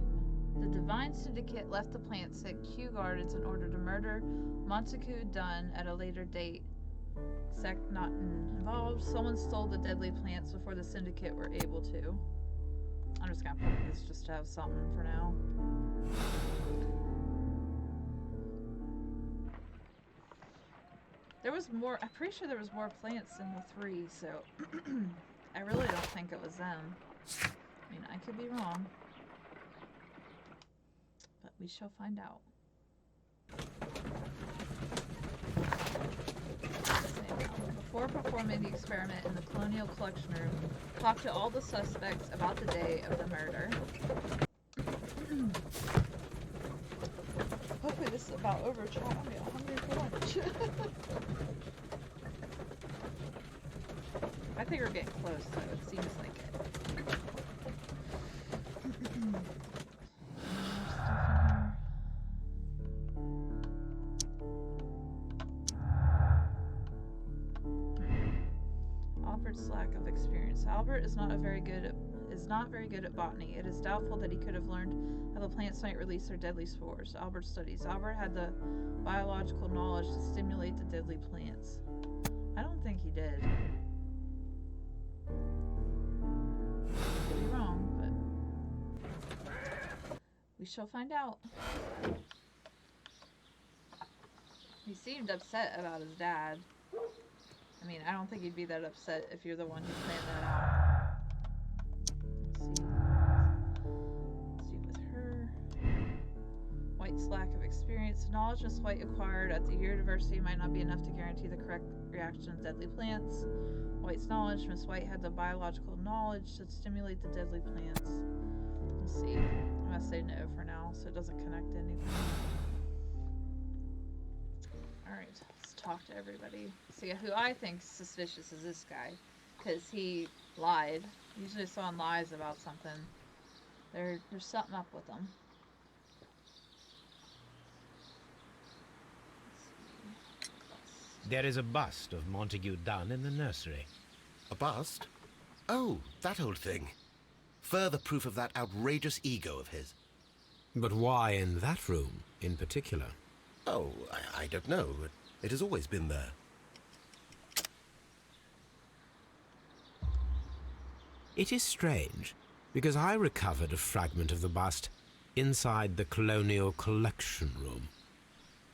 The Divine Syndicate left the plants at Kew Gardens in order to murder Montague Dunne at a later date. Sect not involved. Someone stole the deadly plants before the Syndicate were able to. I'm just gonna put this just to have something for now. There was more, I'm pretty sure there was more plants in the 3, so I really don't think it was them. I mean, I could be wrong. But we shall find out. Before performing the experiment in the Colonial Collection Room, talk to all the suspects about the day of the murder. Hopefully this is about over, chat. I'm getting hungry for lunch. I think we're getting close, though. It seems like it. More stuff in here. Albert's lack of experience. Albert is not very good at botany. It is doubtful that he could have learned how the plants might release their deadly spores. Albert studies. Albert had the biological knowledge to stimulate the deadly plants. I don't think he did. Could be wrong, but we shall find out. He seemed upset about his dad. I mean, I don't think he'd be that upset if you're the one who planned that out. Let's see with her. White's lack of experience. Knowledge Miss White acquired at the university might not be enough to guarantee the correct reaction of deadly plants. White's knowledge. Miss White had the biological knowledge to stimulate the deadly plants. Let's see. I'm gonna say no for now, so it doesn't connect to anything. Alright, let's talk to everybody. See, who I think is suspicious is this guy. Because he lied. Usually if someone lies about something, there's something up with them.
There is a bust of Montague Dunne in the nursery.
A bust? Oh, that old thing. Further proof of that outrageous ego of his.
But why in that room in particular?
Oh, I don't know. It has always been there.
It is strange, because I recovered a fragment of the bust inside the Colonial Collection Room.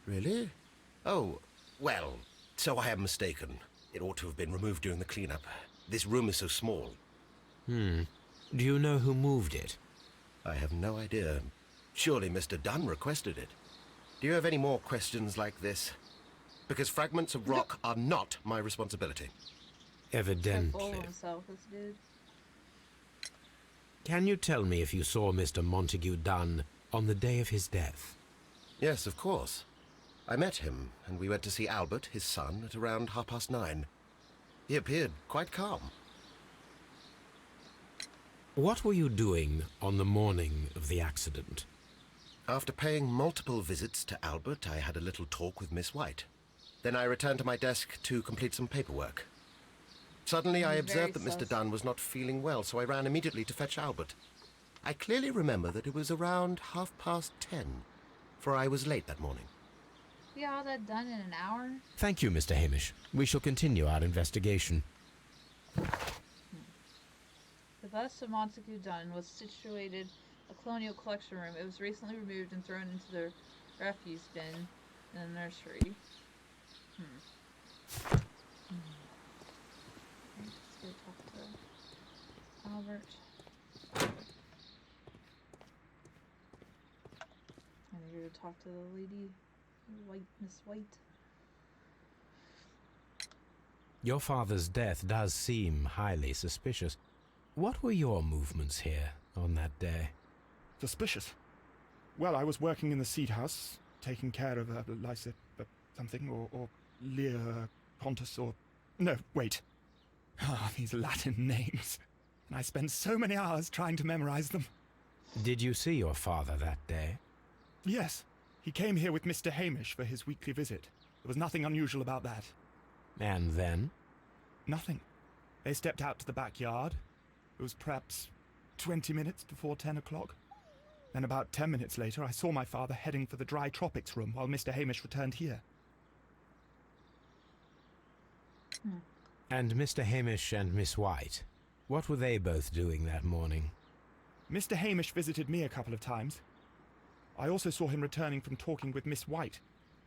Really? Oh, well, so I am mistaken. It ought to have been removed during the cleanup. This room is so small.
Do you know who moved it?
I have no idea. Surely Mr. Dunne requested it. Do you have any more questions like this? Because fragments of rock are not my responsibility.
Evidently.
Himself, this dude.
Can you tell me if you saw Mr. Montague Dunne on the day of his death?
Yes, of course. I met him, and we went to see Albert, his son, at around 9:30. He appeared quite calm.
What were you doing on the morning of the accident?
After paying multiple visits to Albert, I had a little talk with Miss White. Then I returned to my desk to complete some paperwork. Suddenly, I observed that Mr. Dunne was not feeling well, so I ran immediately to fetch Albert. I clearly remember that it was around 10:30, for I was late that morning.
You got all that done in an hour?
Thank you, Mr. Hamish. We shall continue our investigation.
The bust of Montague Dunne was situated a colonial collection room. It was recently removed and thrown into the refuse bin in the nursery. Let's go talk to Albert. I'm here to talk to the lady, Miss White.
Your father's death does seem highly suspicious. What were your movements here on that day?
Suspicious? Well, I was working in the seed house, taking care of Lysa something, or Lear Pontus, or... No, wait. Ah, these Latin names. And I spent so many hours trying to memorize them.
Did you see your father that day?
Yes. He came here with Mr. Hamish for his weekly visit. There was nothing unusual about that.
And then?
Nothing. They stepped out to the backyard. It was perhaps 20 minutes before 10 o'clock. Then about 10 minutes later, I saw my father heading for the dry tropics room while Mr. Hamish returned here.
And Mr. Hamish and Miss White, what were they both doing that morning?
Mr. Hamish visited me a couple of times. I also saw him returning from talking with Miss White,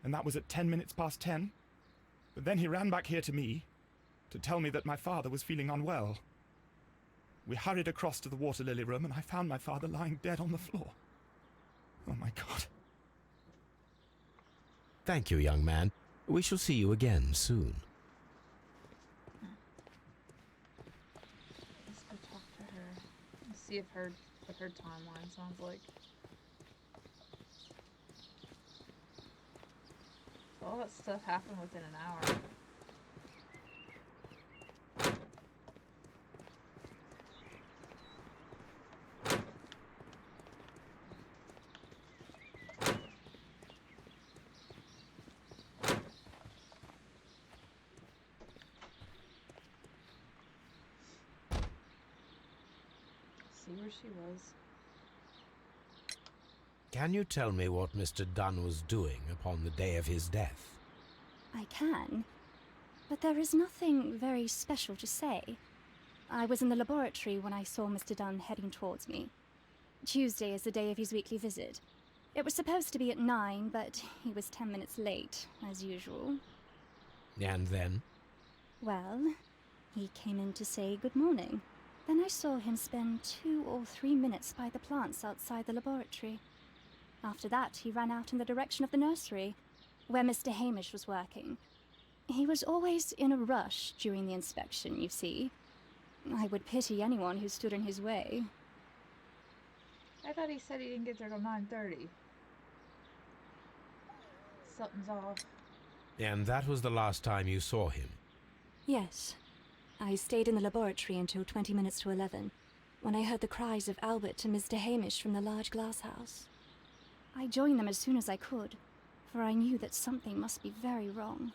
and that was at 10 minutes past 10. But then he ran back here to me to tell me that my father was feeling unwell. We hurried across to the water lily room, and I found my father lying dead on the floor. Oh my God.
Thank you, young man. We shall see you again soon.
Let's go talk to her. Let's see if her timeline sounds like. All that stuff happened within an hour. See where she was.
Can you tell me what Mr. Dunne was doing upon the day of his death?
I can, but there is nothing very special to say. I was in the laboratory when I saw Mr. Dunne heading towards me. Tuesday is the day of his weekly visit. It was supposed to be at 9, but he was 10 minutes late, as usual.
And then?
Well, he came in to say good morning. Then I saw him spend 2 or 3 minutes by the plants outside the laboratory. After that, he ran out in the direction of the nursery, where Mr. Hamish was working. He was always in a rush during the inspection, you see. I would pity anyone who stood in his way.
I thought he said he didn't get there till 9:30. Something's off.
And that was the last time you saw him?
Yes. I stayed in the laboratory until 20 minutes to 11, when I heard the cries of Albert and Mr. Hamish from the large glass house.
I joined them as soon as I could, for I knew that something must be very wrong.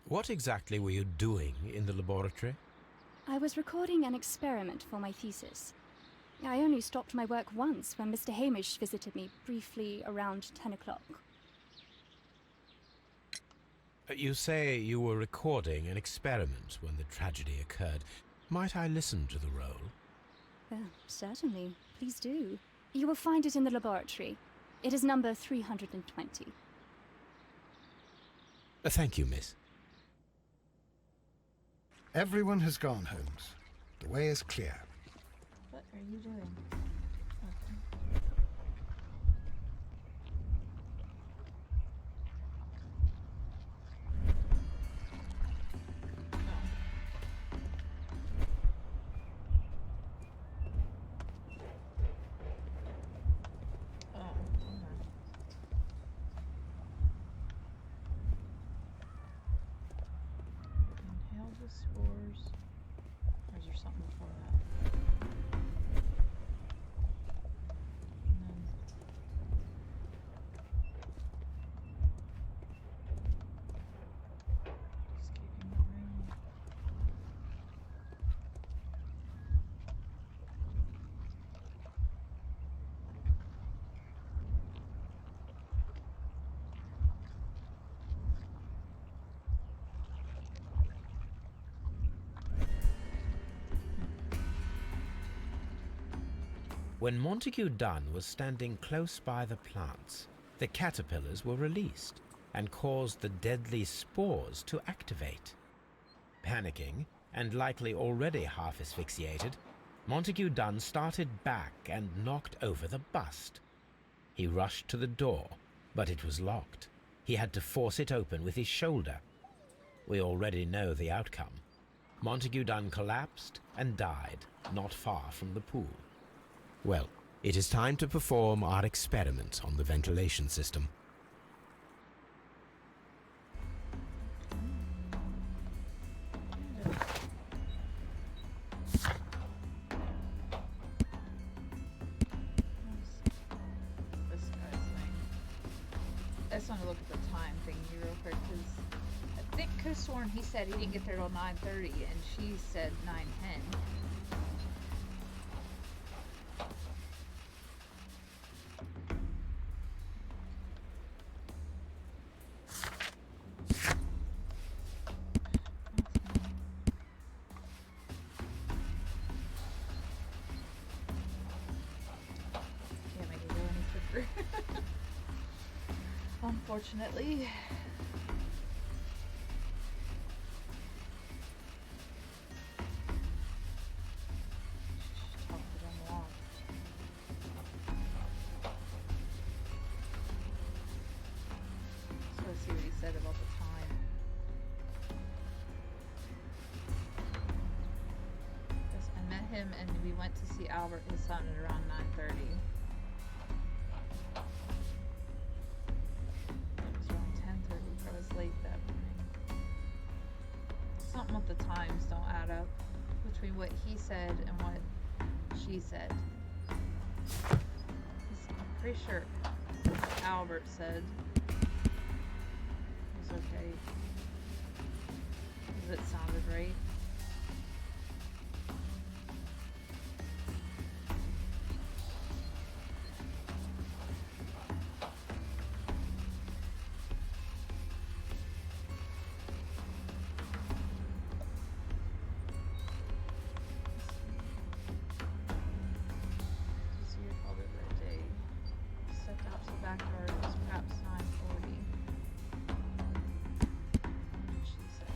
What exactly were you doing in the laboratory?
I was recording an experiment for my thesis. I only stopped my work once when Mr. Hamish visited me briefly around 10 o'clock.
You say you were recording an experiment when the tragedy occurred. Might I listen to the roll?
Certainly. Please do. You will find it in the laboratory. It is number 320.
Thank you, miss.
Everyone has gone, Holmes. The way is clear.
What are you doing? Inhale the spores. Or is there something before that? And then
When Montague Dunne was standing close by the plants, the caterpillars were released and caused the deadly spores to activate. Panicking, and likely already half asphyxiated, Montague Dunne started back and knocked over the bust. He rushed to the door, but it was locked. He had to force it open with his shoulder. We already know the outcome. Montague Dunne collapsed and died not far from the pool. Well, it is time to perform our experiment on the ventilation system.
This guy's thing. I just want to look at the time thing here real quick, because I think could have sworn he said he didn't get there till 9:30, and she said 9:10. Can't make it go any quicker. Unfortunately. Talk to them a lot. So let's see what he said about the time. Yes, I met him and we went to see Albert, his son, at around 9:30. It was around 10:30. I was late that morning. Something with the times don't add up between what he said and what she said. I'm pretty sure what Albert said was okay. Because it sounded right. So your father birthday. Stepped out to the backyard. It was perhaps 9:40. What did she say?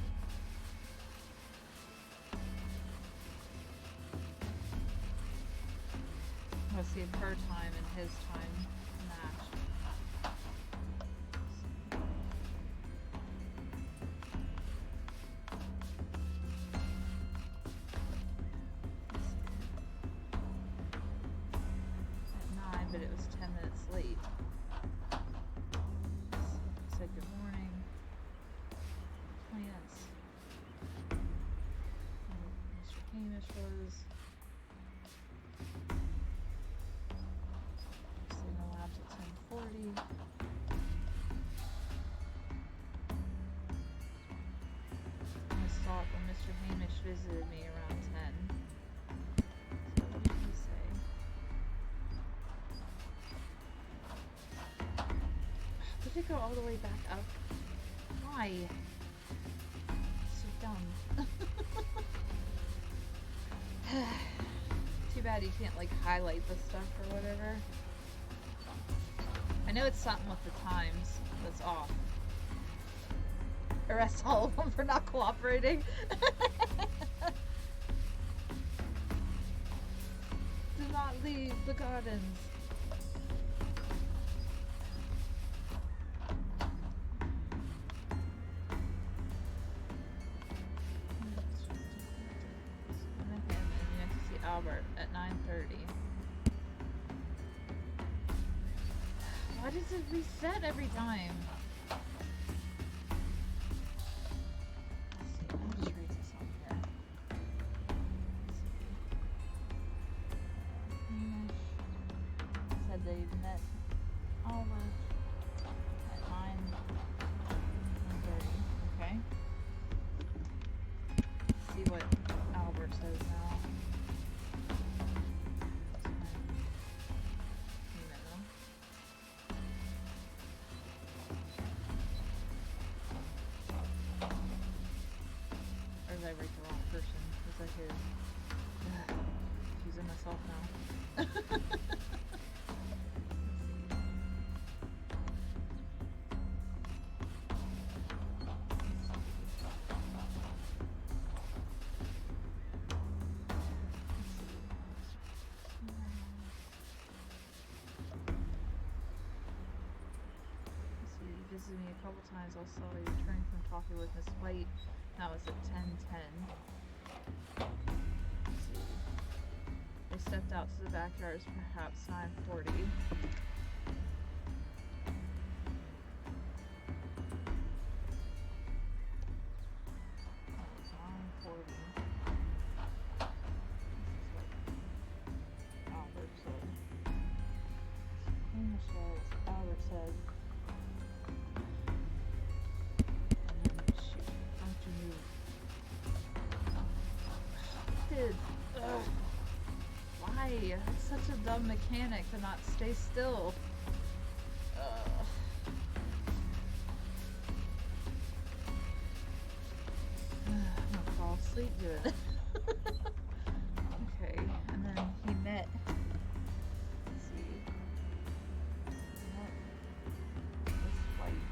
Let's see if her time and his time matched. At 9, but it was 10 minutes late. Said good morning. 20 minutes. Mr. Hamish was. Obviously no labs at 10:40. I saw it when Mr. Hamish visited me around 10. So what did he say? Did it go all the way back up? Why? So dumb. Too bad you can't like highlight the stuff or whatever. I know it's something with the times that's off. Arrest all of them for not cooperating. Do not leave the gardens. I met him and we went to see Albert at 9:30. Why does it reset every time? Let's see, let me just read this on here. Let's see. Hamish said they met Albert at 9:30. Okay. Let's see what Albert says now. Email. Or did I write the wrong person? Was that his? He's through myself now. Visited me a couple times. I saw you returning from talking with Miss White. That was at 10:10. Let's see. They stepped out to the backyard, perhaps 9:40. That was 9:40. This is what Albert said. Hamish says, Albert said. Ugh. Why? It's such a dumb mechanic to not stay still. I'm gonna fall asleep doing it. Okay, and then he met. Let's see. He met Miss White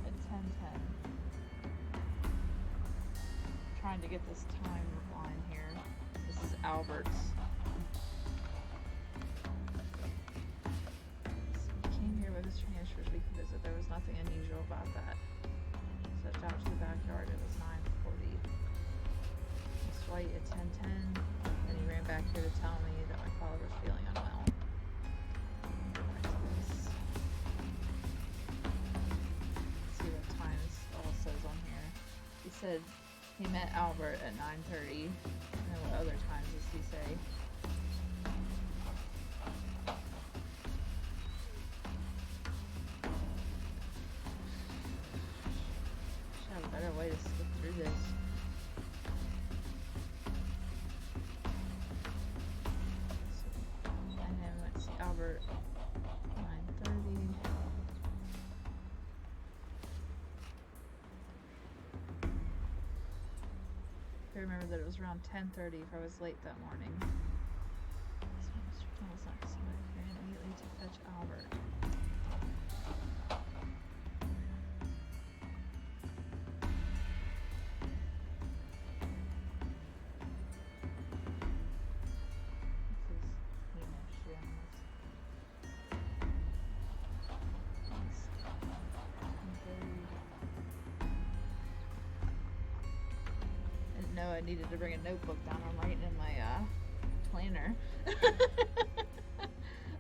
at 10:10. Trying to get this timeline here. This is Albert's. He came here with his trainers for his weekly visit. There was nothing unusual about that. Stepped out to the backyard. It was 9:40. Miss White at 10:10. Then he ran back here to tell me that my father was feeling unwell. Go back to this. Let's see what time this all says on here. He said he met Albert at 9:30. And what other times does he say? Should have a better way to skip through this. And then we went to see Albert at 9:30. I remember that it was around 10:30 if I was late that morning. So Mr. Dunne was not somebody here immediately to fetch Albert. I needed to bring a notebook down. I'm writing in my planner.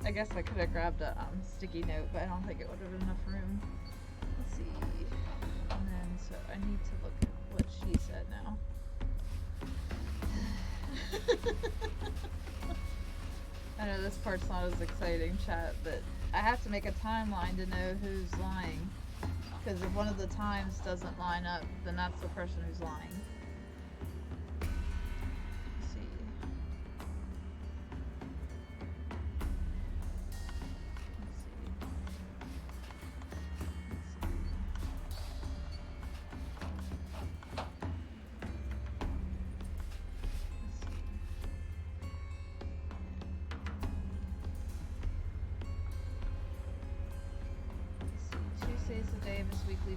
I guess I could have grabbed a sticky note, but I don't think it would have been enough room. Let's see. And then, so I need to look at what she said now. I know this part's not as exciting, chat, but I have to make a timeline to know who's lying. Because if one of the times doesn't line up, then that's the person who's lying.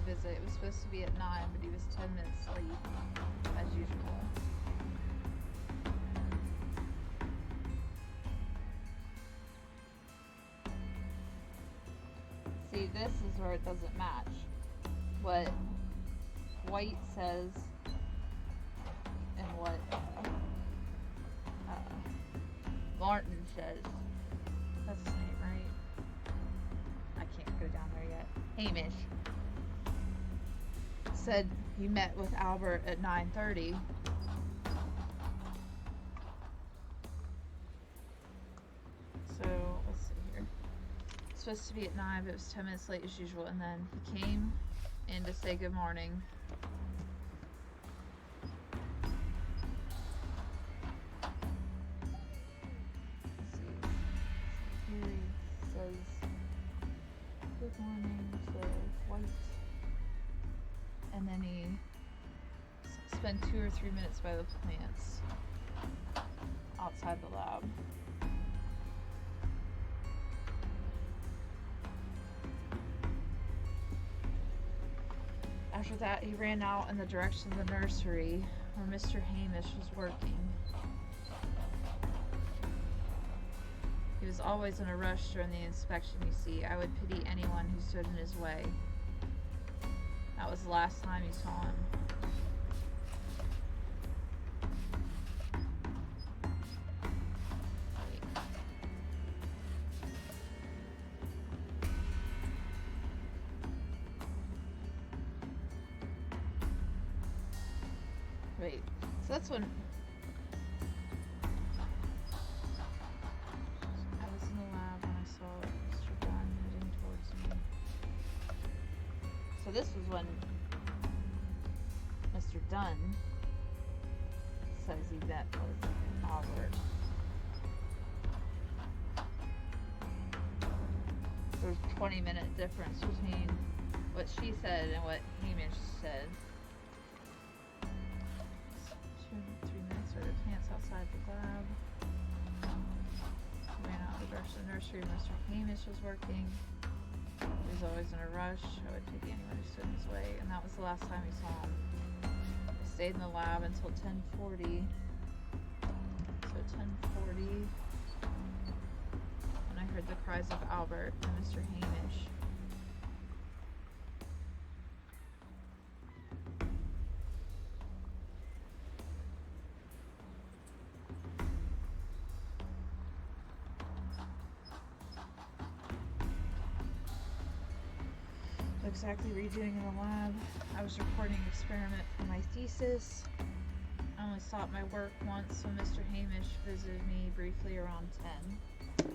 Visit. It was supposed to be at 9, but he was 10 minutes late, as usual. See, this is where it doesn't match. What White says and what Martyn says. That's his name, right? I can't go down there yet. Hamish said he met with Albert at 9:30. So let's see here. It's supposed to be at 9, but it was 10 minutes late as usual. And then he came in to say good morning. Let's see. Here he says good morning to White. And then he spent 2 or 3 minutes by the plants. outside the lab. After that, he ran out in the direction of the nursery where Mr. Hamish was working. He was always in a rush during the inspection, you see. I would pity anyone who stood in his way. That was the last time you saw him. Wait, so that's when I was in the lab when I saw Mr. Dunne heading towards me. So this was when Mr. Dunne says he met with Albert. There's a 20-minute difference between what she said and what Hamish said. 2 to 3 minutes or pants outside the lab. Ran out the direction of the nursery. Mr. Hamish was working. He was always in a rush. I would pity anyone who stood in his way, and that was the last time we saw him. I stayed in the lab until 10:40. So 10:40, when I heard the cries of Albert and Mr. Hamish. Exactly redoing in the lab. I was recording an experiment for my thesis. I only stopped my work once when Mr. Hamish visited me briefly around 10. So.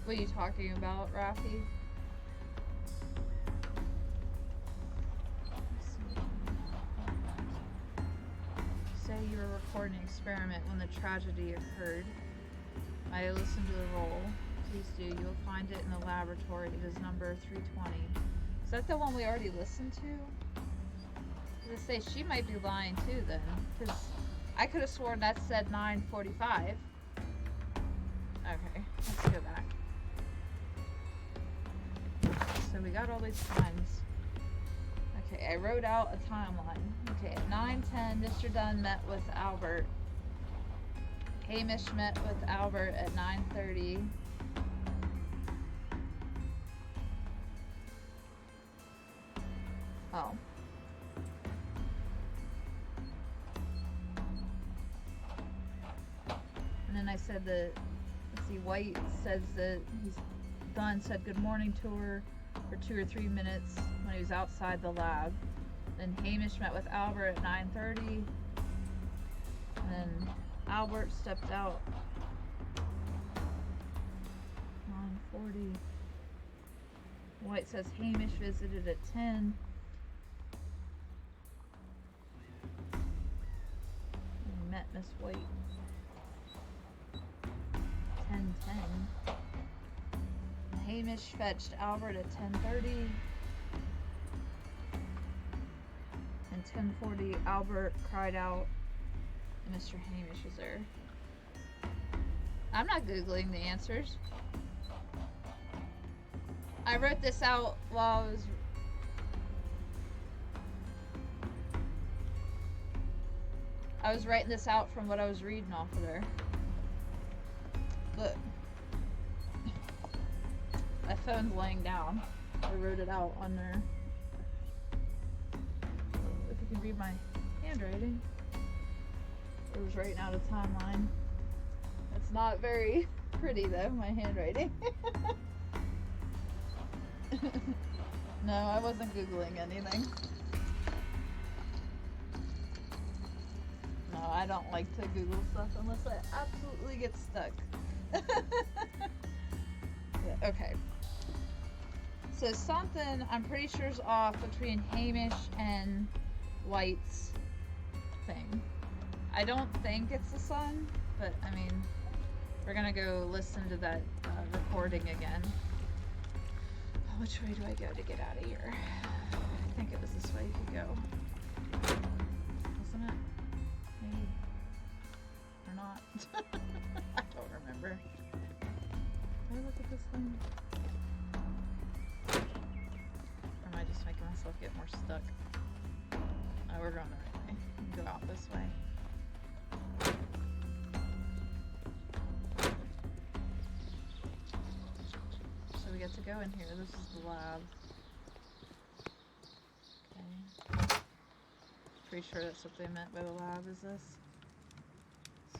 What are you talking about, Rafi? Say you were recording an experiment when the tragedy occurred. I listened to the roll. Please do. You'll find it in the laboratory. It is number 320. Is that the one we already listened to? I was gonna say, she might be lying too then. Because I could have sworn that said 9:45. Okay, let's go back. So we got all these times. Okay, I wrote out a timeline. Okay, at 9:10, Mr. Dunne met with Albert. Hamish met with Albert at 9:30. Oh. And then I said that, let's see, White says that Dunne said good morning to her for 2 or 3 minutes when he was outside the lab. Then Hamish met with Albert at 9:30. And then Albert stepped out 9:40. White says Hamish visited at 10. And met Miss White. 10:10. Hamish fetched Albert at 10:30. And 10:40, Albert cried out, and Mr. Hamish was there. I'm not Googling the answers. I wrote this out while I was writing this out from what I was reading off of there. Look. My phone's laying down. I wrote it out on there. If you can read my handwriting. I was writing out a timeline. It's not very pretty though, my handwriting. No, I wasn't Googling anything. No, I don't like to Google stuff unless I absolutely get stuck. Yeah, okay. So something I'm pretty sure is off between Hamish and White's thing. I don't think it's the sun, but I mean, we're gonna go listen to that recording again. Oh, which way do I go to get out of here? I think it was this way you could go. Wasn't it? Maybe. Or not. I don't remember. Can I look at this thing? Or am I just making myself get more stuck? Oh, we're going the right way. We can go out this way. So we get to go in here. This is the lab. Okay. Pretty sure that's what they meant by the lab, is this?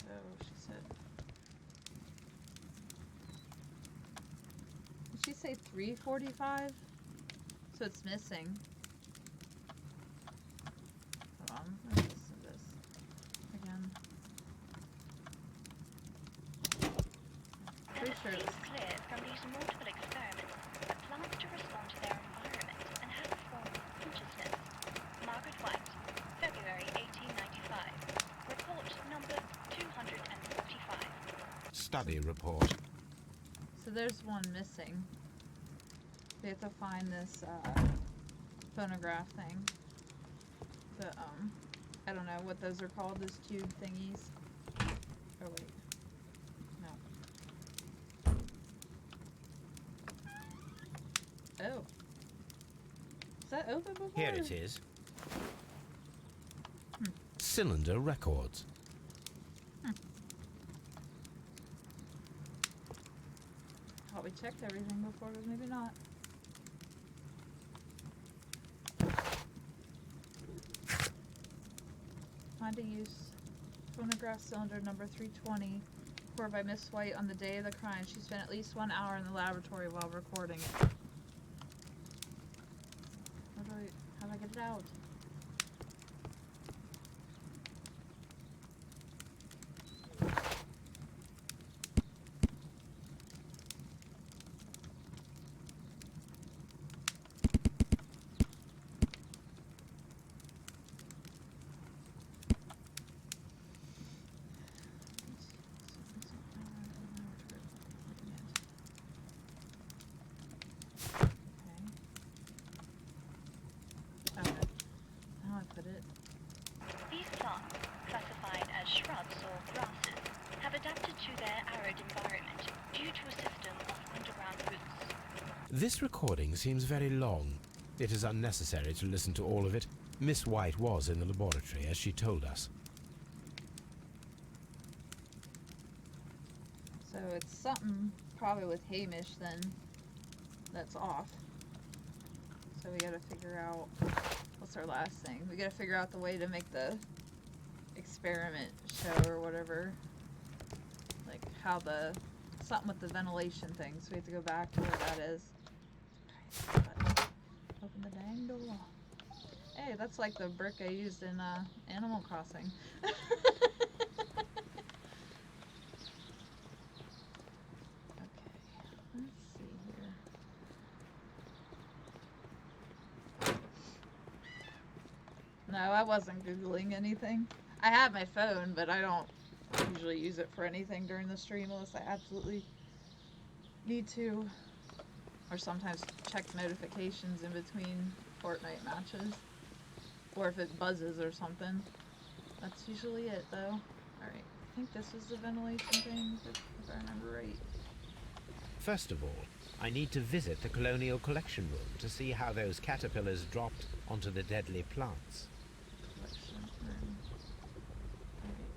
So, she said... Did she say 3:45? So it's missing. Hold on, let me listen to this again. Pretty sure it's
clear from these multiple experiments that plants to respond to their environment and have a form of consciousness. Margaret White, February 1895. Report number 245.
Study report.
So there's one missing. We have to find this phonograph thing. The I don't know what those are called, those tube thingies. Oh wait. No. Oh. Is that open before?
Here it is. Cylinder records.
Thought we checked everything before, but maybe not. Find a use. Phonograph cylinder number 320, recorded by Miss White on the day of the crime. She spent at least 1 hour in the laboratory while recording it. How do I get it out?
These plants, classified as shrubs or grasses, have adapted to their arid environment due to a system of underground roots.
This recording seems very long. It is unnecessary to listen to all of it. Miss White was in the laboratory, as she told us.
So it's something probably with Hamish then that's off. So we gotta figure out, what's our last thing? We gotta figure out the way to make the experiment show or whatever. Like how the, something with the ventilation thing. So we have to go back to where that is. Open the dang door. Hey, that's like the brick I used in Animal Crossing. No, I wasn't Googling anything. I have my phone, but I don't usually use it for anything during the stream unless I absolutely need to. Or sometimes check notifications in between Fortnite matches. Or if it buzzes or something. That's usually it, though. Alright, I think this is the ventilation thing, if I remember right.
First of all, I need to visit the Colonial Collection Room to see how those caterpillars dropped onto the deadly plants.
Collection room. Alright.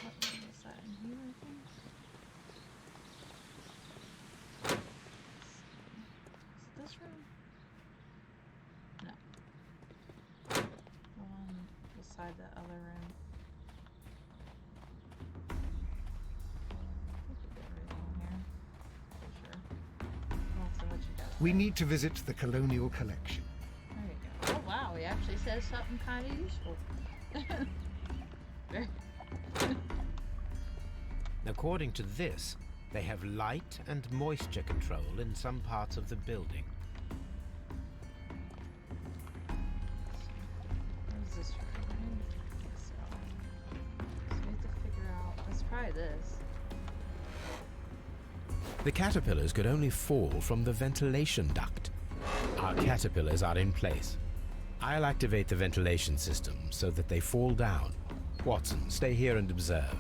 What room is that in here, I think? Is it this room? No. The one beside the other room.
We need to visit the Colonial Collection.
There you go. Oh wow, he actually says something kind of useful.
According to this, They have light and moisture control in some parts of the building.
What is this room? So we have to figure out. Let's try this.
The caterpillars could only fall from the ventilation duct. Our caterpillars are in place. I'll activate the ventilation system so that they fall down. Watson, stay here and observe.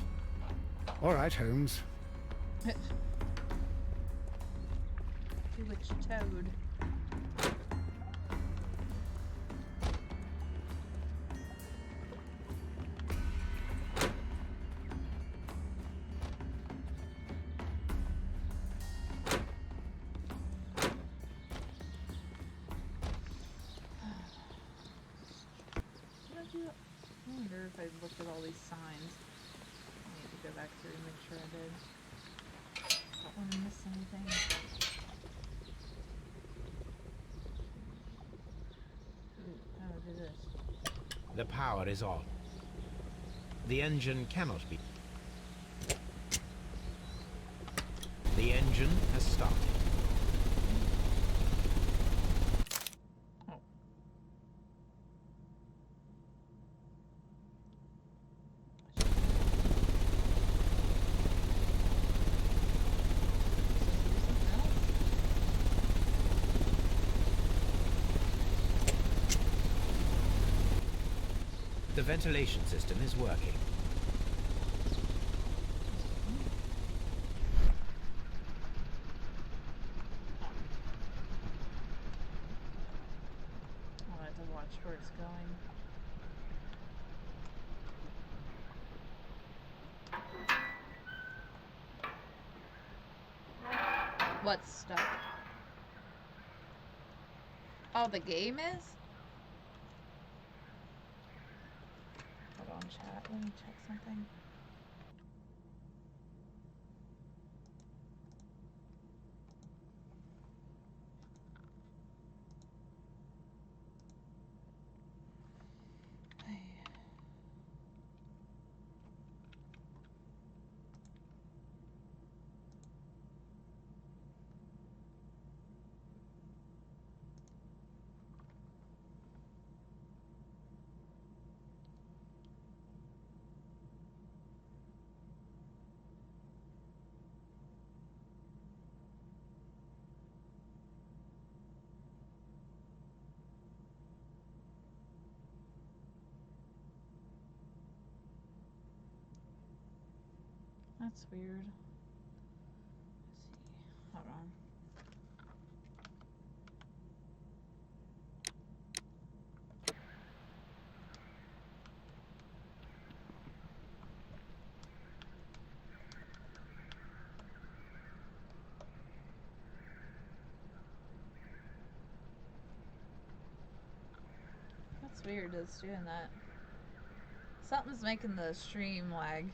All right, Holmes.
Bewitched toad. I wonder if I looked at all these signs. I need to go back through and make sure I did. Don't want to miss anything. Ooh, how do I do this?
The power is on. The engine cannot be. The engine has started. The ventilation system is working.
I'll have to watch where it's going. What's stuck? Oh, the game is? Hold on, chat. Let me check something. That's weird. Let's see. Hold on. That's weird, it's doing that. Something's making the stream lag.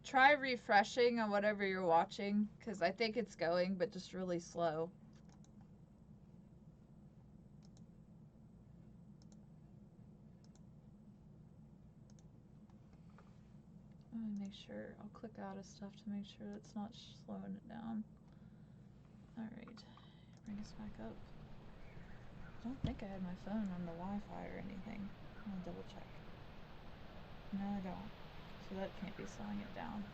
Try refreshing on whatever you're watching, because I think it's going, but just really slow. Let me make sure. I'll click out of stuff to make sure it's not slowing it down. Alright. Bring us back up. I don't think I had my phone on the Wi-Fi or anything. I'm gonna double check. No, I don't. So that can't be slowing it down.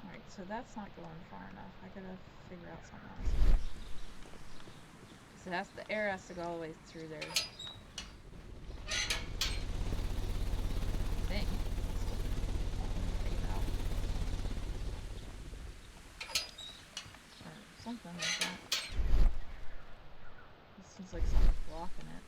Alright, so that's not going far enough. I gotta figure out something else. So the air has to go all the way through there. Thing. Or something like that. This seems like something's blocking it.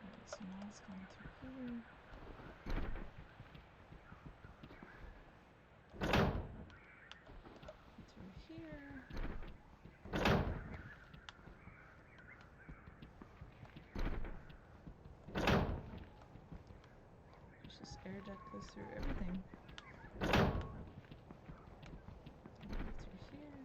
Alright, so now it's going through here. This air duct goes through everything. Through here.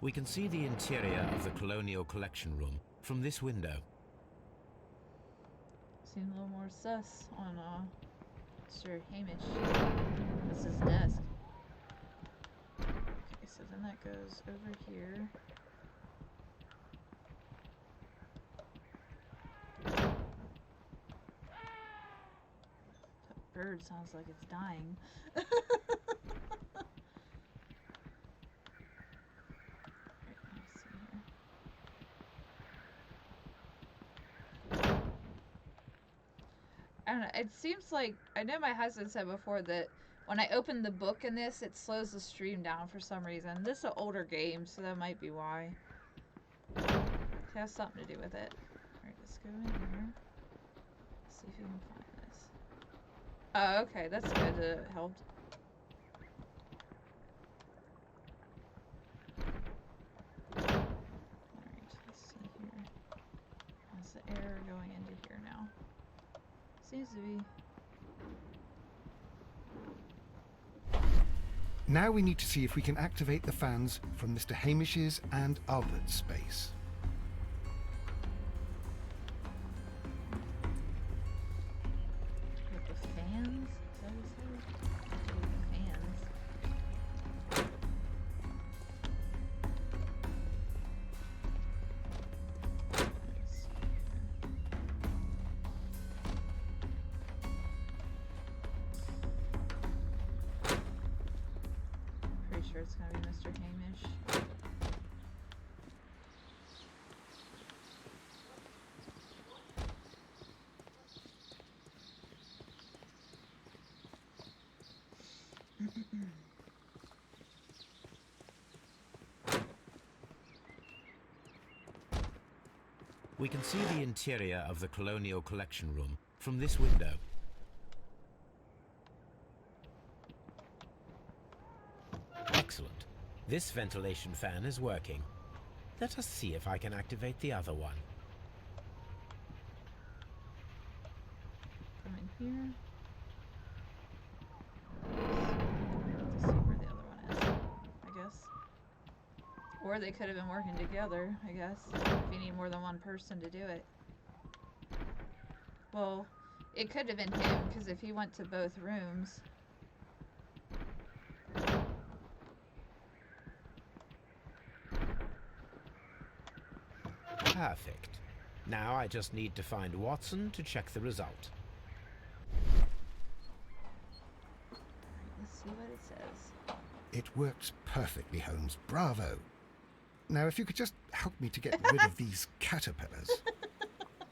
We can see the interior of the Colonial Collection Room from this window.
Seems a little more sus on Sir Hamish. That's his desk. Okay, so then that goes over here. That bird sounds like it's dying. I don't know, it seems like, I know my husband said before that when I open the book in this, it slows the stream down for some reason. This is an older game, so that might be why. It has something to do with it. Alright, let's go in here. See if we can find this. Oh, okay, that's good. It helped. Alright, let's see here. How's the air going into here now? Seems to be.
Now we need to see if we can activate the fans from Mr. Hamish's and Albert's space.
With the fans? Is that what it says? With the fans. Let's see here. Pretty sure it's gonna be Mr. Hamish.
We can see the interior of the Colonial Collection Room from this window. Excellent. This ventilation fan is working. Let us see if I can activate the other one.
Come in here. To see where the other one is, I guess. Or they could have been working together, I guess, if you need more than one person to do it. Well, it could have been him, because if he went to both rooms...
Perfect. Now I just need to find Watson to check the result.
Let's see what it says.
It works perfectly, Holmes. Bravo. Now, if you could just help me to get rid of these caterpillars.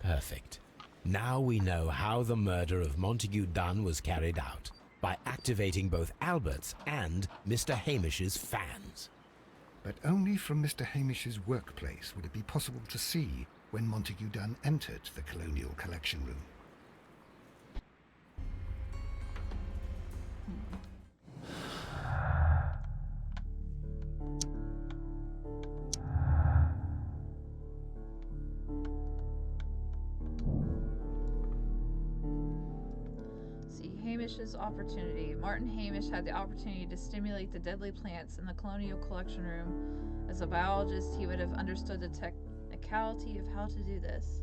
Perfect. Now we know how the murder of Montague Dunne was carried out, by activating both Albert's and Mr. Hamish's fans.
But only from Mr. Hamish's workplace would it be possible to see when Montague Dunne entered the Colonial Collection Room.
Hamish's opportunity. Martyn Hamish had the opportunity to stimulate the deadly plants in the Colonial Collection Room. As a biologist, he would have understood the technicality of how to do this.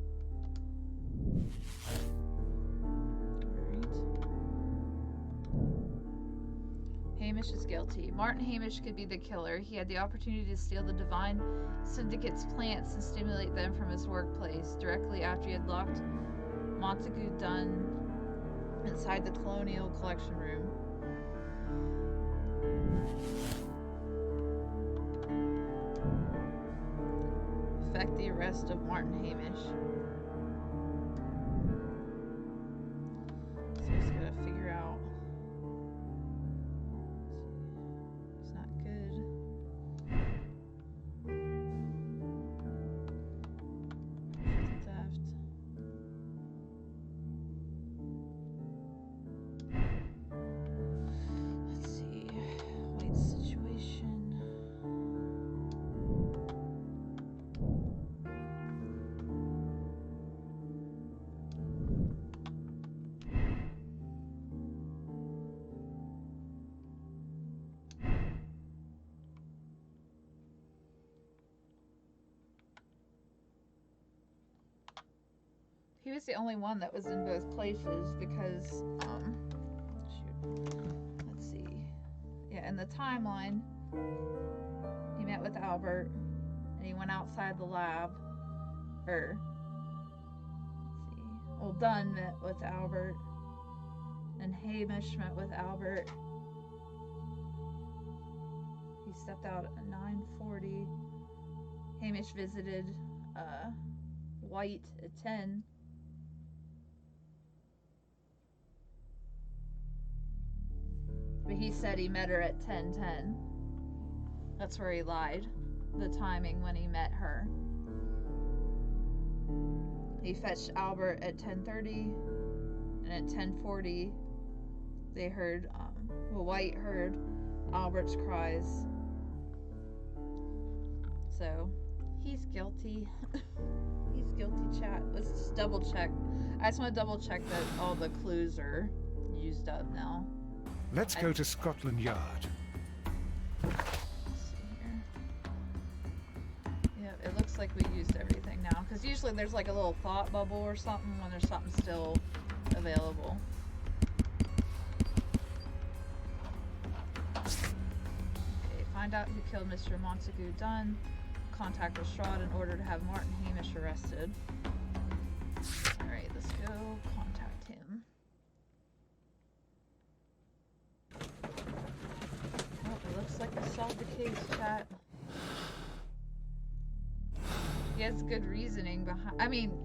Alright. Hamish is guilty. Martyn Hamish could be the killer. He had the opportunity to steal the Divine Syndicate's plants and stimulate them from his workplace directly after he had locked Montague Dunne inside the Colonial Collection Room. Effect the arrest of Martyn Hamish. So he's gotta figure out. It's not good. Theft. Let's see. Wait, situation. he was the only one that was in both places because, shoot, let's see. Yeah, in the timeline, he met with Albert, and he went outside the lab, let's see, well, Dunne met with Albert, and Hamish met with Albert. He stepped out at 9:40. Hamish visited, White at 10. But he said he met her at 10:10. That's where he lied. The timing when he met her. He fetched Albert at 10:30, and at 10:40, they heard, White heard Albert's cries. So, he's guilty. He's guilty, chat. Let's just double check. I just want to double check that all the clues are used up now.
Let's go to Scotland Yard.
Let's see here. Yeah, it looks like we used everything now. Because usually there's like a little thought bubble or something when there's something still available. Okay, find out who killed Mr. Montague Dunne. Contact Lestrade in order to have Martyn Hamish arrested. Alright, let's go contact him. Oh, it looks like we solved the case, chat. He has good reasoning behind. I mean,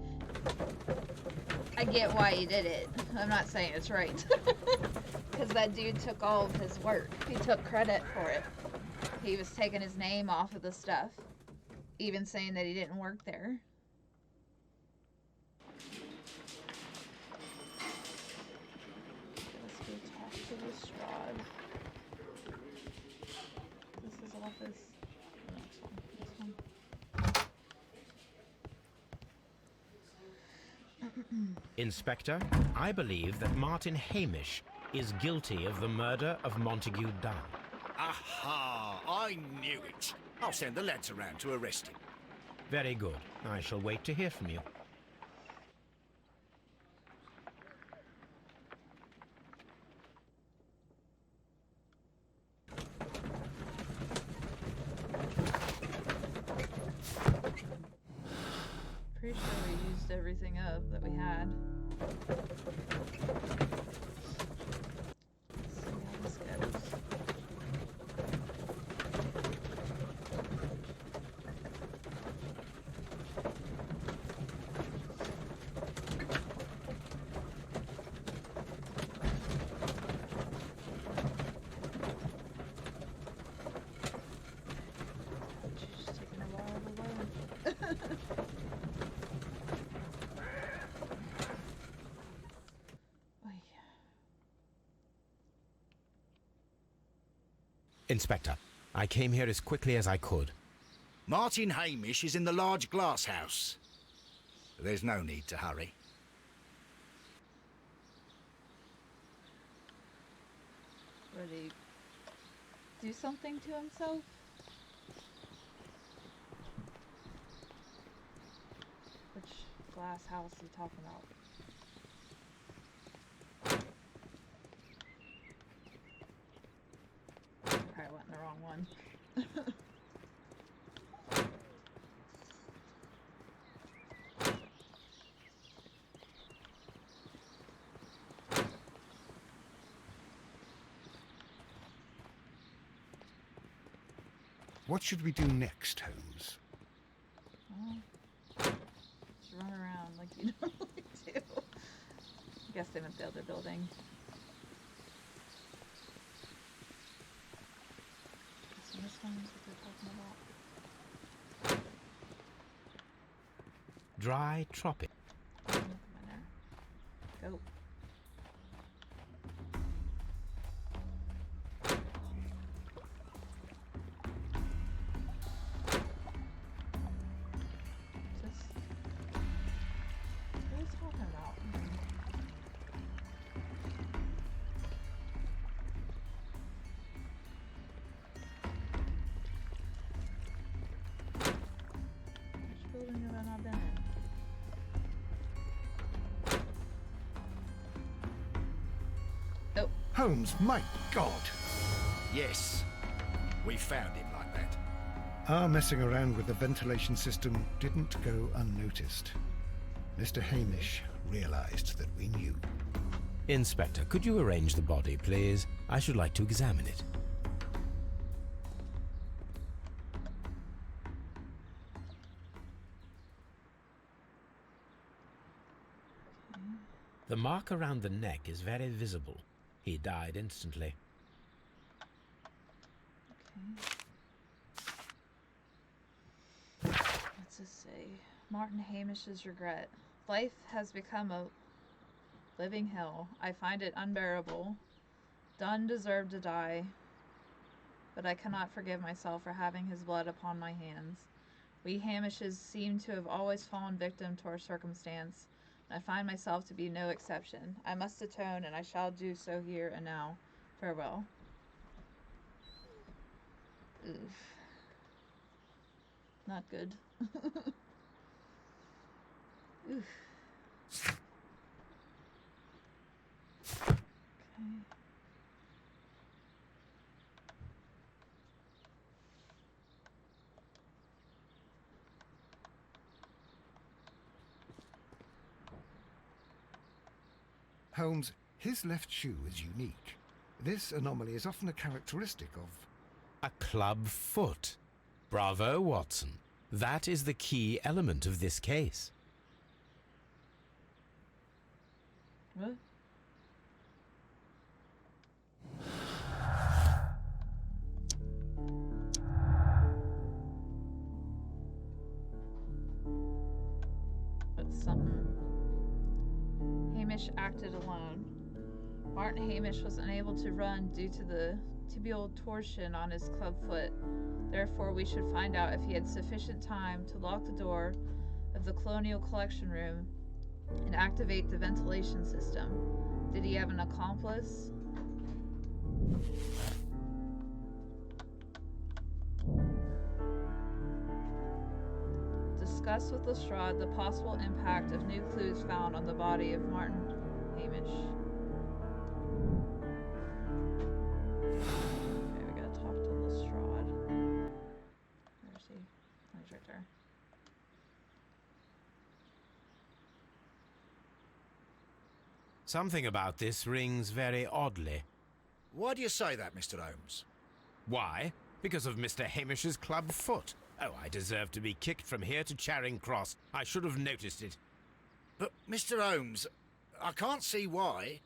I get why he did it. I'm not saying it's right. Because that dude took all of his work. He took credit for it. He was taking his name off of the stuff. Even saying that he didn't work there. Let's go talk to Lestrade. This is office. No, this one.
Inspector, I believe that Martyn Hamish is guilty of the murder of Montague Dunne.
Aha! I knew it. I'll send the lads around to arrest him.
Very good. I shall wait to hear from you.
Pretty sure we used everything up that we had. Let's see how this goes. Just taking a while to load.
Inspector, I came here as quickly as I could.
Martyn Hamish is in the large glass house. There's no need to hurry.
Would he do something to himself? Which glass house are you talking about? Probably went in the wrong one.
What should we do next, Holmes?
Well, just run around like you normally do. I guess they went the other building. So this one is what they're talking about.
Dry tropic.
Come in there. Go.
Holmes, my God!
Yes, we found him like that.
Our messing around with the ventilation system didn't go unnoticed. Mr. Hamish realized that we knew.
Inspector, could you arrange the body, please? I should like to examine it. The mark around the neck is very visible. He died instantly.
Okay. What's this say? Martyn Hamish's regret. Life has become a living hell. I find it unbearable. Dunne deserved to die, but I cannot forgive myself for having his blood upon my hands. We Hamishes seem to have always fallen victim to our circumstance. I find myself to be no exception. I must atone, and I shall do so here and now. Farewell. Oof. Not good. Oof. Okay.
Holmes, his left shoe is unique. This anomaly is often a characteristic of...
A club foot. Bravo, Watson. That is the key element of this case.
What? That's something. Hamish acted alone. Martyn Hamish was unable to run due to the tibial torsion on his club foot. Therefore, we should find out if he had sufficient time to lock the door of the Colonial Collection Room and activate the ventilation system. Did he have an accomplice? Discuss with Lestrade the possible impact of new clues found on the body of Martyn Hamish. Okay, we gotta talk to Lestrade. Where is he? Oh, he's right there.
Something about this rings very oddly.
Why do you say that, Mr. Holmes?
Why? Because of Mr. Hamish's club foot. Oh, I deserve to be kicked from here to Charing Cross. I should have noticed it.
But, Mr. Holmes, I can't see why.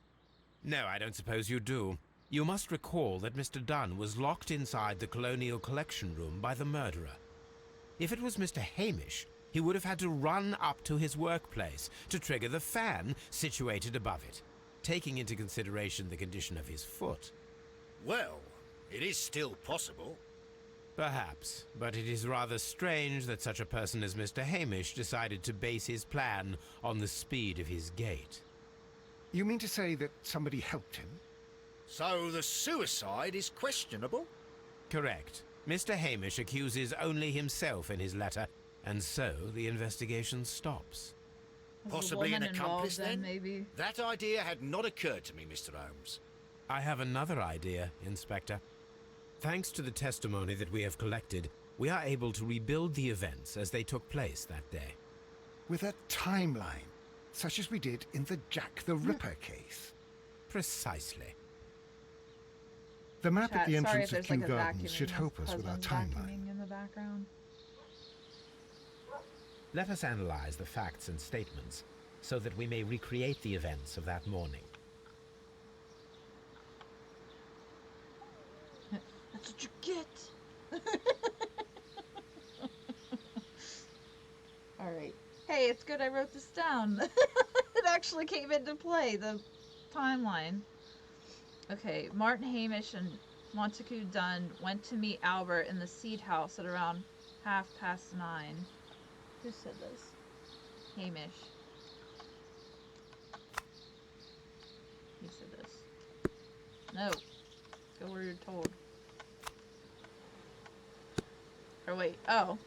No, I don't suppose you do. You must recall that Mr. Dunne was locked inside the Colonial Collection Room by the murderer. If it was Mr. Hamish, he would have had to run up to his workplace to trigger the fan situated above it, taking into consideration the condition of his foot.
Well, it is still possible.
Perhaps, but it is rather strange that such a person as Mr. Hamish decided to base his plan on the speed of his gait.
You mean to say that somebody helped him?
So the suicide is questionable?
Correct. Mr. Hamish accuses only himself in his letter, and so the investigation stops.
Possibly an accomplice, then?
Maybe.
That idea had not occurred to me, Mr. Holmes.
I have another idea, Inspector. Thanks to the testimony that we have collected, we are able to rebuild the events as they took place that day.
With a timeline, such as we did in the Jack the Ripper case.
Precisely.
The map at the
Sorry
entrance
if
of
there's
Kew
like a
Gardens should
vacuuming
help us with our timeline.
vacuuming in the background.
Let us analyze the facts and statements so that we may recreate the events of that morning.
That's what you get. Alright. Hey, it's good I wrote this down. It actually came into play, the timeline. Okay, Martyn Hamish and Montague Dunne went to meet Albert in the Seed House at around 9:30. Who said this? Hamish. He said this. No. Go where you're told. Or wait, oh.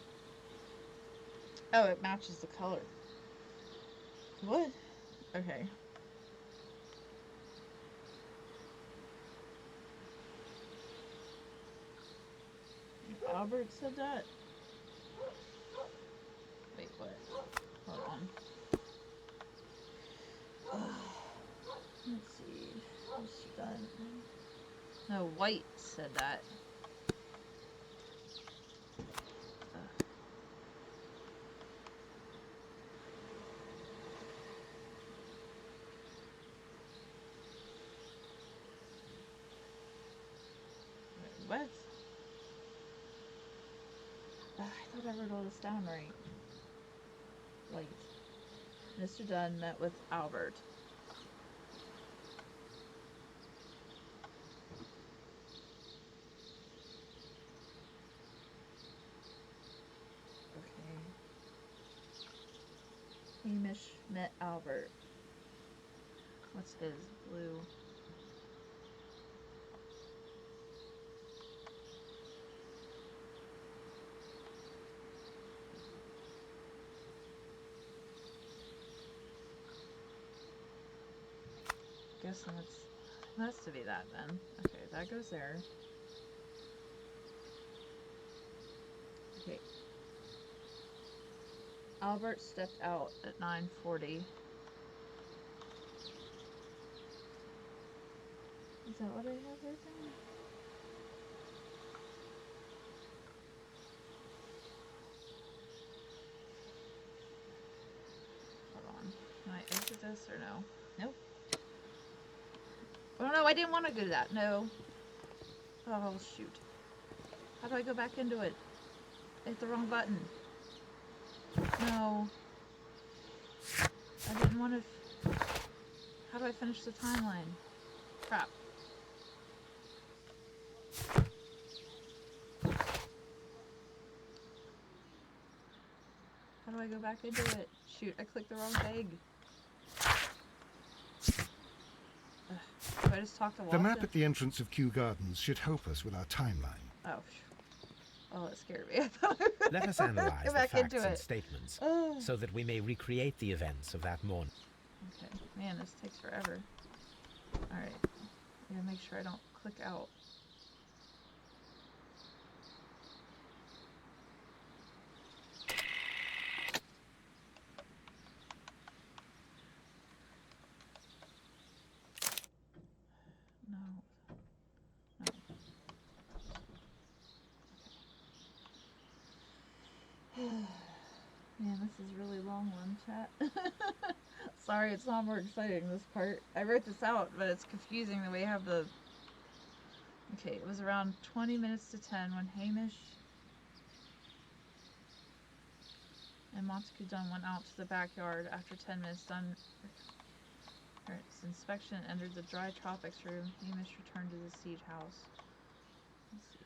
Oh, it matches the color. What? Okay. Albert said that? Wait, what? Hold on. Let's see. Mr. Dunne. No, White said that. What? I thought I wrote all this down right. Like, Mr. Dunne met with Albert. Okay. Hamish met Albert. What's his? Blue. Guess it has to be that then. Okay, that goes there. Okay. Albert stepped out at 9:40. Is that what I have written? Hold on. Can I exit this or no? Nope. Oh no, I didn't want to do that. No. Oh shoot. How do I go back into it? I hit the wrong button. No. I didn't want to. How do I finish the timeline? Crap. How do I go back into it? Shoot, I clicked the wrong thing. Do I just talk to Walter?
The map at the entrance of Kew Gardens should help us with our timeline.
Oh, oh, that scared me.
Let us analyze
Go
the
back
facts
into
and
it.
statements
Oh.
so that we may recreate the events of that morning.
Okay, man, this takes forever. Alright, I gotta make sure I don't click out. No. No. Man, this is a really long one, chat. Sorry, it's not more exciting, this part. I wrote this out, but it's confusing the way I have the... Okay, it was around 20 minutes to 10 when Hamish and Montague Dunne went out to the backyard. After 10 minutes, Dunne his inspection entered the dry tropics room. Hamish returned to the siege house. Let's see.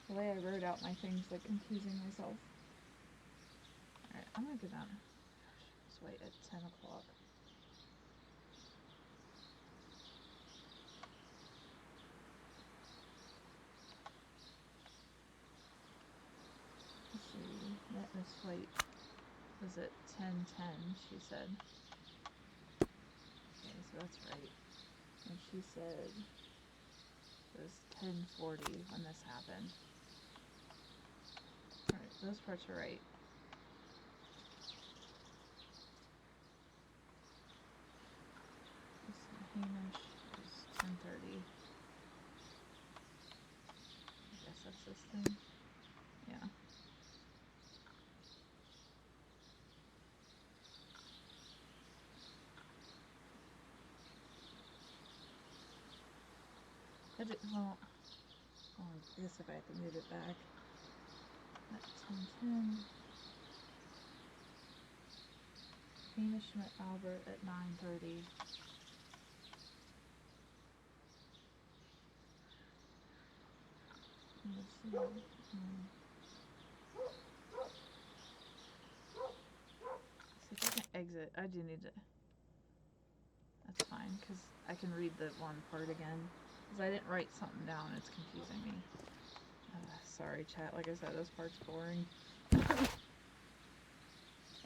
The way I wrote out my things, like, confusing myself. Alright, I'm gonna go down. Let's wait at 10 o'clock. Let's see. Let Miss White was at 10:10, she said. Okay, so that's right. And she said it was 10:40 when this happened. Alright, those parts are right. Hamish is 10:30. I guess that's this thing. Yeah. Well, I guess if I have to move it back. At 10:10. Hamish met Albert at 9:30. Let's see. but I do need to. That's fine, because I can read the one part again. Because I didn't write something down, it's confusing me. Sorry, chat. Like I said, this part's boring. I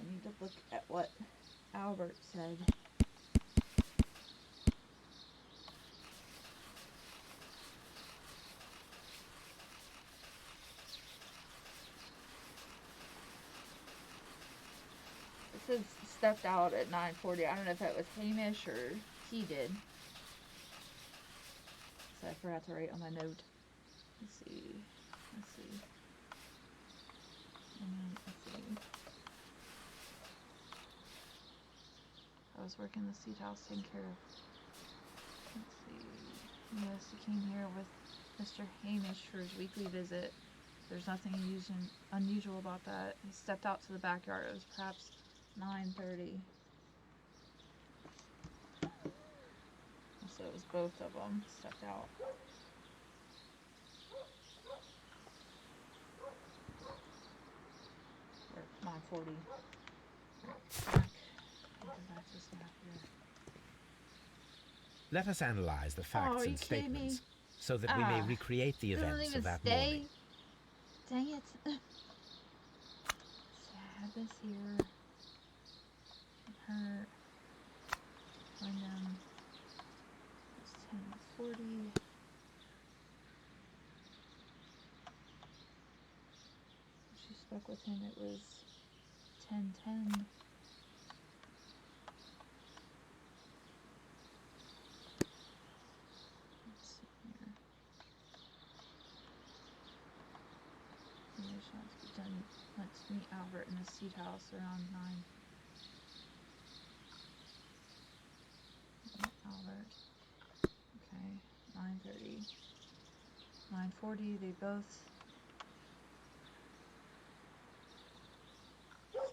need to look at what Albert said. It says stepped out at 9:40. I don't know if that was Hamish or he did. So I forgot to write on my note. Let's see. Let's see. Let's see. I was working the seat house taking care of. Let's see. Yes, he came here with Mr. Hamish for his weekly visit. There's nothing unusual about that. He stepped out to the backyard. It was perhaps 9:30. So it was both of them stepped out. Or 9:40.
Let us analyze the facts and statements so that we may recreate the
Doesn't
events
even
of that
stay.
morning.
Dang it. So I had this here. Her. Find them. It's 10:40. She spoke with him. It was 10:10. Let's see here. Hamish wants to be done. Went to meet Albert in the seat house around 9. Albert. Okay, 9:30. 9:40, they both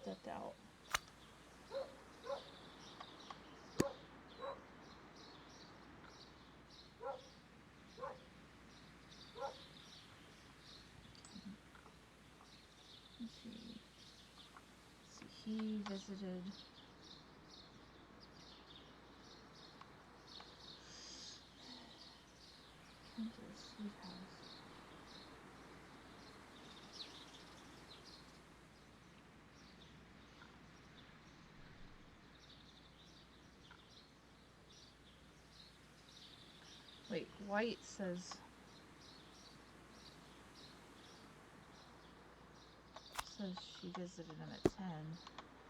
stepped out. Let's see. He visited into the sweet house. Wait, White says she visited him at 10.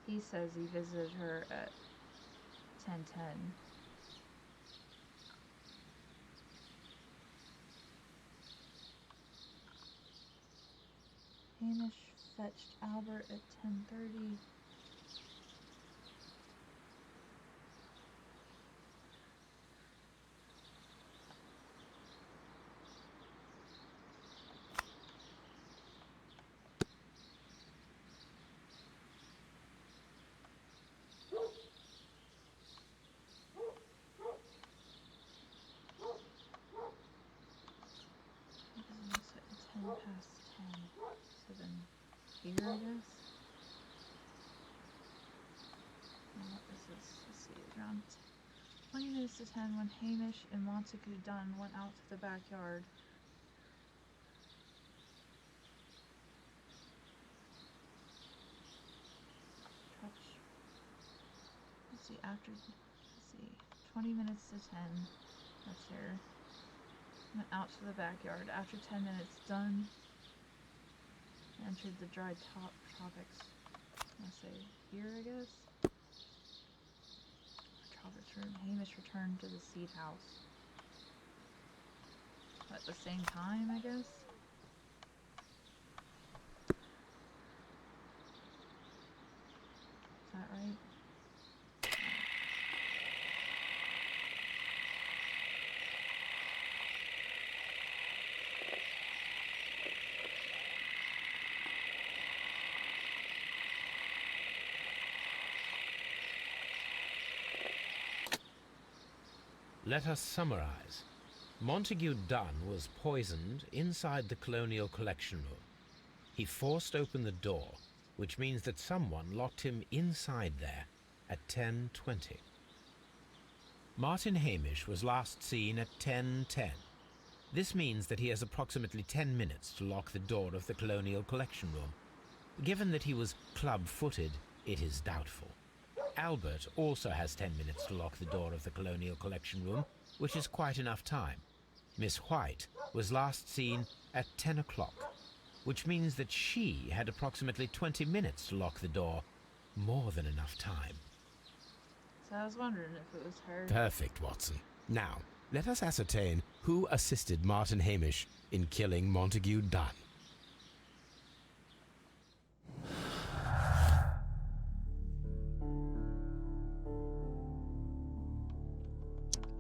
He says he visited her at 10:10. Hamish fetched Albert at 10:30. Past 10. So then here, I guess. What is this? Let's see. Around 20 minutes to 10 when Hamish and Montague Dunne went out to the backyard. Let's see. 20 minutes to 10. That's here. Went out to the backyard. After 10 minutes, Dunne entered the dry tropics. Let's say here, I guess. Robert's room. Hamish returned to the seed house. At the same time, I guess. Is that right?
Let us summarize. Montague Dunne was poisoned inside the Colonial Collection Room. He forced open the door, which means that someone locked him inside there. at 10:20. Martyn Hamish was last seen at 10:10. This means that he has approximately 10 minutes to lock the door of the Colonial Collection Room. Given that he was club-footed, it is doubtful. Albert also has 10 minutes to lock the door of the Colonial Collection Room, which is quite enough time. Miss White was last seen at 10 o'clock, which means that she had approximately 20 minutes to lock the door. More than enough time.
So I was wondering if it was her.
Perfect, Watson. Now, let us ascertain who assisted Martyn Hamish in killing Montague Dunne.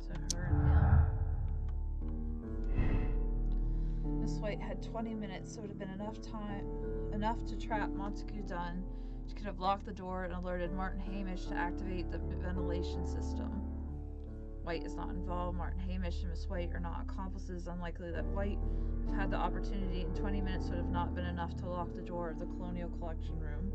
So her and him. Miss White had 20 minutes, so it would have been enough to trap Montague Dunne. She could have locked the door and alerted Martyn Hamish to activate the ventilation system. White is not involved. Martyn Hamish and Miss White are not accomplices. Unlikely that White would have had the opportunity, and 20 minutes would have not been enough to lock the door of the Colonial Collection Room.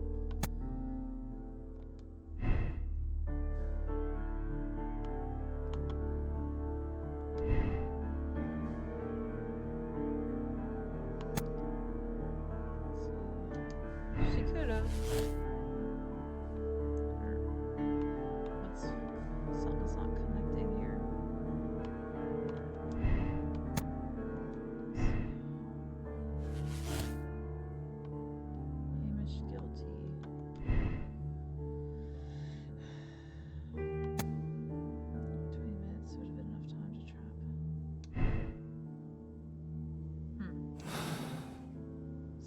She could have. Something's not connecting here. Hamish guilty. 20 minutes would have been enough time to trap.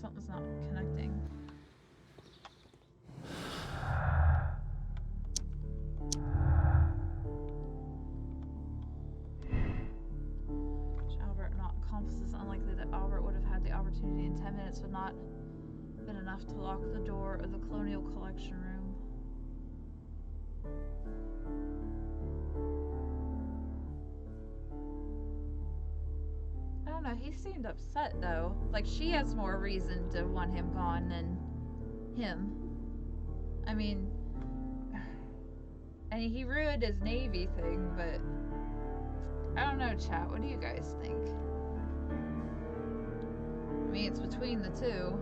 Something's not connecting. It's unlikely that Albert would have had the opportunity, and 10 minutes would not have been enough to lock the door of the Colonial Collection Room. I don't know, he seemed upset though. Like, she has more reason to want him gone than him. I mean, he ruined his Navy thing, but I don't know, chat. What do you guys think? I mean, it's between the two.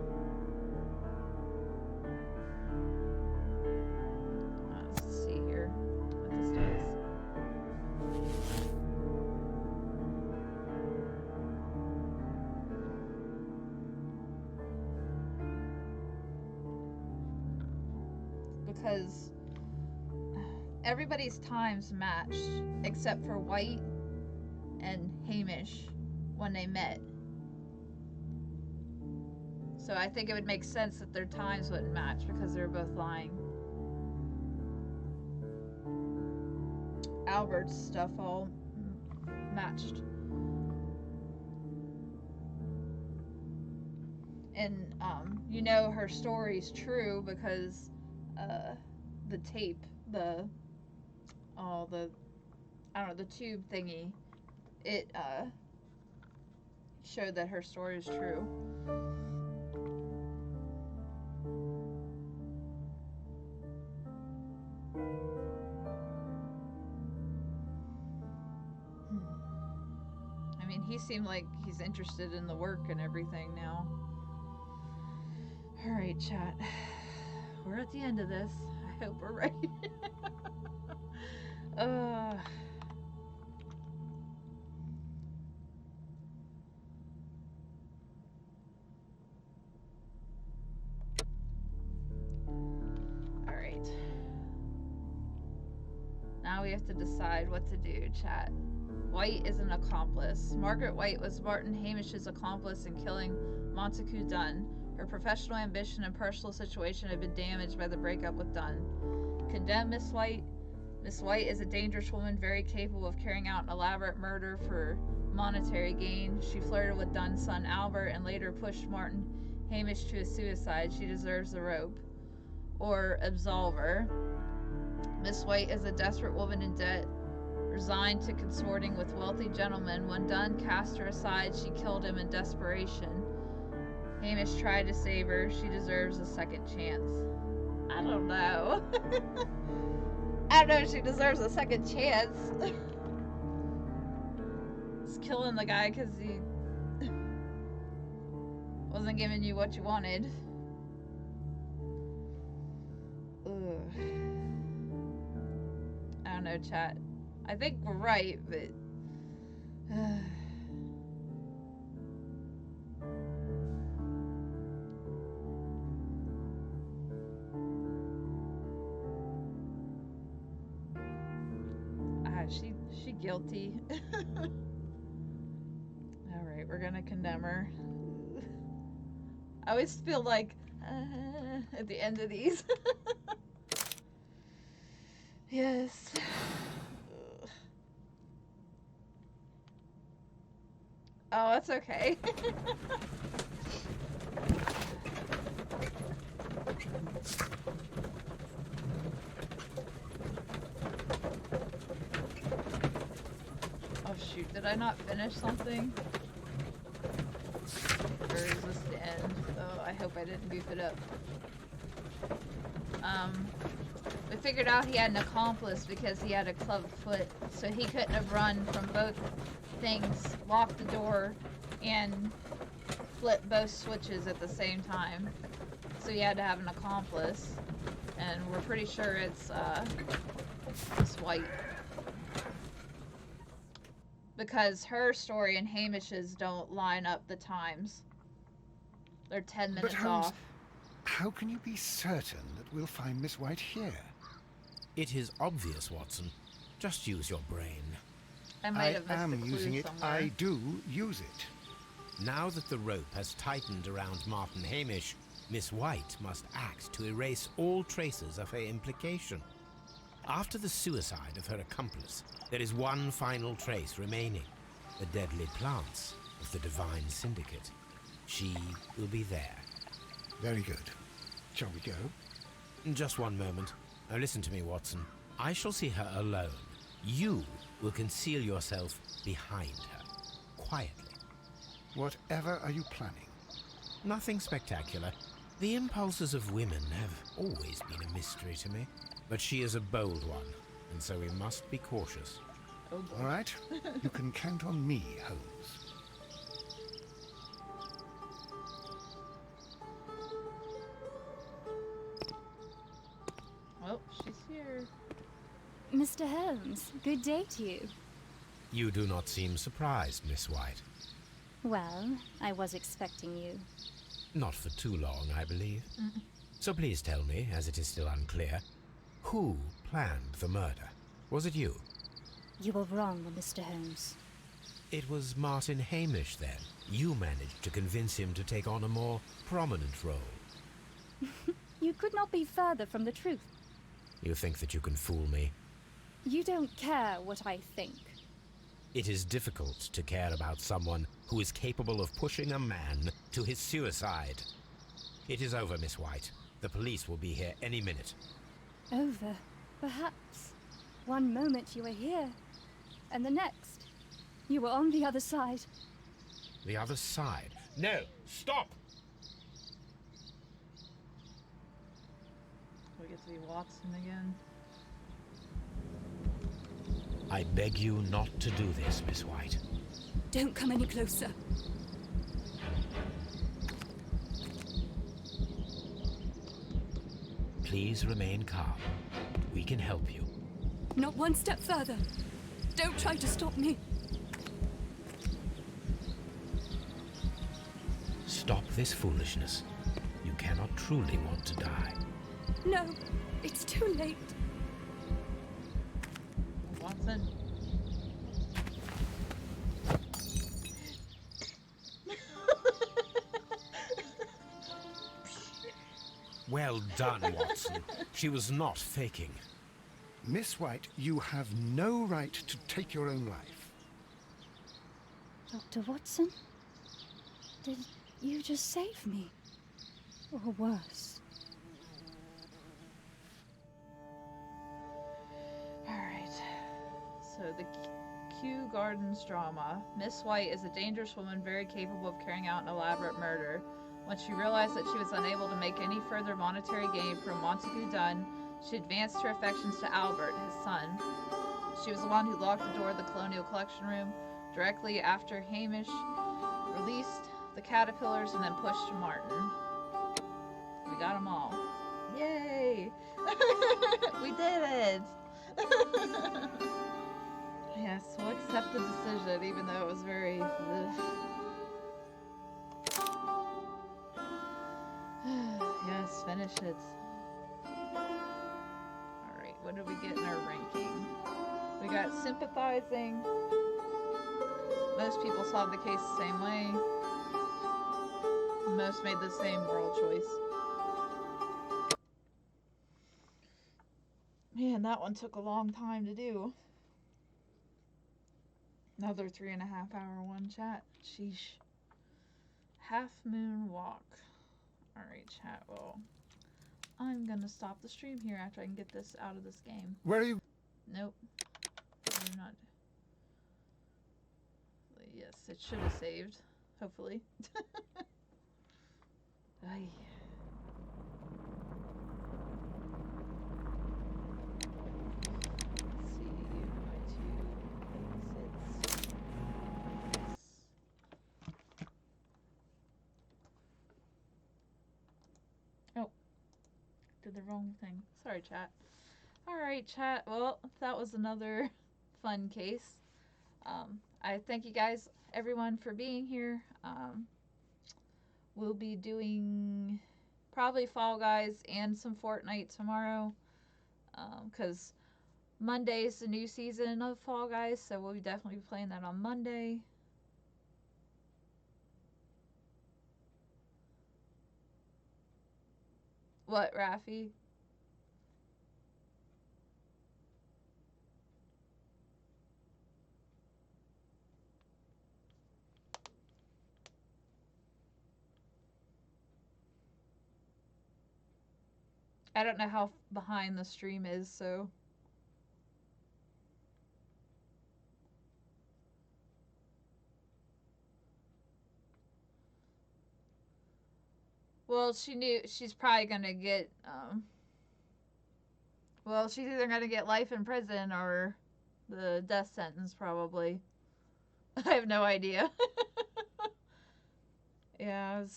Let's see here what this does. Because everybody's times matched except for White and Hamish when they met. So I think it would make sense that their times wouldn't match because they're both lying. Albert's stuff all matched. And you know her story's true because the tape, the tube thingy, it showed that her story is true. I mean, he seemed like he's interested in the work and everything now. Alright, chat. We're at the end of this. I hope we're right. Alright. Now we have to decide what to do, chat. White is an accomplice. Margaret White was Martyn Hamish's accomplice in killing Montague Dunne. Her professional ambition and personal situation had been damaged by the breakup with Dunne. Condemn Miss White. Miss White is a dangerous woman, very capable of carrying out an elaborate murder for monetary gain. She flirted with Dunne's son Albert and later pushed Martyn Hamish to a suicide. She deserves the rope. Or absolve her. Miss White is a desperate woman in debt, resigned to consorting with wealthy gentlemen. When Dunne cast her aside, she killed him in desperation. Hamish tried to save her. She deserves a second chance. I don't know. I don't know, she deserves a second chance. Just killing the guy because he wasn't giving you what you wanted. Ugh. I don't know, chat. I think we're right, but... she guilty. Alright, we're gonna condemn her. I always feel like at the end of these. Yes. Oh, that's okay. Oh shoot, did I not finish something? Or is this the end? Oh, I hope I didn't goof it up. We figured out he had an accomplice because he had a club foot, so he couldn't have run from both things, locked the door, and flip both switches at the same time. So he had to have an accomplice, and we're pretty sure it's Miss White. Because her story and Hamish's don't line up the times. They're 10 minutes
Holmes,
off.
how can you be certain that we'll find Miss White here?
It is obvious, Watson. Just use your brain.
I might have missed a clue
using it.
somewhere.
I do use it.
Now that the rope has tightened around Martyn Hamish, Miss White must act to erase all traces of her implication. After the suicide of her accomplice, there is one final trace remaining. The deadly plants of the Divine Syndicate. She will be there.
Very good. Shall we go?
Just one moment. Now listen to me, Watson. I shall see her alone. You will conceal yourself behind her, quietly.
Whatever are you planning?
Nothing spectacular. The impulses of women have always been a mystery to me. But she is a bold one, and so we must be cautious.
Oh boy.
All right. You can count on me, Holmes.
Oh, she's here.
Mr. Holmes, good day to you.
You do not seem surprised, Miss White.
Well, I was expecting you.
Not for too long, I believe. So please tell me, as it is still unclear, who planned the murder? Was it you?
You were wrong, Mr. Holmes.
It was Martyn Hamish, then. You managed to convince him to take on a more prominent role.
You could not be further from the truth.
You think that you can fool me?
You don't care what I think.
It is difficult to care about someone who is capable of pushing a man to his suicide. It is over, Miss White. The police will be here any minute.
Over, perhaps. One moment you were here, and the next, you were on the other side.
The other side? No! Stop!
We get to see Watson again.
I beg you not to do this, Miss White.
Don't come any closer.
Please remain calm. We can help you.
Not one step further. Don't try to stop me.
Stop this foolishness. You cannot truly want to die.
No, it's too late.
Watson.
Well done, Watson. She was not faking.
Miss White, you have no right to take your own life.
Dr. Watson? Did you just save me? Or worse?
Alright. So the Kew Gardens drama. Miss White is a dangerous woman very capable of carrying out an elaborate murder. When she realized that she was unable to make any further monetary gain from Montague Dunne, She advanced her affections to Albert, his son. She was the one who locked the door of the Colonial Collection Room directly after Hamish released the caterpillars and then pushed Martyn. We got them all. Yay! We did it! Yes, we'll accept the decision, even though it was very... Yes, finish it. Alright, what did we get in our ranking? We got sympathizing. Most people solved the case the same way. Most made the same moral choice. Man, that one took a long time to do. Another 3.5-hour one, chat. Sheesh. Half Moon Walk. Alright, chat. Well, I'm gonna stop the stream here after I can get this out of this game.
Where are you?
Nope. I'm not. Yes, it should have saved. Hopefully. Ay. Did the wrong thing. Sorry, chat. Alright, chat. Well, that was another fun case. I thank you guys, everyone, for being here. We'll be doing probably Fall Guys and some Fortnite tomorrow. Because Monday is the new season of Fall Guys, so we'll definitely be playing that on Monday. What, Rafi? I don't know how behind the stream is, so... Well, she knew she's probably gonna get, well, she's either gonna get life in prison or the death sentence, probably. I have no idea. Yeah, I was